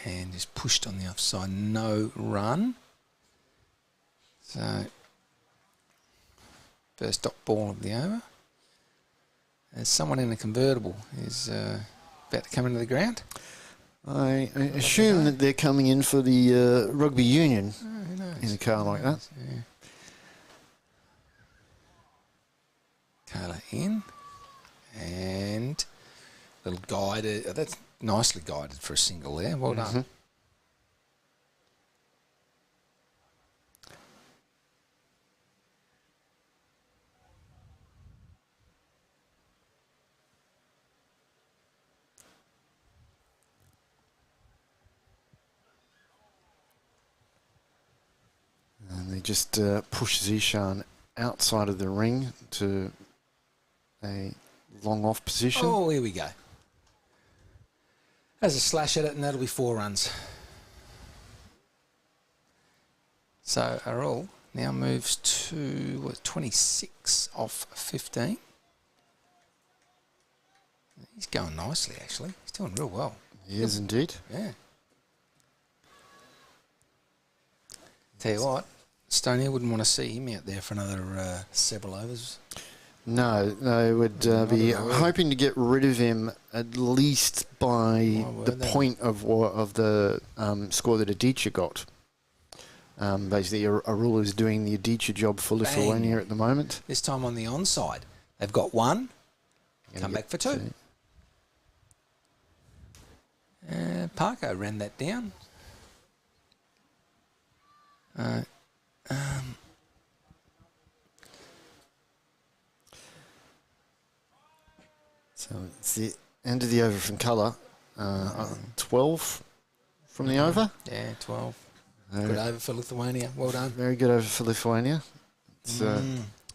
and just pushed on the offside. No run. So first dot ball of the over. There's someone in a convertible is about to come into the ground. I assume that they're coming in for the rugby union who knows? In a car like that. Yeah. Kayla in, and little guided. That's nicely guided for a single there. Well done. And they just push Zishan outside of the ring to a long off position. Oh, here we go. Has a slash at it, and that'll be 4 runs. So Arul now moves to 26 off 15. He's going nicely, actually. He's doing real well. He is indeed. Yeah. Tell you what, Estonia wouldn't want to see him out there for another several overs. No, they would be hoping to get rid of him at least by the point of the score that Adichie got. Basically, Arul is doing the Adichie job for Lithuania at the moment. This time on the onside. They've got 1. Come back for 2. Parko ran that down. So it's the end of the over from colour. 12 from the over. Yeah, 12. Good over for Lithuania. Well done. Very good over for Lithuania. It's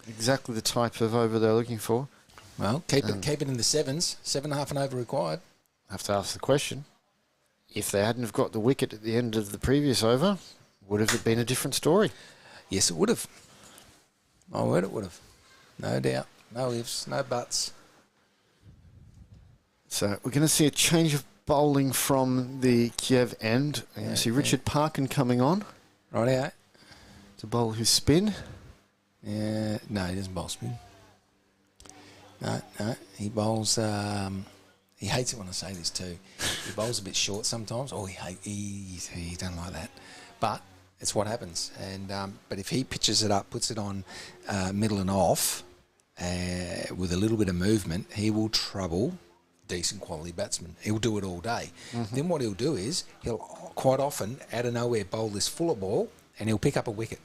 exactly the type of over they're looking for. Well, keep it in the 7s. 7.5 and over required. I have to ask the question. If they hadn't have got the wicket at the end of the previous over, would have it been a different story? Yes, it would have. My word, it would have. No doubt. No ifs, no buts. So we're going to see a change of bowling from the Kiev end. We're going to see Richard Parkin coming on. Right out. To bowl his spin. Yeah, no, he doesn't bowl spin. No, he bowls. He hates it when I say this too. He bowls a bit short sometimes. Oh, he doesn't like that. But it's what happens. And but if he pitches it up, puts it on middle and off, with a little bit of movement, he will trouble decent quality batsman. He'll do it all day. Mm-hmm. Then what he'll do is he'll quite often out of nowhere bowl this fuller ball and he'll pick up a wicket.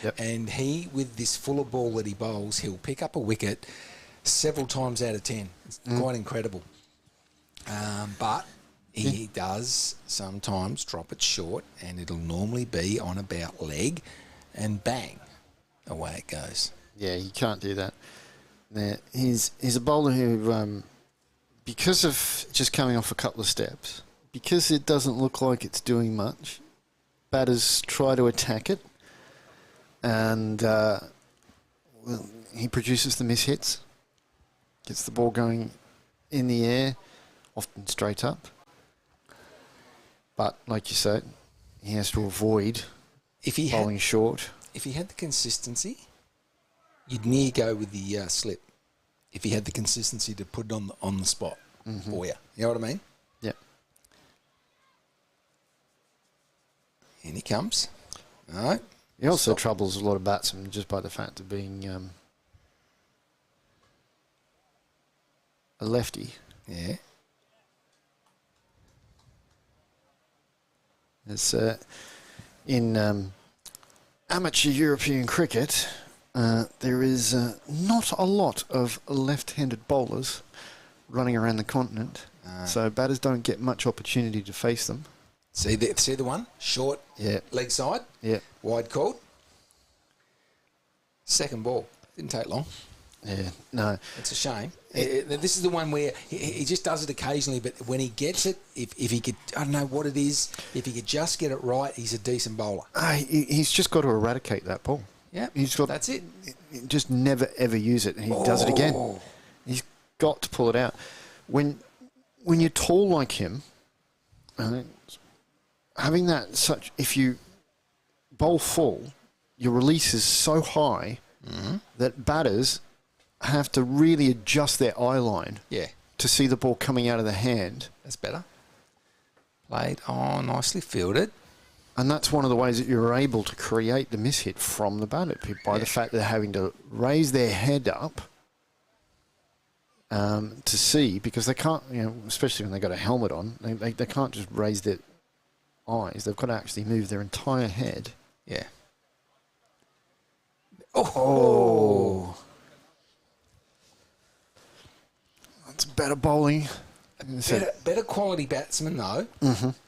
Yep. And he, with this fuller ball that he bowls, he'll pick up a wicket several times out of 10. It's quite incredible. But he does sometimes drop it short, and it'll normally be on about leg, and bang, away it goes. Yeah, he can't do that. Now, he's a bowler who, because of just coming off a couple of steps, because it doesn't look like it's doing much, batters try to attack it, and he produces the mishits, gets the ball going in the air, often straight up. But, like you said, he has to avoid bowling short. If he had the consistency, you'd near go with the slip. If he had the consistency to put it on the spot for you. You know what I mean? Yeah. In he comes. All right. He also troubles a lot of batsmen just by the fact of being a lefty. Yeah. It's in amateur European cricket, there is not a lot of left-handed bowlers running around the continent, so batters don't get much opportunity to face them. See the one? Short, leg side, wide called. Second ball. Didn't take long. Yeah, no. It's a shame. This is the one where he just does it occasionally, but when he gets it, if he could, I don't know what it is, if he could just get it right, he's a decent bowler. He's just got to eradicate that ball. Yeah, that's it. Just never, ever use it, and he does it again. He's got to pull it out. When you're tall like him, having that if you bowl full, your release is so high that batters have to really adjust their eye line to see the ball coming out of the hand. That's better. Played. Oh, nicely fielded. And that's one of the ways that you're able to create the mishit from the batter, by the fact that they're having to raise their head up to see, because they can't, especially when they've got a helmet on, they can't just raise their eyes. They've got to actually move their entire head. Yeah. Oh. That's better bowling. Better quality batsman, though.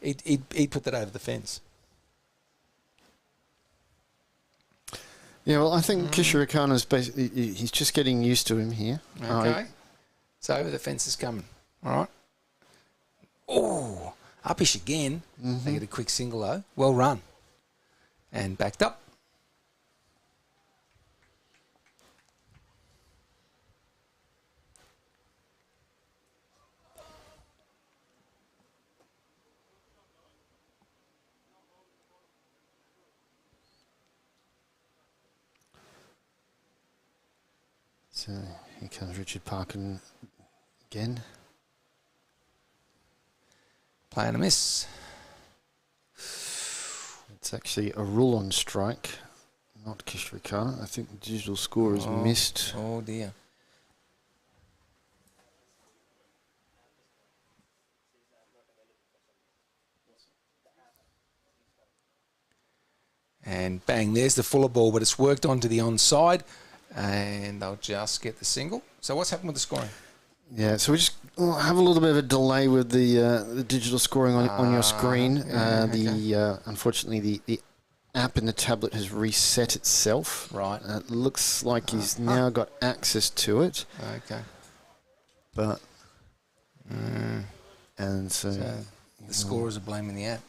He'd put that over the fence. Yeah, well, I think Kishirikana's basically, he's just getting used to him here. Okay. So over the fence is coming. All right. Oh, uppish again. They get a quick single though. Well run. And backed up. So here comes Richard Parkin again. Play and a miss. It's actually a rule-on strike, not Kishwakar. I think the digital score is missed. Oh dear. And bang, there's the fuller ball, but it's worked onto the onside, and they'll just get the single. So what's happened with the scoring? Yeah, so we just have a little bit of a delay with the digital scoring on your screen. Unfortunately, the app in the tablet has reset itself. Right. It looks like he's now got access to it. Okay. But and so the scorers are blaming the app.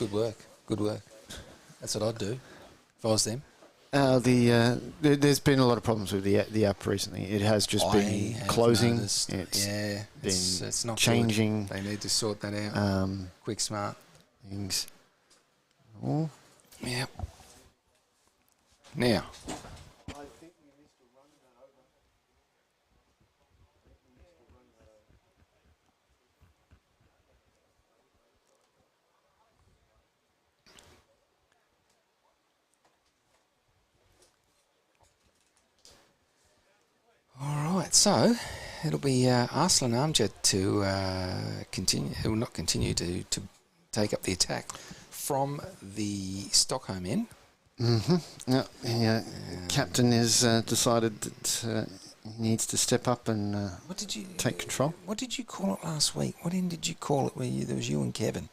Good work. Good work. That's what I'd do if I was them. There's been a lot of problems with the app recently. It has just been closing. Noticed. It's not changing. Good. They need to sort that out. Quick, smart things. Oh. Yep. Now. All right, so it'll be Arslan Amjad to continue. He will not continue to take up the attack from the Stockholm end. Yeah. Captain has decided that he needs to step up and take control. What did you call it last week? What end did you call it? There was you and Kevin.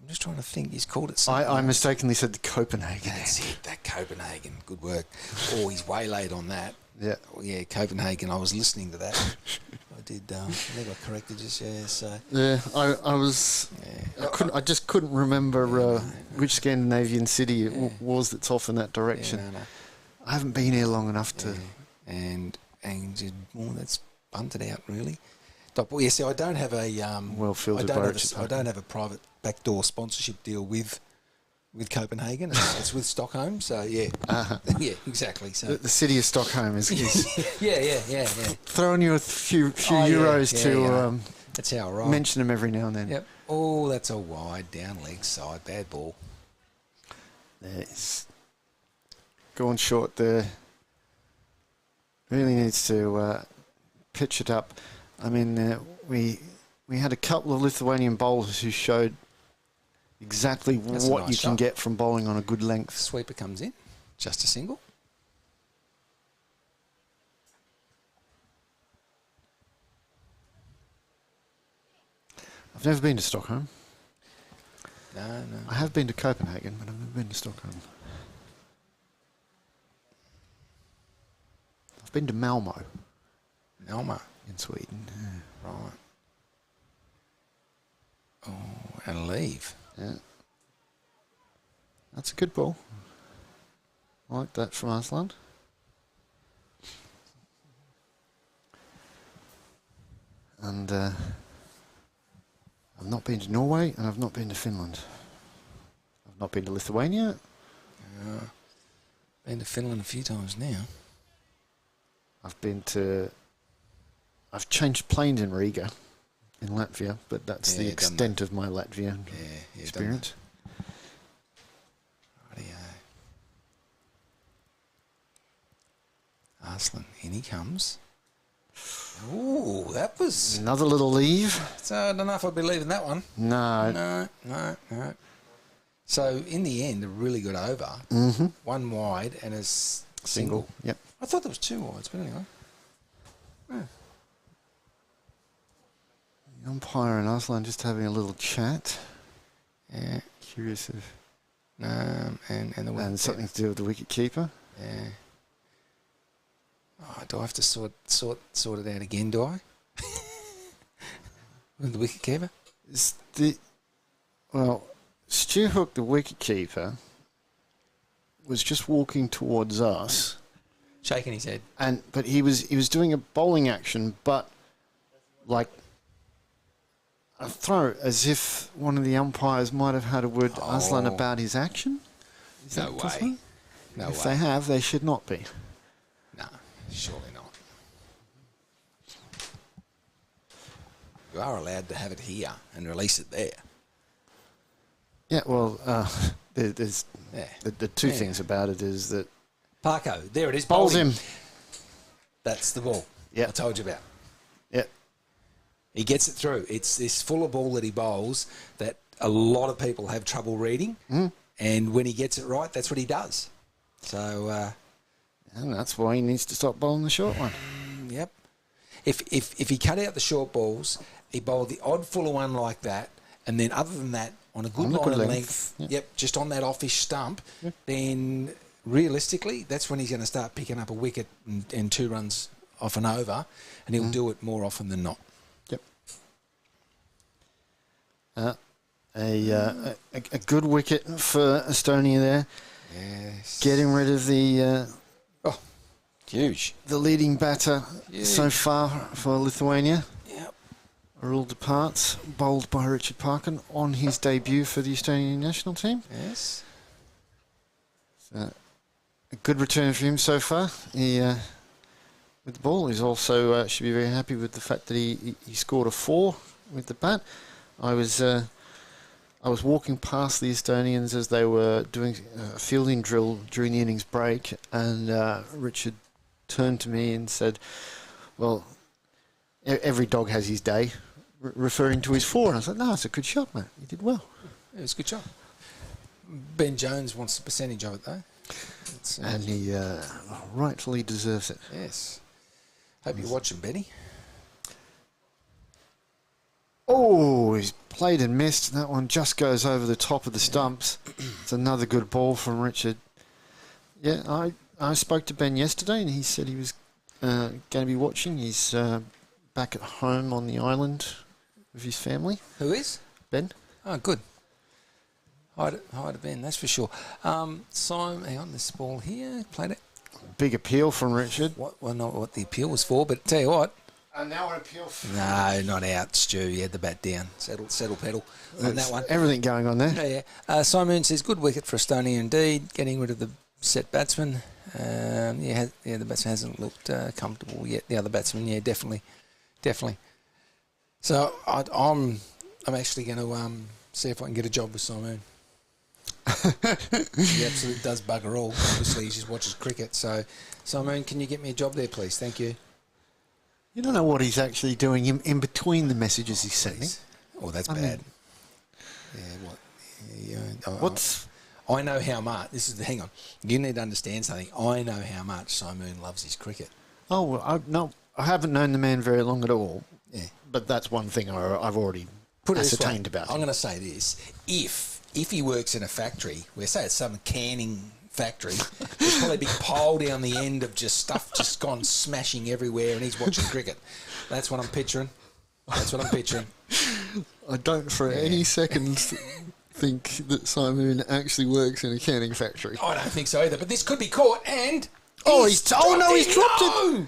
I'm just trying to think. He's called it something. I mistakenly said the Copenhagen. That's it. That Copenhagen. Good work. Oh, he's waylaid on that. Yeah. Oh, yeah, Copenhagen. I was listening to that. I did. I think I corrected just. Yeah. So. Yeah, I was. Yeah. I just couldn't remember which Scandinavian city it was that's off in that direction. Yeah, no. I haven't been here long enough to. And that's bunted out really. Well, yeah. See, I don't have a well fielded by Richard. I don't have a private backdoor sponsorship deal with Copenhagen. It's with Stockholm. So yeah, yeah, exactly. So the city of Stockholm is yeah. throwing you a few euros to that's how I roll. Mention them every now and then. Yep. Oh, that's a wide down leg side, bad ball. It's going short there. Really needs to pitch it up. I mean, we had a couple of Lithuanian bowlers who showed exactly what you can get from bowling on a good length. Sweeper comes in, just a single. I've never been to Stockholm. No. I have been to Copenhagen, but I've never been to Stockholm. I've been to Malmo. Malmo. In Sweden. Yeah. Right. Oh, and leave. Yeah. That's a good ball. I like that from Arslan. And I've not been to Norway and I've not been to Finland. I've not been to Lithuania. Been to Finland a few times now. I've changed planes in Riga, in Latvia, but that's the extent of my Latvian experience. Rightio. Arslan, in he comes. Ooh, that was... Another little leave. So I don't know if I'd be leaving that one. No. No. So in the end, a really good over. Mm-hmm. One wide and a single. Yep. I thought there was two wides, but anyway. Yeah. The umpire and Arslan just having a little chat. Yeah. Curious if... And something to do with the wicket keeper. Yeah. Oh, do I have to sort it out again, do I? With the wicket keeper? Stu Hook, the wicketkeeper, was just walking towards us, shaking his head, but he was doing a bowling action, but like a throw, as if one of the umpires might have had a word to Aslan about his action. Is no that way. possible? No if way. they have, they should not be. No, surely not. You are allowed to have it here and release it there. Yeah, well, there's Yeah. the two things about it is that Parko, there it is. bowls bowled him. That's the ball. Yeah. I told you about. Yeah, He gets it through. It's this fuller ball that he bowls that a lot of people have trouble reading. And when he gets it right, that's what he does. So, and that's why he needs to stop bowling the short one. yep. If he cut out the short balls, he bowled the odd fuller one like that, and then other than that, on a good line of length, just on that offish stump, then realistically, that's when he's going to start picking up a wicket and 2 runs off and over, and he'll do it more often than not. Yep. A good wicket for Estonia there. Yes. Getting rid of the Huge. the leading batter so far for Lithuania. Yep. Arul departs, bowled by Richard Parkin on his debut for the Estonian national team. Yes. So, a good return for him so far. He with the ball, he's also should be very happy with the fact that he scored a 4 with the bat. I was walking past the Estonians as they were doing a fielding drill during the innings break, and Richard turned to me and said, "Well, every dog has his day," referring to his 4. And I said, "No, it's a good shot, mate. You did well." It was a good shot. Ben Jones wants the percentage of it, though. And he rightfully deserves it. Yes. Hope you're watching, Benny. Oh, he's played and missed. That one just goes over the top of the stumps. It's another good ball from Richard. Yeah, I spoke to Ben yesterday, and he said he was going to be watching. He's back at home on the island with his family. Who is? Ben. Oh, good. Hi to Ben, that's for sure. Simon, hang on, this ball here, played it. Big appeal from Richard. Well, not what the appeal was for, but tell you what. And now an appeal. No, not out, Stu. He had the bat down. Settle pedal on that one. Everything going on there. Yeah. Simon says, good wicket for Estonia indeed, getting rid of the set batsman. The batsman hasn't looked comfortable yet. The other batsman, definitely. So I'm actually going to see if I can get a job with Simon. He absolutely does bugger all. Obviously, he just watches cricket. So, Simon, can you get me a job there, please? Thank you. You don't know what he's actually doing in between the messages he's sending. Oh, that's bad. What? What's... I know how much. Hang on. You need to understand something. I know how much Simon loves his cricket. Oh, well, I haven't known the man very long at all. Yeah. But that's one thing I've already ascertained about him. I'm going to say this. If he works in a factory, where say it's some canning factory, there's probably a big pile down the end of just stuff just gone smashing everywhere, and he's watching cricket. That's what I'm picturing. I don't for any second think that Simon actually works in a canning factory. I don't think so either, but this could be caught, and... he's dropped it!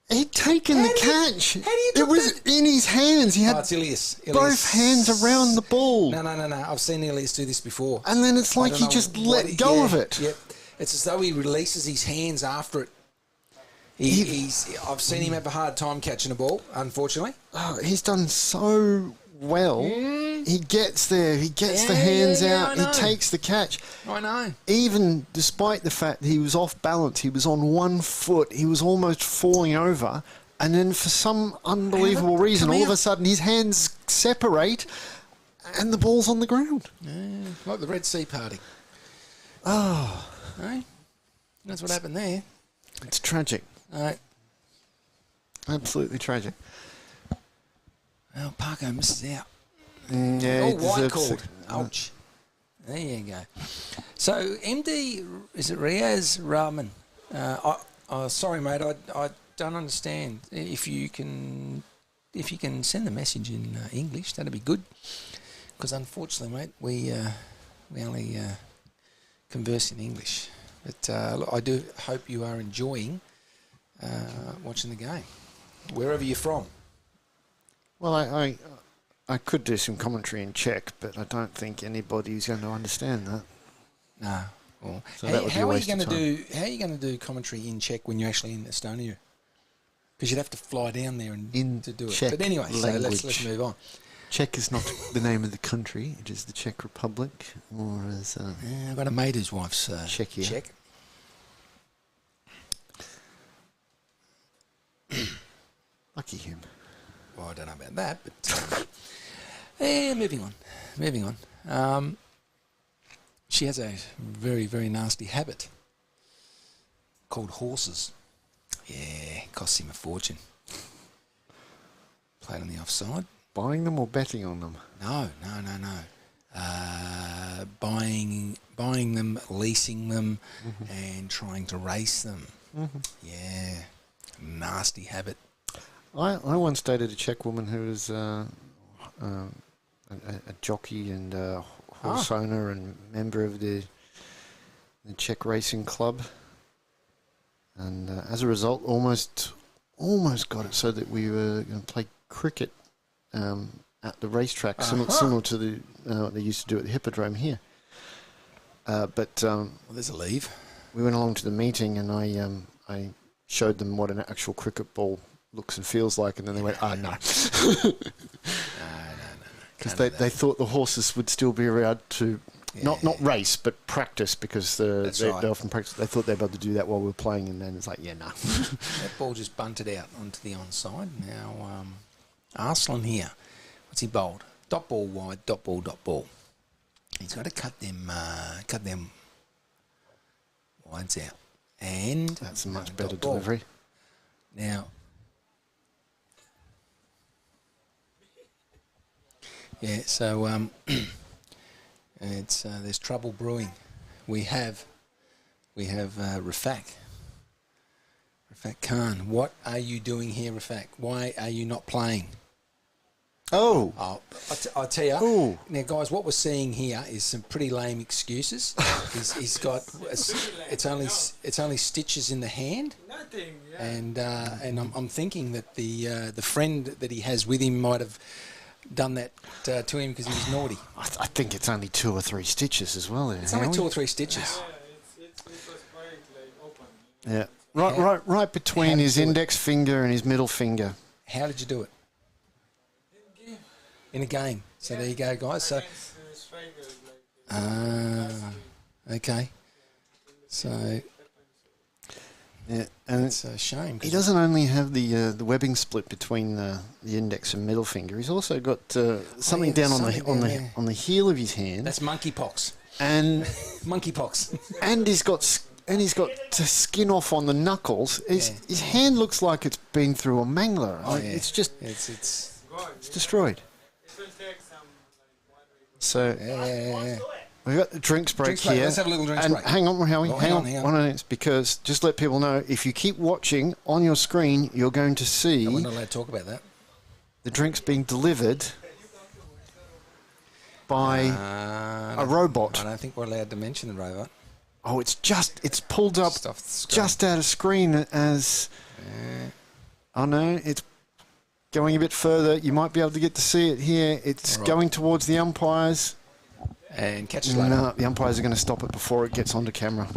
He'd taken the catch. How do you drop it was in his hands. He had it's Ilias. both hands around the ball. No. I've seen Ilias do this before. And then it's like he just let go of it. Yep. It's as though he releases his hands after it. I've seen him have a hard time catching a ball, unfortunately. Oh, he's done so well. He gets there. He gets the hands out. He takes the catch. I know. Even despite the fact that he was off balance, he was on one foot. He was almost falling over. And then for some unbelievable reason, all of a sudden his hands separate and the ball's on the ground. Yeah, like the Red Sea party. Oh. No? That's what happened there. It's tragic. All right. Absolutely tragic. Well, Parko misses out. Yeah, white called. Ouch. There you go. So, MD, is it Riaz Rahman? Sorry, mate, I don't understand. If you can if you can send the message in English, that'd be good. Because unfortunately, mate, we only converse in English. But look, I do hope you are enjoying watching the game, wherever you're from. Well, I could do some commentary in Czech, but I don't think anybody's going to understand that. No. Well, So that would be a waste of time. How are you going to do commentary in Czech when you're actually in Estonia? Because you'd have to fly down there to do it. Czech But anyway, so let's move on. Czech is not the name of the country; it is the Czech Republic, or as I've got a mate whose wife's Czechia. Czech. Lucky him. Well, I don't know about that, but moving on. She has a very, very nasty habit called horses. Yeah, costs him a fortune. Played on the offside. Buying them or betting on them? No. Buying them, leasing them, and trying to race them. Yeah, nasty habit. I once dated a Czech woman who was a jockey and a horse owner and member of the Czech racing club, and as a result, almost got it so that we were going to play cricket at the racetrack, similar to the what they used to do at the Hippodrome here. But Well, there's a leave. we went along to the meeting, and I showed them what an actual cricket ball looks and feels like, and then they went, "Oh no," because they thought the horses would still be allowed to not race but practice, because they often practice. They thought they'd be able to do that while we were playing, and then it's like, yeah, no. That ball just bunted out onto the onside. Now, Arslan here, what's he bowled? Dot ball wide, dot ball, dot ball. He's got to cut them wides out, and That's a much better dot ball. delivery. Now, yeah, so it's there's trouble brewing. We have Rafak Khan. What are you doing here, Rafak? Why are you not playing? Oh, I'll tell you. Ooh. Now, guys, what we're seeing here is some pretty lame excuses. he's got it's only stitches in the hand. Nothing. Yeah. And I'm thinking that the friend that he has with him might have done that to him because he was naughty. I think it's only 2 or 3 stitches as well. It's only 2 or 3 stitches. Yeah, it was quite like open. Yeah, right between How his to do it. index finger and his middle finger. How did you do it? In a game. So there you go, guys. So okay. So Yeah, and it's a shame. he doesn't only have the webbing split between the index and middle finger. He's also got something down on the heel of his hand. That's monkeypox. And Monkeypox. and he's got skin off on the knuckles. His hand looks like it's been through a mangler. Oh, yeah. It's just it's it's destroyed. It will take some 1 week. So yeah. we've got the drinks break Drinks break. here. Let's have a little drinks and break. hang on, Howie. Oh, hang on. hang on. 1 minute, because just let people know, if you keep watching on your screen, you're going to see We're not allowed to talk about that. the drinks being delivered by a robot. I don't think we're allowed to mention the robot. Oh, it's pulled up Stuff the screen. just out of screen as... Oh no, it's going a bit further. You might be able to get to see it here. It's Right. going towards the umpires. And catch us later. No, the umpires are going to stop it before it gets onto camera.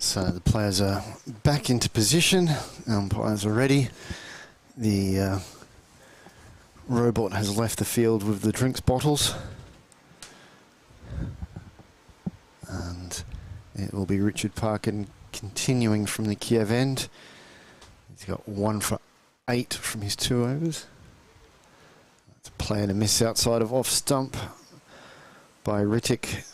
So the players are back into position. Umpires are ready. The robot has left the field with the drinks bottles. And it will be Richard Parkin continuing from the Kiev end. He's got 1 for 8 from his 2 overs. That's a play and a miss outside of off stump by Rittik.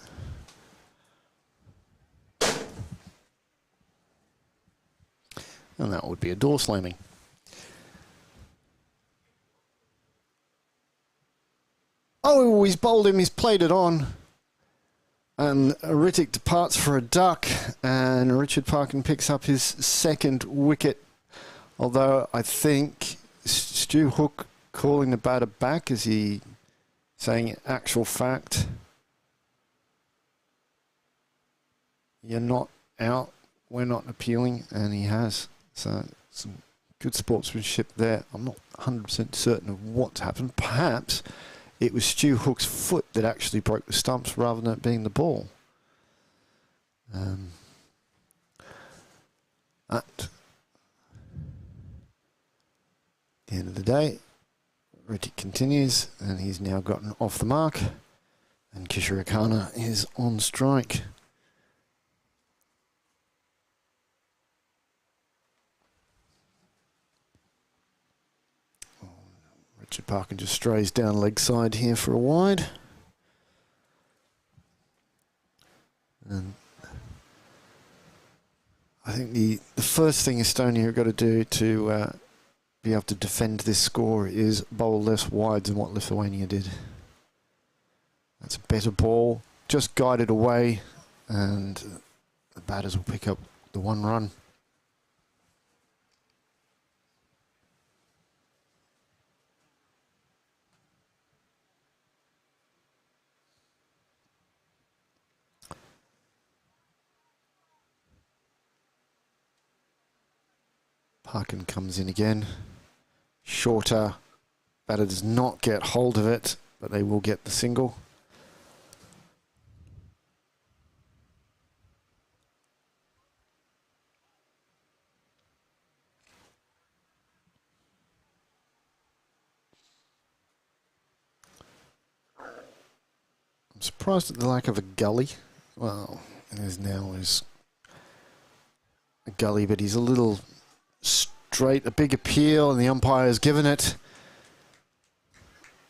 And that would be a door slamming. Oh, he's bowled him, he's played it on. And Rittik departs for a duck, and Richard Parkin picks up his 2nd wicket. Although I think Stu Hook calling the batter back, is he saying actual fact? You're not out, we're not appealing, and he has. So some good sportsmanship there. I'm not 100% certain of what's happened. Perhaps it was Stu Hook's foot that actually broke the stumps rather than it being the ball. At the end of the day, Rittik continues, and he's now gotten off the mark, and Kishirakana is on strike. Richard Parkin just strays down leg side here for a wide. And I think the first thing Estonia have got to do to be able to defend this score is bowl less wides than what Lithuania did. That's a better ball, just guided away, and the batters will pick up the 1 run. Parkin comes in again. Shorter. Batter does not get hold of it, but they will get the single. I'm surprised at the lack of a gully. Well, there's now is a gully, but he's a little straight, a big appeal, and the umpire has given it.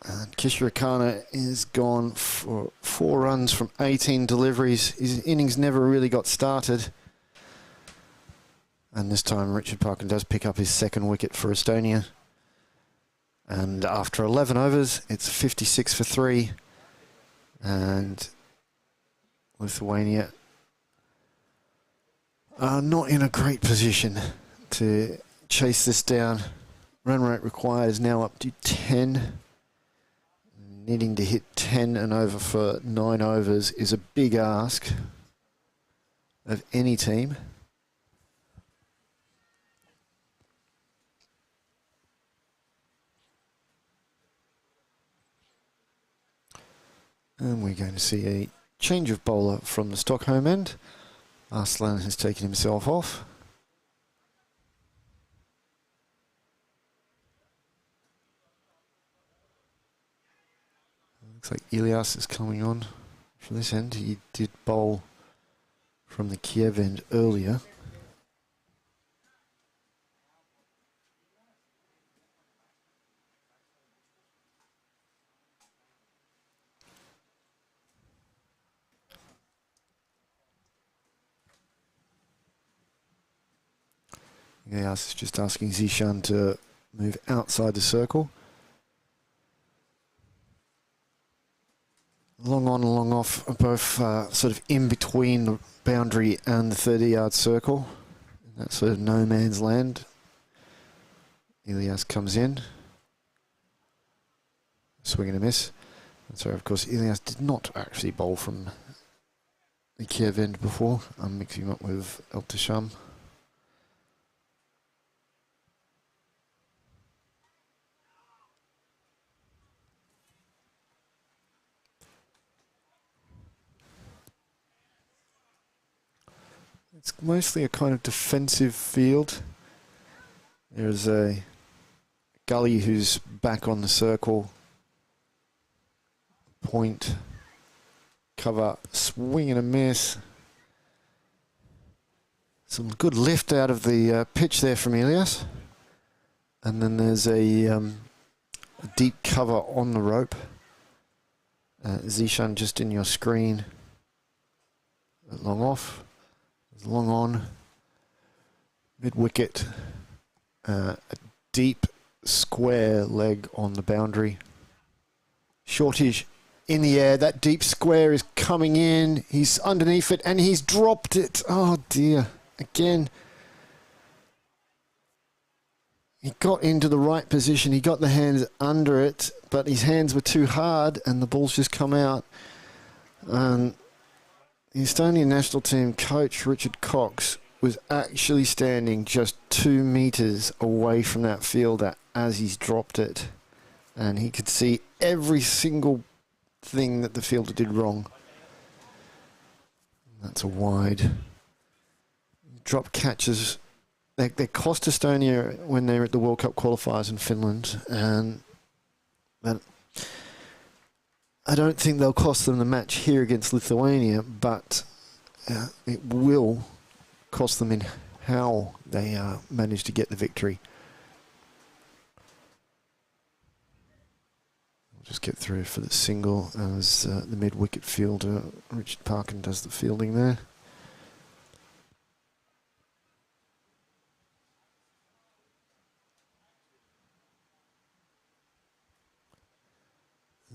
And Kishirakana is gone for 4 runs from 18 deliveries. His innings never really got started. And this time Richard Parkin does pick up his 2nd wicket for Estonia. And after 11 overs, it's 56 for 3. And Lithuania are not in a great position to chase this down. Run rate required is now up to 10. Needing to hit 10 and over for 9 overs is a big ask of any team. And we're going to see a change of bowler from the Stockholm end. Arslan has taken himself off. Looks like Ilias is coming on from this end. He did bowl from the Kiev end earlier. Ilias is just asking Zishan to move outside the circle. Long on, long off, both sort of in between the boundary and the 30-yard circle. That sort of no man's land. Ilias comes in. Swing and a miss. And so, of course, Ilias did not actually bowl from the Kiev end before. I'm mixing him up with Eltisham. It's mostly a kind of defensive field. There's a Gully who's back on the circle. Point, cover, swing and a miss. Some good lift out of the pitch there from Elias. And then there's a deep cover on the rope. Zishan just in your screen. Long off, long on. Mid wicket. A deep square leg on the boundary. Shortish in the air. That deep square is coming in. He's underneath it and he's dropped it. Oh dear. Again. He got into the right position. He got the hands under it, but his hands were too hard and the ball's just come out. The Estonian national team coach, Richard Cox, was actually standing just 2 meters away from that fielder as he's dropped it. And he could see every single thing that the fielder did wrong. That's a wide. Drop catches. They cost Estonia when they were at the World Cup qualifiers in Finland, and I don't think they'll cost them the match here against Lithuania, but it will cost them in how they manage to get the victory. We'll just get through for the single as the mid-wicket fielder, Richard Parkin, does the fielding there.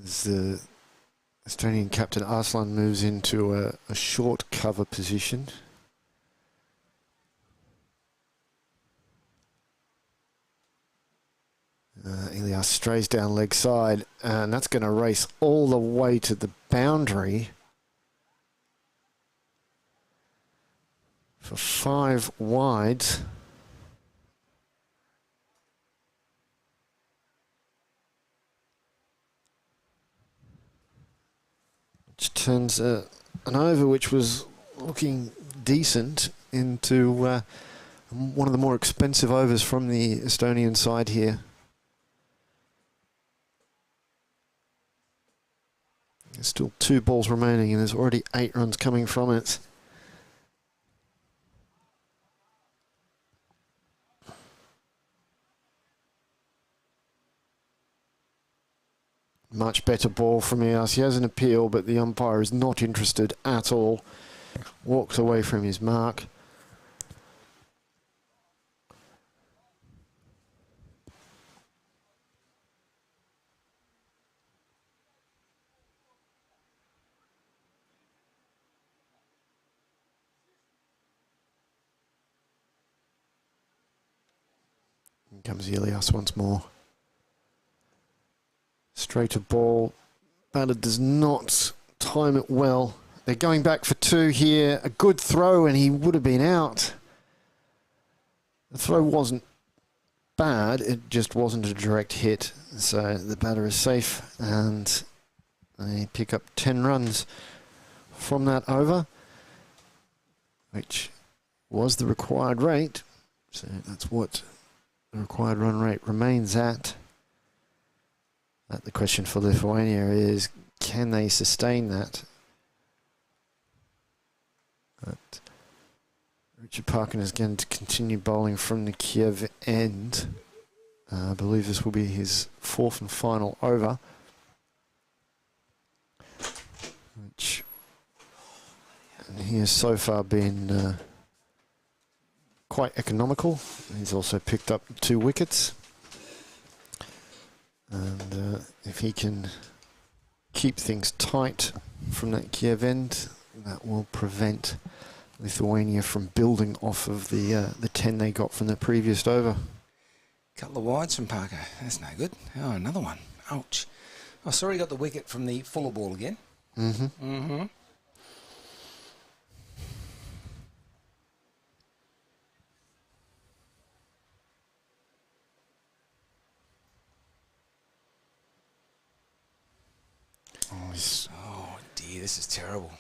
As the Estonian captain Arslan moves into a short cover position. Elias strays down leg side, and that's going to race all the way to the boundary for 5 wides. Which turns an over which was looking decent into one of the more expensive overs from the Estonian side here. There's still 2 balls remaining and there's already 8 runs coming from it. Much better ball from Elias. He has an appeal, but the umpire is not interested at all. Walks away from his mark. Here comes Elias once more. Straighter ball. Batter does not time it well. They're going back for 2 here. A good throw and he would have been out. The throw wasn't bad. It just wasn't a direct hit. So the batter is safe and they pick up 10 runs from that over, which was the required rate. So that's what the required run rate remains at. The question for Lithuania is, can they sustain that? But Richard Parkin is going to continue bowling from the Kiev end. I believe this will be his 4th and final over, which he has so far been quite economical. He's also picked up 2 wickets. And if he can keep things tight from that Kiev end, that will prevent Lithuania from building off of the 10 they got from the previous over. Couple of wides from Parker. That's no good. Oh, another one. Ouch. I saw he got the wicket from the fuller ball again. Mm-hmm. Mm-hmm. Oh dear, this is terrible.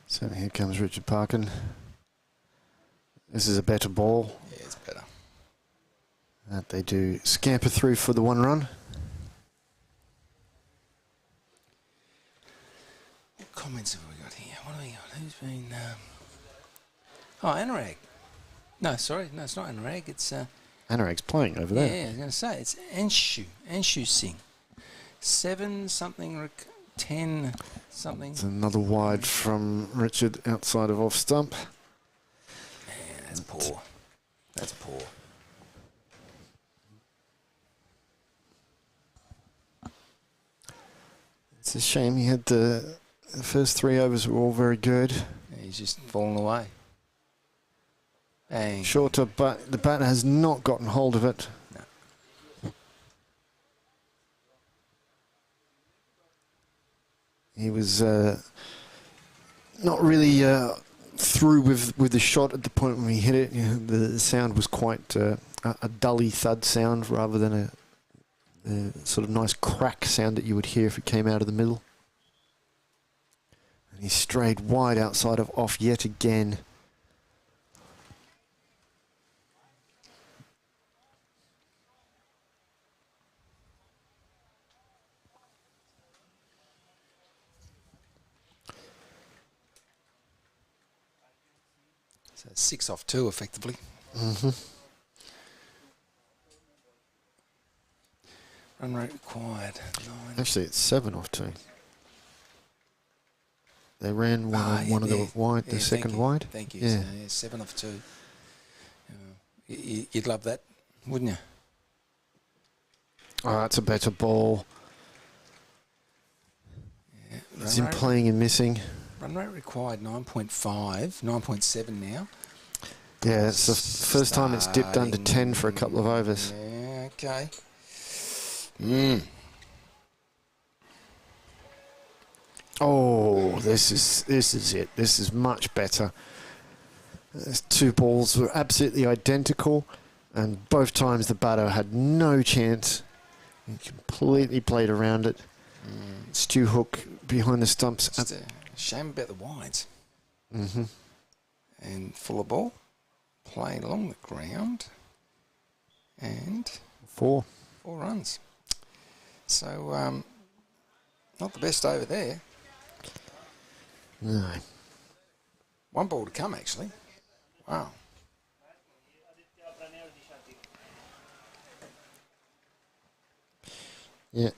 So here comes Richard Parkin. This is a better ball. Yeah, it's better. That they do scamper through for the 1 run. What comments have we got here? What have we got? Who's been... Oh, Anurag. No, sorry. No, it's not Anurag. It's... Anurag's playing over there. Yeah, I was going to say. It's Anshu Singh. 7 something, 10 something. It's another wide from Richard outside of off stump. Man, that's poor. That's poor. It's a shame he had the first 3 overs were all very good. Yeah, he's just fallen away. Bang. Shorter, but the batter has not gotten hold of it. No. He was not really through with the shot at the point when he hit it. You know, the sound was quite a dully thud sound rather than a sort of nice crack sound that you would hear if it came out of the middle. And he strayed wide outside of off yet again. So 6 off 2, effectively. Mm-hmm. Run rate required. 9. Actually, it's 7 off 2. They ran one of the wide, the second wide. Thank you. Yeah. So, 7 off 2. You'd love that, wouldn't you? Oh, that's a better ball. Yeah. It's him playing and missing. Run rate required 9.5, 9.7 now. Yeah, it's the first time it's dipped under 10 for a couple of overs. Yeah, okay. Oh, this is it. This is much better. Those 2 balls were absolutely identical, and both times the batter had no chance. He completely played around it. Stu Hook behind the stumps. Just a shame about the wides. Mm-hmm. And fuller ball. Played along the ground. And 4. 4 runs. So, not the best over there. No. 1 ball to come, actually. Wow. Yeah.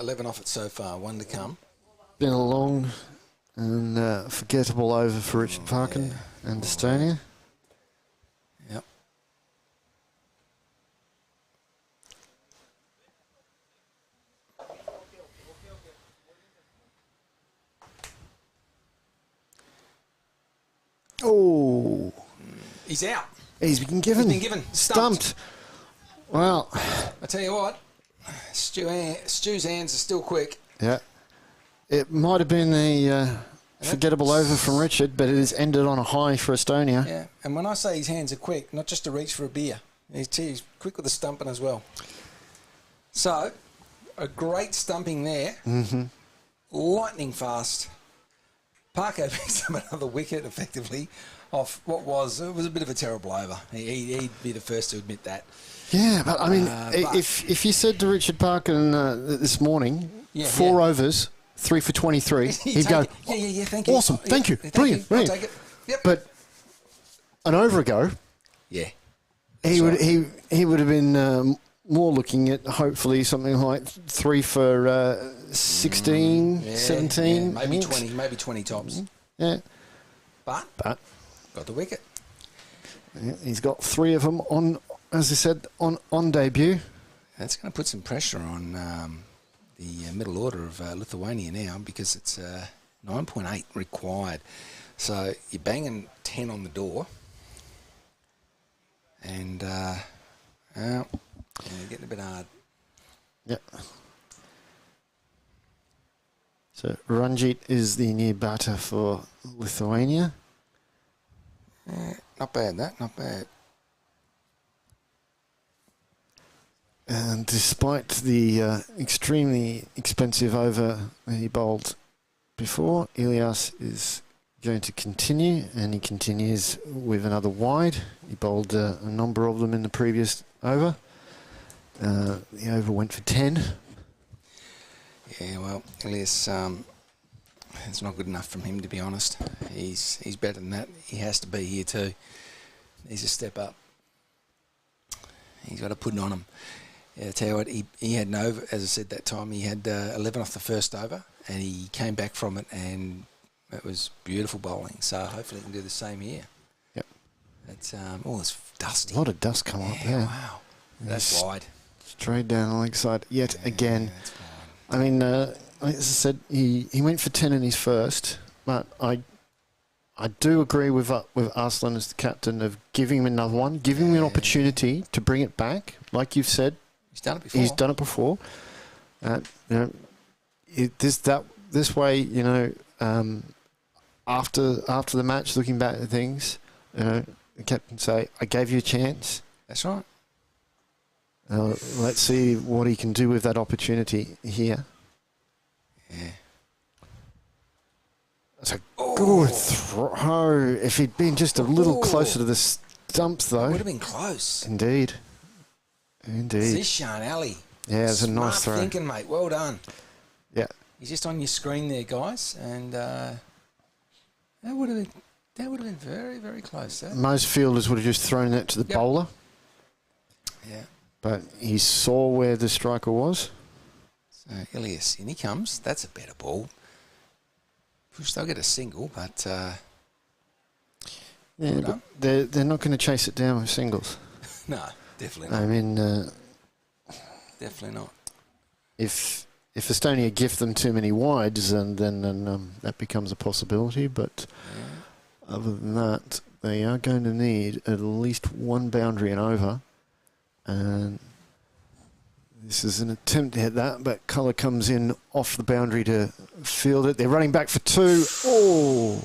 11 off it so far, 1 to come. Been a long and forgettable over for Richard Parkin and Estonia. Yep. Oh. He's out. He's been given. He's been given. Stumped. Well. I tell you what, Stu's hands are still quick. Yeah. It might have been a forgettable over from Richard, but it has ended on a high for Estonia. Yeah, and when I say his hands are quick, not just to reach for a beer, he's quick with the stumping as well. So, a great stumping there. Mm-hmm. Lightning fast. Parko picks up another wicket, effectively, off what was a bit of a terrible over. He'd be the first to admit that. Yeah, but I mean, if you said to Richard Parkin this morning, 4 overs, 3 for 23, he'd go, yeah, thank you. Awesome, thank you, brilliant. I'll take it. Yep. But an over ago, yeah, he would have been more looking at hopefully something like 3 for 16, 17, yeah, maybe 20 tops. Yeah, but got the wicket. Yeah, he's got 3 of them on, as I said, on debut. That's going to put some pressure on the middle order of Lithuania now, because it's 9.8 required. So you're banging 10 on the door, and getting a bit hard. Yep. So Ranjit is the new batter for Lithuania. Not bad, not bad. And despite the extremely expensive over that he bowled before, Ilias is going to continue, and he continues with another wide. He bowled a number of them in the previous over. The over went for 10. Yeah, well, Elias, it's not good enough from him, to be honest. He's better than that. He has to be here too. He's a step up. He's got to put it on him. Yeah, I tell you what, he had an over, as I said that time, he had 11 off the first over, and he came back from it, and it was beautiful bowling. So hopefully he can do the same here. Yep. It's it's dusty. A lot of dust come up there. Wow. That's wide. Straight down the leg side yet again. Yeah, that's wide. I mean, as I said, he went for 10 in his first, but I do agree with Arslan as the captain of giving him another one, giving him an opportunity to bring it back. Like you've said, he's done it before. He's done it before. This way, after the match, looking back at things, the captain say, "I gave you a chance." That's right. Let's see what he can do with that opportunity here. Yeah. That's a good throw. If he'd been just a little closer to the stumps, though. Would have been close. Indeed. Zishan Ali. Yeah, it's a nice throw. Smart thinking, mate. Well done. Yeah. He's just on your screen there, guys, and that would have been very, very close. Most fielders would have just thrown that to the bowler. Yeah. But he saw where the striker was. So Elias, in he comes. That's a better ball. Wish they'll get a single, but but they're not going to chase it down with singles. No, definitely not. I mean, definitely not. If Estonia gift them too many wides, then that becomes a possibility. But other than that, they are going to need at least one boundary and over. And this is an attempt to hit that, but Colour comes in off the boundary to field it. They're running back for 2. Oh!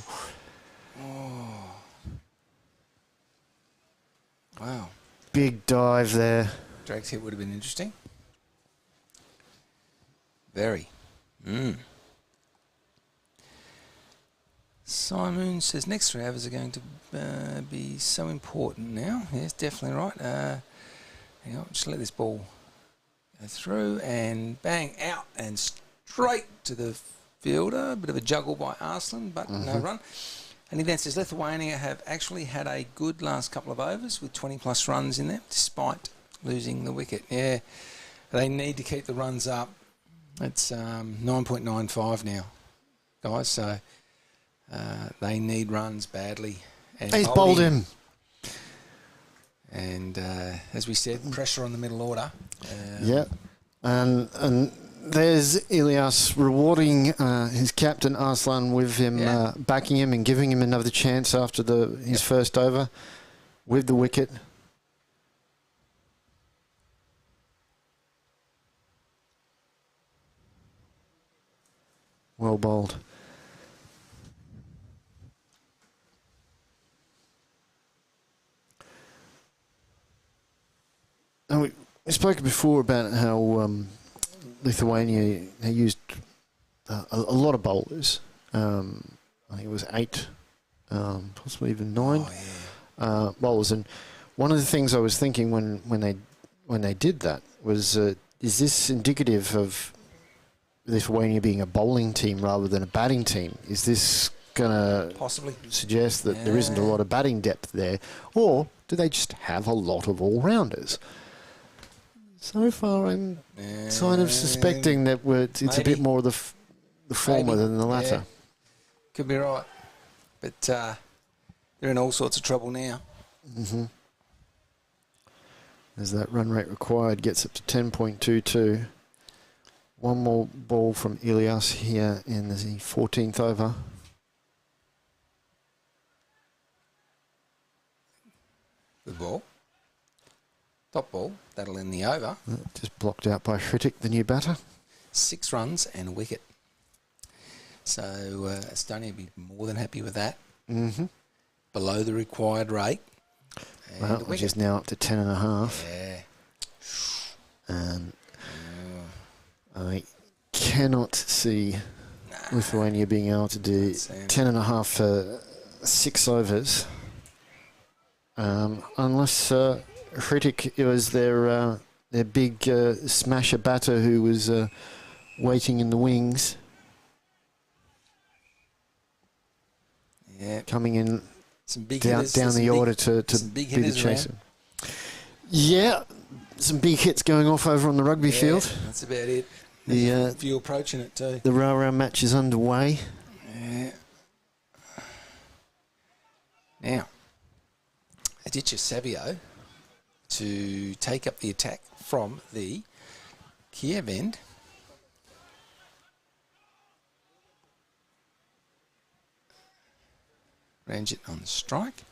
Wow. Big dive there. Drake's hit would have been interesting. Very. Simon says next 3 overs are going to be so important now. Yes, definitely right. Hang on, just let this ball go through and bang out and straight to the fielder. A bit of a juggle by Arslan, but no run. And he then says Lithuania have actually had a good last couple of overs with 20 plus runs in there, despite losing the wicket. Yeah, they need to keep the runs up. It's 9.95 now, guys. So they need runs badly. And he's bowled him. And as we said, pressure on the middle order. And there's Elias rewarding his captain Arslan with him backing him and giving him another chance after his first over with the wicket. Well bowled. And we spoke before about how Lithuania used a lot of bowlers. I think it was 8, possibly even 9 bowlers. And one of the things I was thinking when they did that was, is this indicative of Lithuania being a bowling team rather than a batting team? Is this going to possibly suggest that there isn't a lot of batting depth there, or do they just have a lot of all-rounders? So far, I'm kind of suspecting that it's a bit more the former than the latter. Yeah. Could be right. But they're in all sorts of trouble now. As that run rate required gets up to 10.22. One more ball from Elias here in the 14th over. Good ball. Top ball. That'll end the over. Just blocked out by Fritic, the new batter. 6 runs and a wicket. So Estonia will be more than happy with that. Below the required rate. Well, which is now up to 10.5. Yeah. And I cannot see Lithuania being able to do 10.5 for 6 overs. Unless Hritik, it was their big smasher batter who was waiting in the wings. Yeah. Coming in Some big down hitters, the some order to big be the hitters chaser. Yeah, some big hits going off over on the rugby field. That's about it. The few approaching it too. the rah-rah match is underway. Yeah. Now, Aditya Savio to take up the attack from the Kiev end. Ranjit on strike.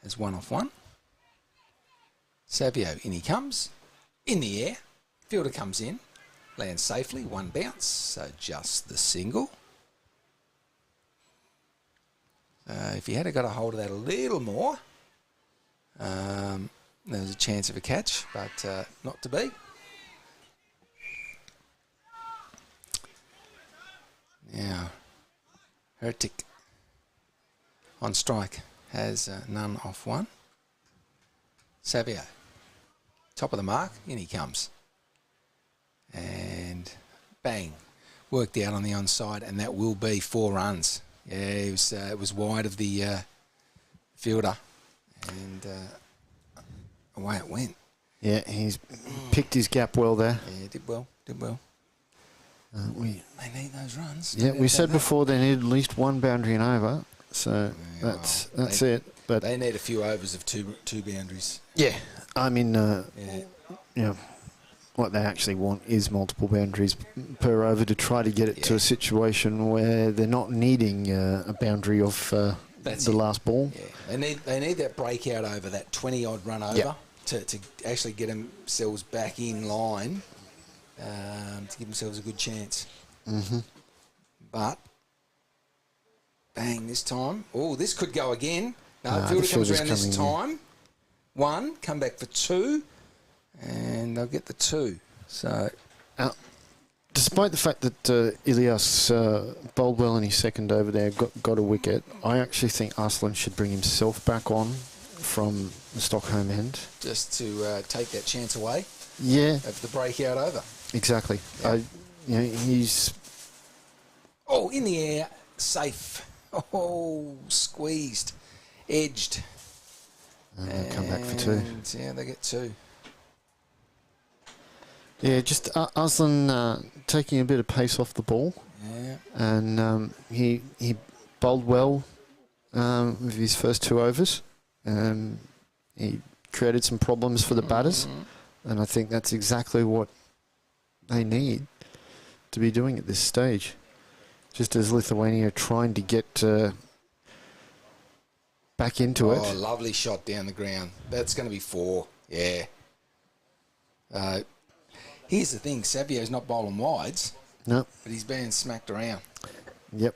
Has 1 off 1. Savio, in he comes. In the air. Fielder comes in. Lands safely. 1 bounce. So just the single. If he had got a hold of that a little more, there was a chance of a catch, but not to be. Now, Hritik on strike has none off 1. Savio, top of the mark, in he comes. And bang, worked out on the onside, and that will be 4 runs. Yeah, it was wide of the fielder, and away it went. Yeah, he's picked his gap well there. Yeah, did well. They need those runs. Yeah, we said before they need at least 1 boundary and over, so that's it. But they need a few overs of two boundaries. yeah, I mean, what they actually want is multiple boundaries per over to try to get it to a situation where they're not needing a boundary of the last ball. Yeah, they need that breakout over, that 20-odd run over to actually get themselves back in line to give themselves a good chance. Mm-hmm. But bang, this time. Oh, this could go again. No, the fielder comes fielder's around this coming time. 1, come back for 2. And they'll get the 2. So, despite the fact that Ilias bowled well in his second over there, got a wicket, I actually think Arslan should bring himself back on from the Stockholm end. just to take that chance away Yeah, of the breakout over. exactly. Yeah. He's... Oh, in the air, safe. Oh, squeezed, edged. And they'll come back for 2. Yeah, they get 2. Yeah, just Arslan taking a bit of pace off the ball. Yeah. And he bowled well with his first 2 overs. He created some problems for the batters, and I think that's exactly what they need to be doing at this stage. Just as Lithuania are trying to get back into it. Oh, lovely shot down the ground. That's going to be 4. Yeah. Here's the thing, Savio's not bowling wides. No. But he's being smacked around. Yep.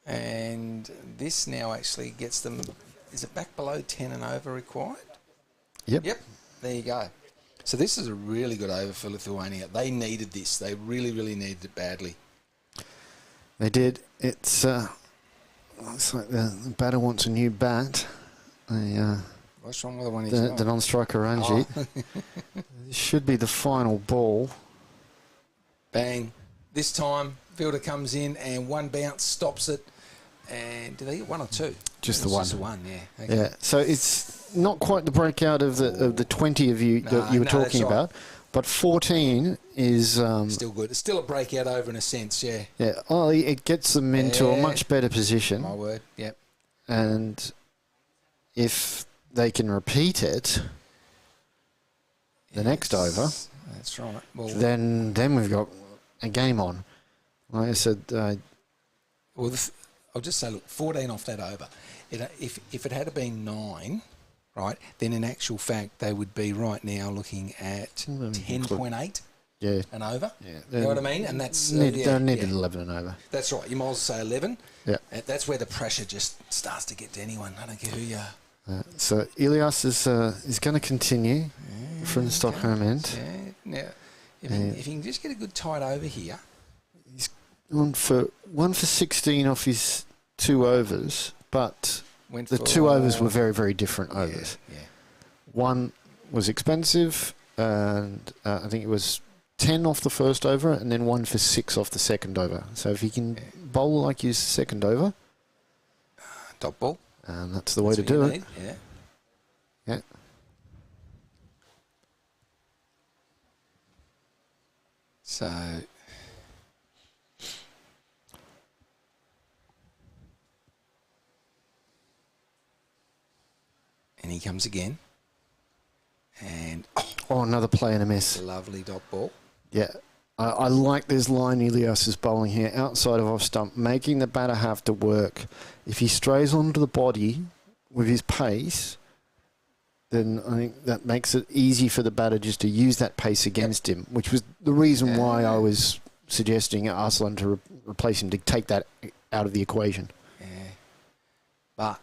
And this now actually gets them, is it back below 10 and over required? Yep. Yep, there you go. So this is a really good over for Lithuania. They needed this. They really, really needed it badly. They did. It's like the batter wants a new bat. What's wrong with the one he's The got? non-striker Ranjit. This should be the final ball. Bang. This time, fielder comes in and 1 bounce stops it. And do they get 1 or 2? Just the 1. Just the 1, yeah. Okay. Yeah. So it's not quite the breakout of the 20 of you that you were talking that's right. about, but 14 is Still good. It's still a breakout over in a sense, yeah. yeah. Oh, it gets them into a Yeah. much better position, My word, yep. and if they can repeat it the next over, That's right. Well, then we've got a game on. Like I said, well, I'll just say, look, 14 off that over. If it had been 9, right, then in actual fact they would be right now looking at 10.8 yeah, and over. yeah. You know what I mean? And that's They need 11 and over. That's right. You might as well say 11. Yeah. That's where the pressure just starts to get to anyone. I don't care who you are. So Ilias is going to continue from the Stockholm end. Yeah. Now, If you can just get a good tight over here. He's gone for 1 for 16 off his 2 overs, but the 2 overs were very, very different overs. Yeah. One was expensive, and I think it was 10 off the first over, and then 1 for 6 off the second over. So if he can bowl like his second over, Dot ball. and that's the way to do it. Yeah. Yeah. So, and he comes again. And, Oh, another play and a miss. lovely dot ball. Yeah. I like this line Ilias is bowling here, outside of off stump, making the batter have to work. If he strays onto the body with his pace, then I think that makes it easy for the batter just to use that pace against him, which was the reason why I was suggesting Arslan to replace him, to take that out of the equation. Yeah. But,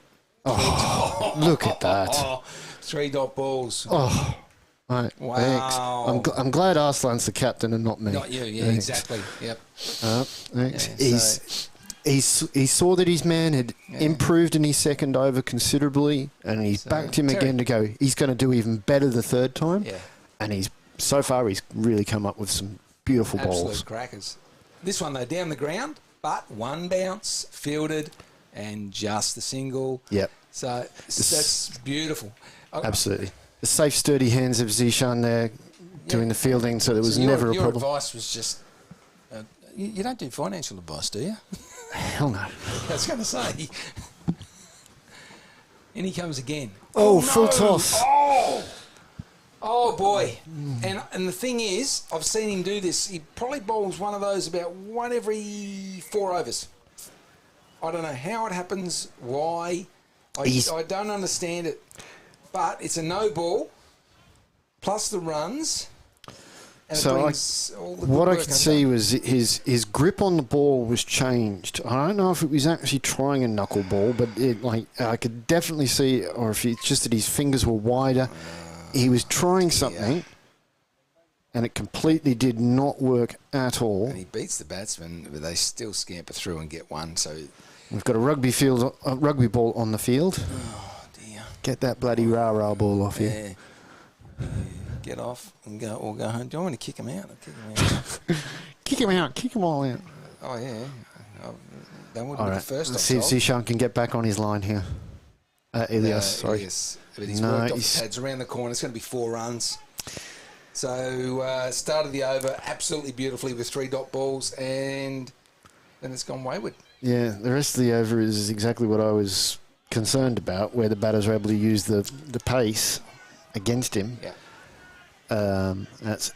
Look at that. 3 dot balls. Oh, right. Wow. Thanks. I'm glad Arslan's the captain and not me. Not you, yeah, Thanks. exactly. Yep. Thanks. Yeah, He saw that his man had improved in his second over considerably, and he's backed him again to go, he's going to do even better the third time. Yeah. And he's really come up with some beautiful Absolute balls. crackers. This one, though, down the ground, but 1 bounce, fielded, and just the single. Yep. So that's beautiful. Absolutely. The safe, sturdy hands of Zishan there doing the fielding, so there was never a your problem. Your advice was just... you don't do financial advice, do you? Hell no. I was going to say. And he comes again. Oh, full toss. Oh, boy. And the thing is, I've seen him do this. He probably bowls one of those about 1 every 4 overs. I don't know how it happens, why. I don't understand it. But it's a no ball, plus the runs. And So what I could see was his grip on the ball was changed. I don't know if it was actually trying a knuckleball, but I could definitely see, or if it's just that his fingers were wider. He was trying something, and it completely did not work at all. And he beats the batsman, but they still scamper through and get one. So we've got a rugby ball on the field. Oh dear! Get that bloody rah-rah ball off here. Yeah. Get off and go, or go home. Do you want me to kick him out? I'll kick him out. Kick him out. Kick him all out. Oh, yeah. That wouldn't All be right. the first Let's I've see if told. Zishan can get back on his line here. Ilias, sorry. Yes, but he's worked off the pads around the corner. It's going to be 4 runs. So, started the over absolutely beautifully with 3 dot balls, and then it's gone wayward. Yeah, the rest of the over is exactly what I was concerned about, where the batters are able to use the pace against him. Yeah. That's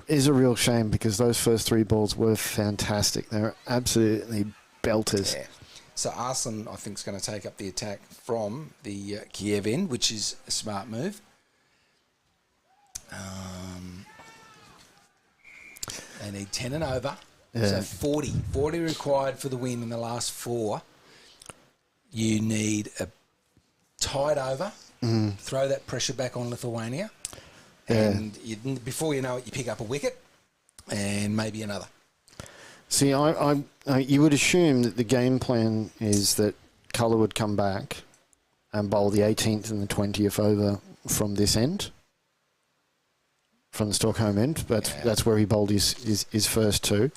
is a real shame, because those first 3 balls were fantastic. They were absolutely belters. Yeah. So Arslan, I think, is going to take up the attack from the Kiev end, which is a smart move. They need 10 and over. Yeah. So 40 required for the win in the last 4. You need a tight over, throw that pressure back on Lithuania, and before you know it, you pick up a wicket and maybe another. See, you would assume that the game plan is that Culler would come back and bowl the 18th and the 20th over from this end, from the Stockholm end. That's where he bowled his first 2.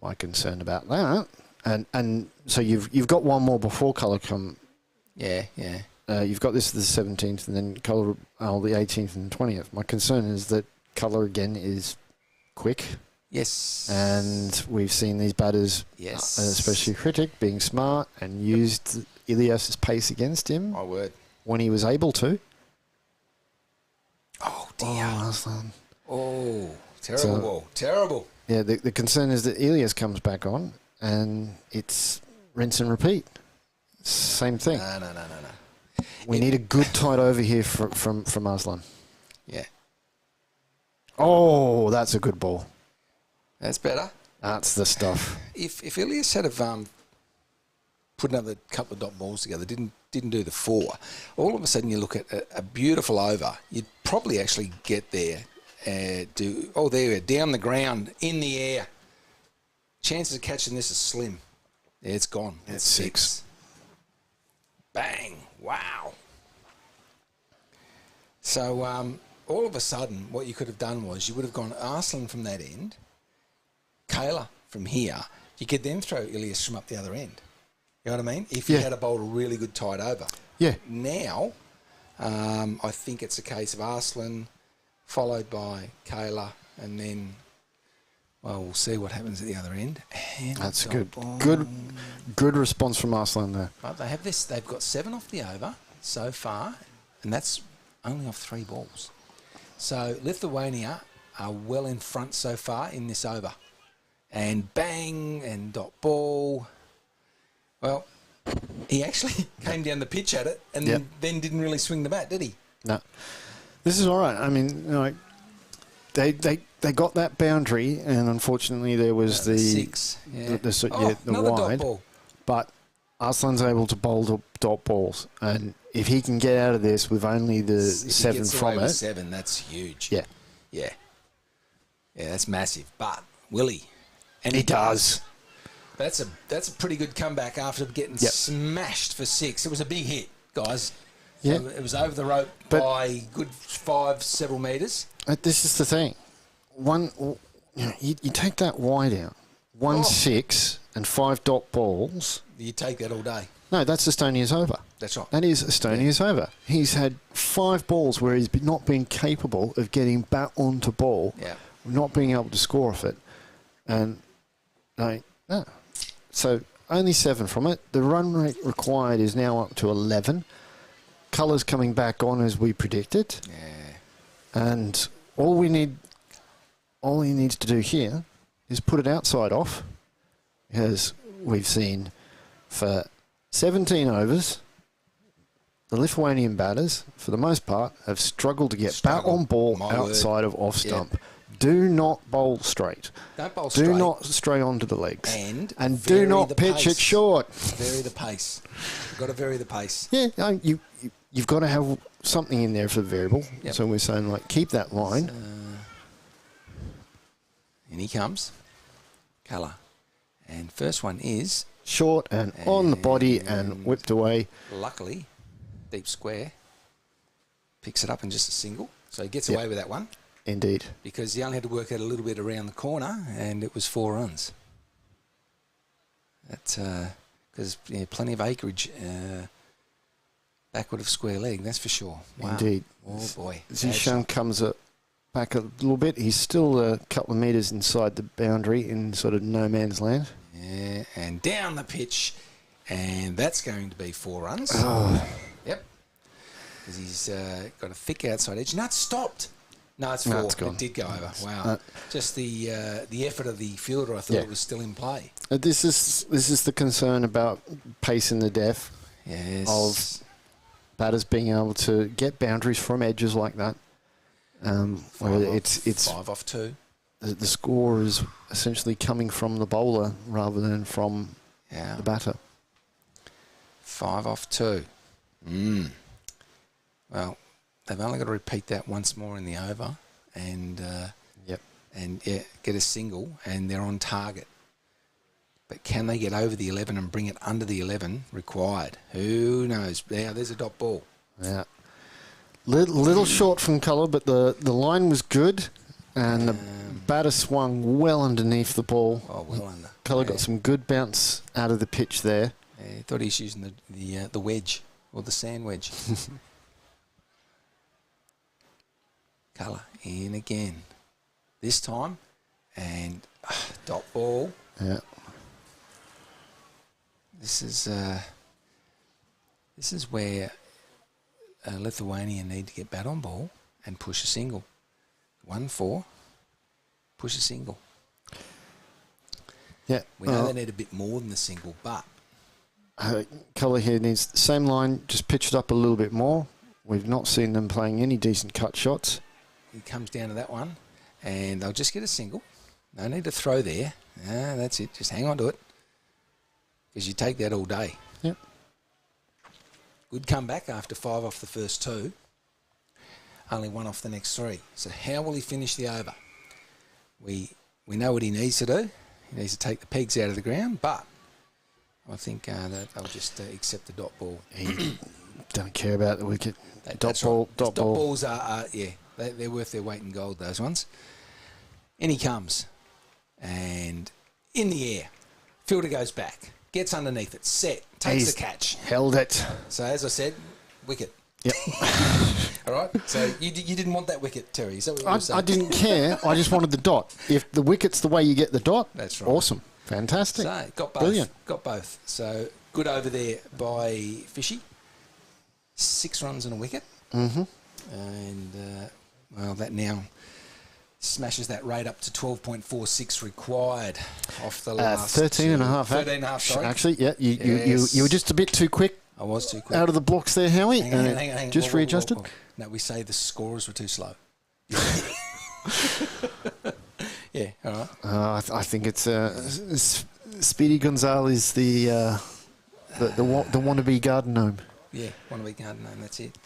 My concern about that, and so you've got one more before Culler come. Yeah. You've got this the 17th, and then Culler the 18th and 20th. My concern is that Culler again is quick. Yes. And we've seen these batters, especially Critic, being smart and used Ilias's pace against him. My word. When he was able to. Oh, dear. Oh, Arslan. Oh, terrible ball. Terrible. Yeah, the concern is that Ilias comes back on and it's rinse and repeat. Same thing. No. We need a good tight over here from Arslan. Yeah. Oh, that's a good ball. That's better. That's the stuff. If Ilias had put another couple of dot balls together, didn't do the 4, all of a sudden you look at a beautiful over, you'd probably actually get there do... Oh, there we are. Down the ground, in the air. Chances of catching this is slim. Yeah, it's gone. It's 6. Bang. Wow. So, all of a sudden, what you could have done was you would have gone Arslan from that end, Kayla from here. You could then throw Ilias from up the other end. You know what I mean? If you had a bowled a really good tight over. Yeah. Now, I think it's a case of Arslan, followed by Kayla, and then, well, we'll see what happens at the other end. And That's a good response from Arslan there. Right, they have this. They've got 7 off the over so far, and that's only off 3 balls. So Lithuania are well in front so far in this over. And bang, and dot ball. Well, he actually came down the pitch at it and then didn't really swing the bat, did he? No. This is all right. I mean, they got that boundary, and unfortunately there was the 6. Yeah. The another wide. dot ball. But Arslan's able to bowl dot balls, and if he can get out of this with only the 7 from it, 7, that's huge. yeah, that's massive. But will he? And he does. That's a pretty good comeback after getting smashed for 6. It was a big hit, guys. Yeah. So it was over the rope by good 5 several metres. This is the thing. You take that wide out, 1-6 and 5 dot balls. You take that all day. No, that's Estonia's over. That's right. That is Estonia's over. He's had 5 balls where he's not been capable of getting back onto ball, not being able to score off it, and so only 7 from it. The run rate required is now up to 11. Colours coming back on as we predicted. Yeah. And all he needs to do here is put it outside off, because we've seen for 17 overs, the Lithuanian batters, for the most part, have struggled to get back on ball outside of off stump. Do not bowl straight. Don't bowl straight. Do not stray onto the legs. And do not pitch it short. Vary the pace. You've got to vary the pace. Yeah, you've got to have something in there for the variable. Yep. So we're saying, like, keep that line. And he comes. Colour. And first one is... short and on the body and whipped away. Luckily, deep square. Picks it up in just a single. So he gets away with that one. Indeed. Because he only had to work out a little bit around the corner, and it was 4 runs. That's because plenty of acreage backward of square leg, that's for sure. Wow. Indeed. Oh, boy. Zishan comes back a little bit. He's still a couple of metres inside the boundary in sort of no man's land. Yeah, and down the pitch, and that's going to be 4 runs. Oh. Yep. Because he's got a thick outside edge. No, it's stopped. No, it's 4. It's gone. It did go over. Wow. Just the effort of the fielder, I thought it was still in play. This is the concern about pace in the depth of batters being able to get boundaries from edges like that. It's 5 off 2. The score is essentially coming from the bowler rather than from the batter. 5 off 2. Well, they've only got to repeat that once more in the over, and get a single, and they're on target. But can they get over the 11 and bring it under the 11 required? Who knows? There's a dot ball. Yeah, little short from colour, but the line was good, and the batter swung well underneath the ball. Oh, well under. Colour got some good bounce out of the pitch there. Yeah, he thought he was using the wedge or the sand wedge. Colour in again. This time, and dot ball. Yeah. This is where Lithuania need to get bat on ball and push a single. 1-4, push a single. Yeah. We know they need a bit more than the single, but Colour here needs the same line, just pitch it up a little bit more. We've not seen them playing any decent cut shots. He comes down to that one, and they'll just get a single. No need to throw there. That's it. Just hang on to it, because you take that all day. Yep. Good comeback after 5 off the first 2. only one off the next 3. So how will he finish the over? We know what he needs to do. He needs to take the pegs out of the ground, but I think that they'll just accept the dot ball. He don't care about the wicket. Dot balls are they're worth their weight in gold, those ones. In he comes. And in the air. Fielder goes back. Gets underneath it. Set. Takes the catch. Held it. So as I said, wicket. Yep. All right. So you didn't want that wicket, Terry. Is that what you were saying? I didn't care. I just wanted the dot. If the wicket's the way you get the dot, that's right. Awesome. Fantastic. So got both. Brilliant. Got both. So good over there by Fishy. 6 runs and a wicket. Mm-hmm. And, well, that now smashes that rate up to 12.46 required off the last 13 and a half. 13 and a half, sorry. Actually, yeah, you were just a bit too quick. I was too quick. Out of the blocks there, Howie. Hang on. Just readjusted? Whoa. No, we say the scorers were too slow. Yeah, all right. I think it's Speedy Gonzalez, the wannabe garden gnome. Yeah, wannabe garden gnome, that's it.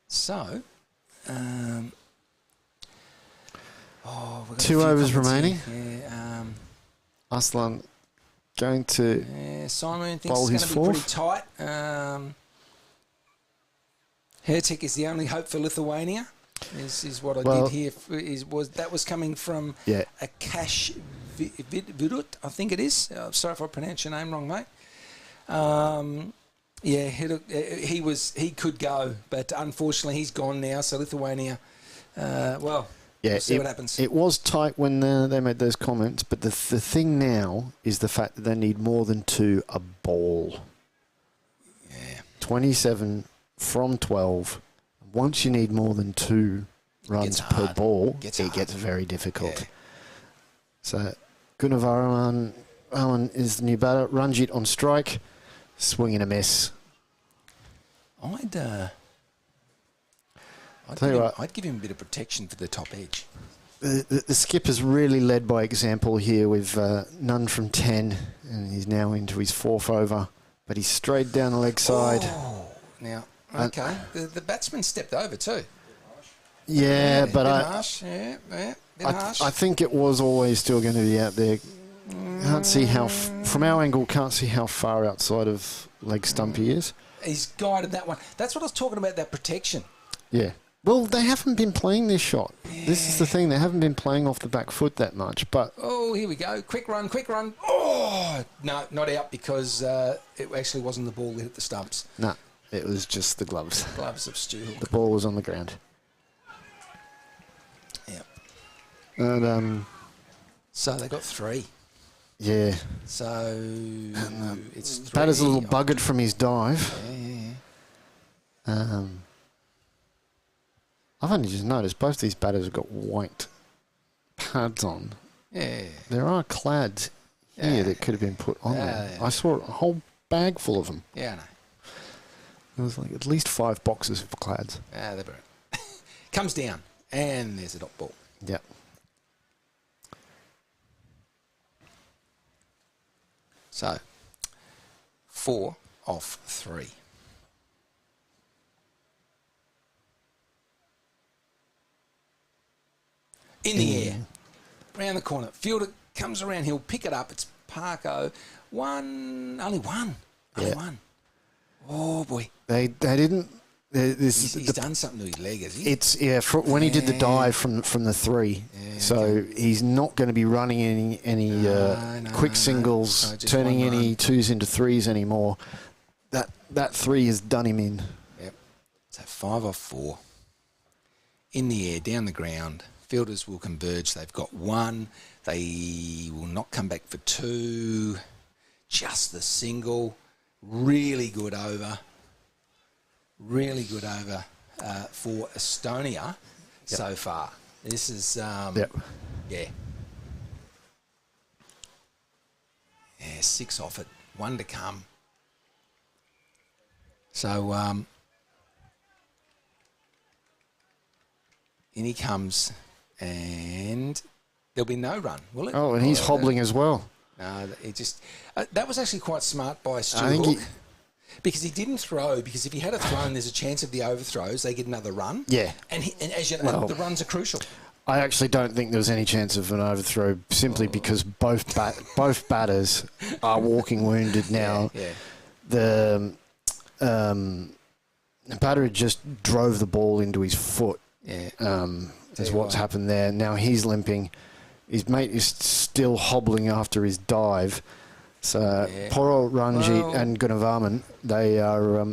So, we've got 2 overs remaining. Here. Yeah, Aslan going to Simon thinks bowl it's his going to be fourth. pretty tight. Hertik is the only hope for Lithuania. Is what I did here. That was coming from Akash Vidut, I think it is. Sorry if I pronounced your name wrong, mate. He could go, but unfortunately he's gone now. So Lithuania, we'll see what happens. It was tight when they made those comments, but the thing now is the fact that they need more than 2 a ball. Yeah, 27 from 12. Once you need more than 2 runs per ball, it gets very difficult. Yeah. So Gunavaraman is the new batter. Ranjit on strike. Swing and a miss. I'd give him a bit of protection for the top edge. The skipper's really led by example here with none from 10, and he's now into his 4th over, but he's straight down the leg side. Oh, now, okay. The batsman stepped over too. Yeah, but harsh. I think it was always still going to be out there. Can't see how, from our angle, can't see how far outside of leg stump he is. He's guided that one. That's what I was talking about, that protection. Yeah. Well, they haven't been playing this shot. Yeah. This is the thing. They haven't been playing off the back foot that much. But oh, here we go. Quick run. Oh, no, not out because it actually wasn't the ball that hit the stumps. No, it was just the gloves. Gloves of Stu. The ball was on the ground. Yeah. And so they got 3. Yeah. So it's 3. Batter's a little buggered from his dive. Yeah. I've only just noticed both these batters have got white pads on. Yeah. There are clads here that could have been put on there. Yeah. I saw a whole bag full of them. Yeah, I know. There was like at least 5 boxes of clads. Yeah, they're brilliant. Comes down, and there's a dot ball. Yep. So, 4 off 3. In the air, round the corner. Fielder comes around. He'll pick it up. It's Parko. Only one. Oh boy. They didn't. He's done something to his leg, has he? It's when he did the dive from the 3. Yeah, so he's not going to be running any quick singles, turning any 2s into 3s anymore. That 3 has done him in. Yep. So 5 off 4. In the air, down the ground. Fielders will converge. They've got 1. They will not come back for 2. Just the single. Really good over. Really good over for Estonia so far. This is, yeah. 6 off it. 1 to come. So, in he comes, and there'll be no run, will it? Oh, and he's hobbling as well. No, it just... that was actually quite smart by Stu I think Hook. Because he didn't throw, because if he had a thrown, there's a chance of the overthrows, they get another run. Yeah. And as you know, the runs are crucial. I actually don't think there was any chance of an overthrow simply because both batters are walking wounded now. Yeah. The batter just drove the ball into his foot. Yeah. Is what's happened there. Now he's limping. His mate is still hobbling after his dive. So poor old Ranjit and Gunavarman, they are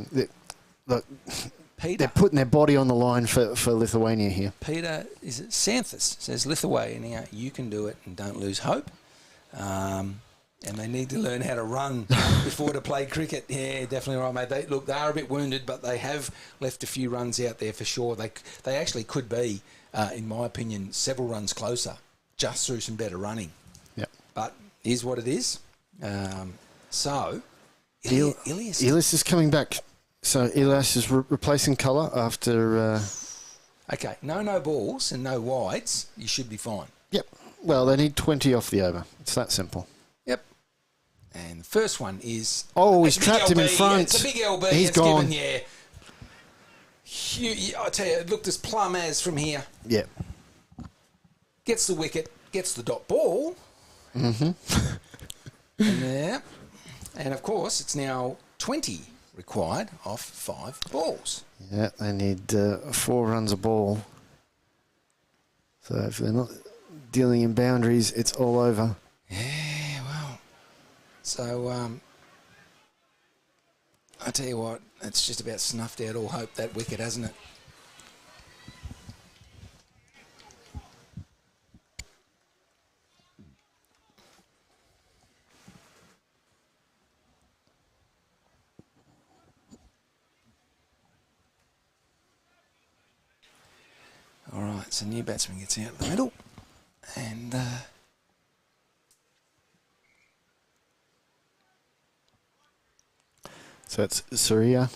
they're putting their body on the line for Lithuania here. Peter, is it Xanthus, says Lithuania, you can do it and don't lose hope. And they need to learn how to run before to play cricket. Yeah, definitely right, mate. They are a bit wounded, but they have left a few runs out there for sure. They actually could be, in my opinion, several runs closer just through some better running. Yep. But here's what it is. Ilias is coming back. So Ilias is replacing colour after... Okay, no balls and no wides. You should be fine. Yep. Well, they need 20 off the over. It's that simple. Yep. And the first one is... Oh, he's trapped him in front. It's a big LB. He's gone. Given, I tell you, it looked as plumb as from here. Yep. Gets the wicket, gets the dot ball. Mm-hmm. And of course, it's now 20 required off 5 balls. Yeah, they need 4 runs a ball. So if they're not dealing in boundaries, it's all over. Yeah, well. So, I tell you what, it's just about snuffed out all hope, that wicket, hasn't it? All right, so new batsman gets out of the middle, and so it's Surya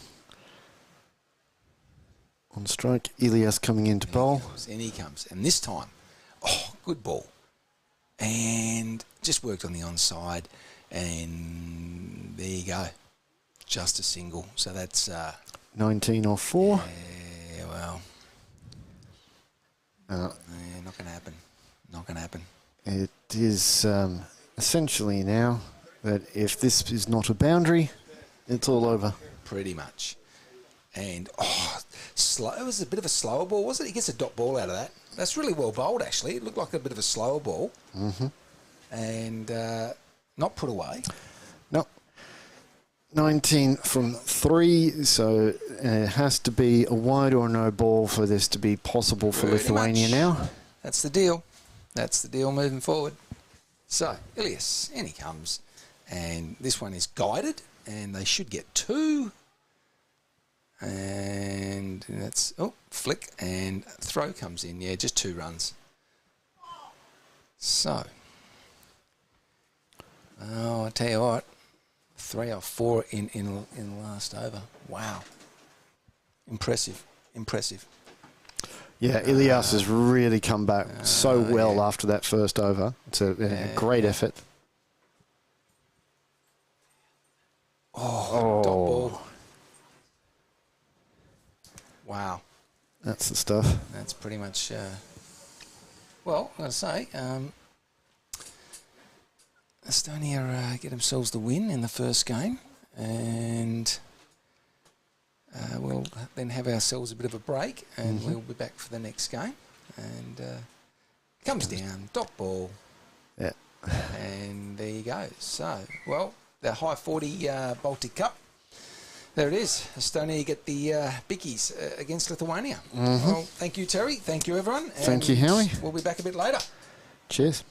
on strike. Ilias coming in to bowl. And he comes, and this time, good ball, and just worked on the onside, and there you go, just a single. So that's 19 or 4. Yeah, well. Not going to happen. Not going to happen. It is essentially now that if this is not a boundary, it's all over. Pretty much. And, slow. It was a bit of a slower ball, was it? He gets a dot ball out of that. That's really well bowled, actually. It looked like a bit of a slower ball. Mm-hmm. And not put away. No. 19 from 3, so it has to be a wide or no ball for this to be possible for Lithuania now. That's the deal. That's the deal moving forward. So, Ilias, in he comes. And this one is guided, and they should get 2. And that's, flick, and throw comes in. Yeah, just 2 runs. So, I tell you what. 3 or 4 in the last over. Wow. Impressive. Yeah, Ilias has really come back so well after that first over. It's a great effort. Dot ball. Wow. That's the stuff. That's pretty much... well, I'm going to say... Estonia get themselves the win in the first game, and we'll then have ourselves a bit of a break, and we'll be back for the next game. And comes down, dot ball, and there you go. So, well, the high 40 Baltic Cup, there it is. Estonia get the bickies against Lithuania. Well, thank you, Terry. Thank you, everyone. Thank you, Howie. We'll be back a bit later. Cheers.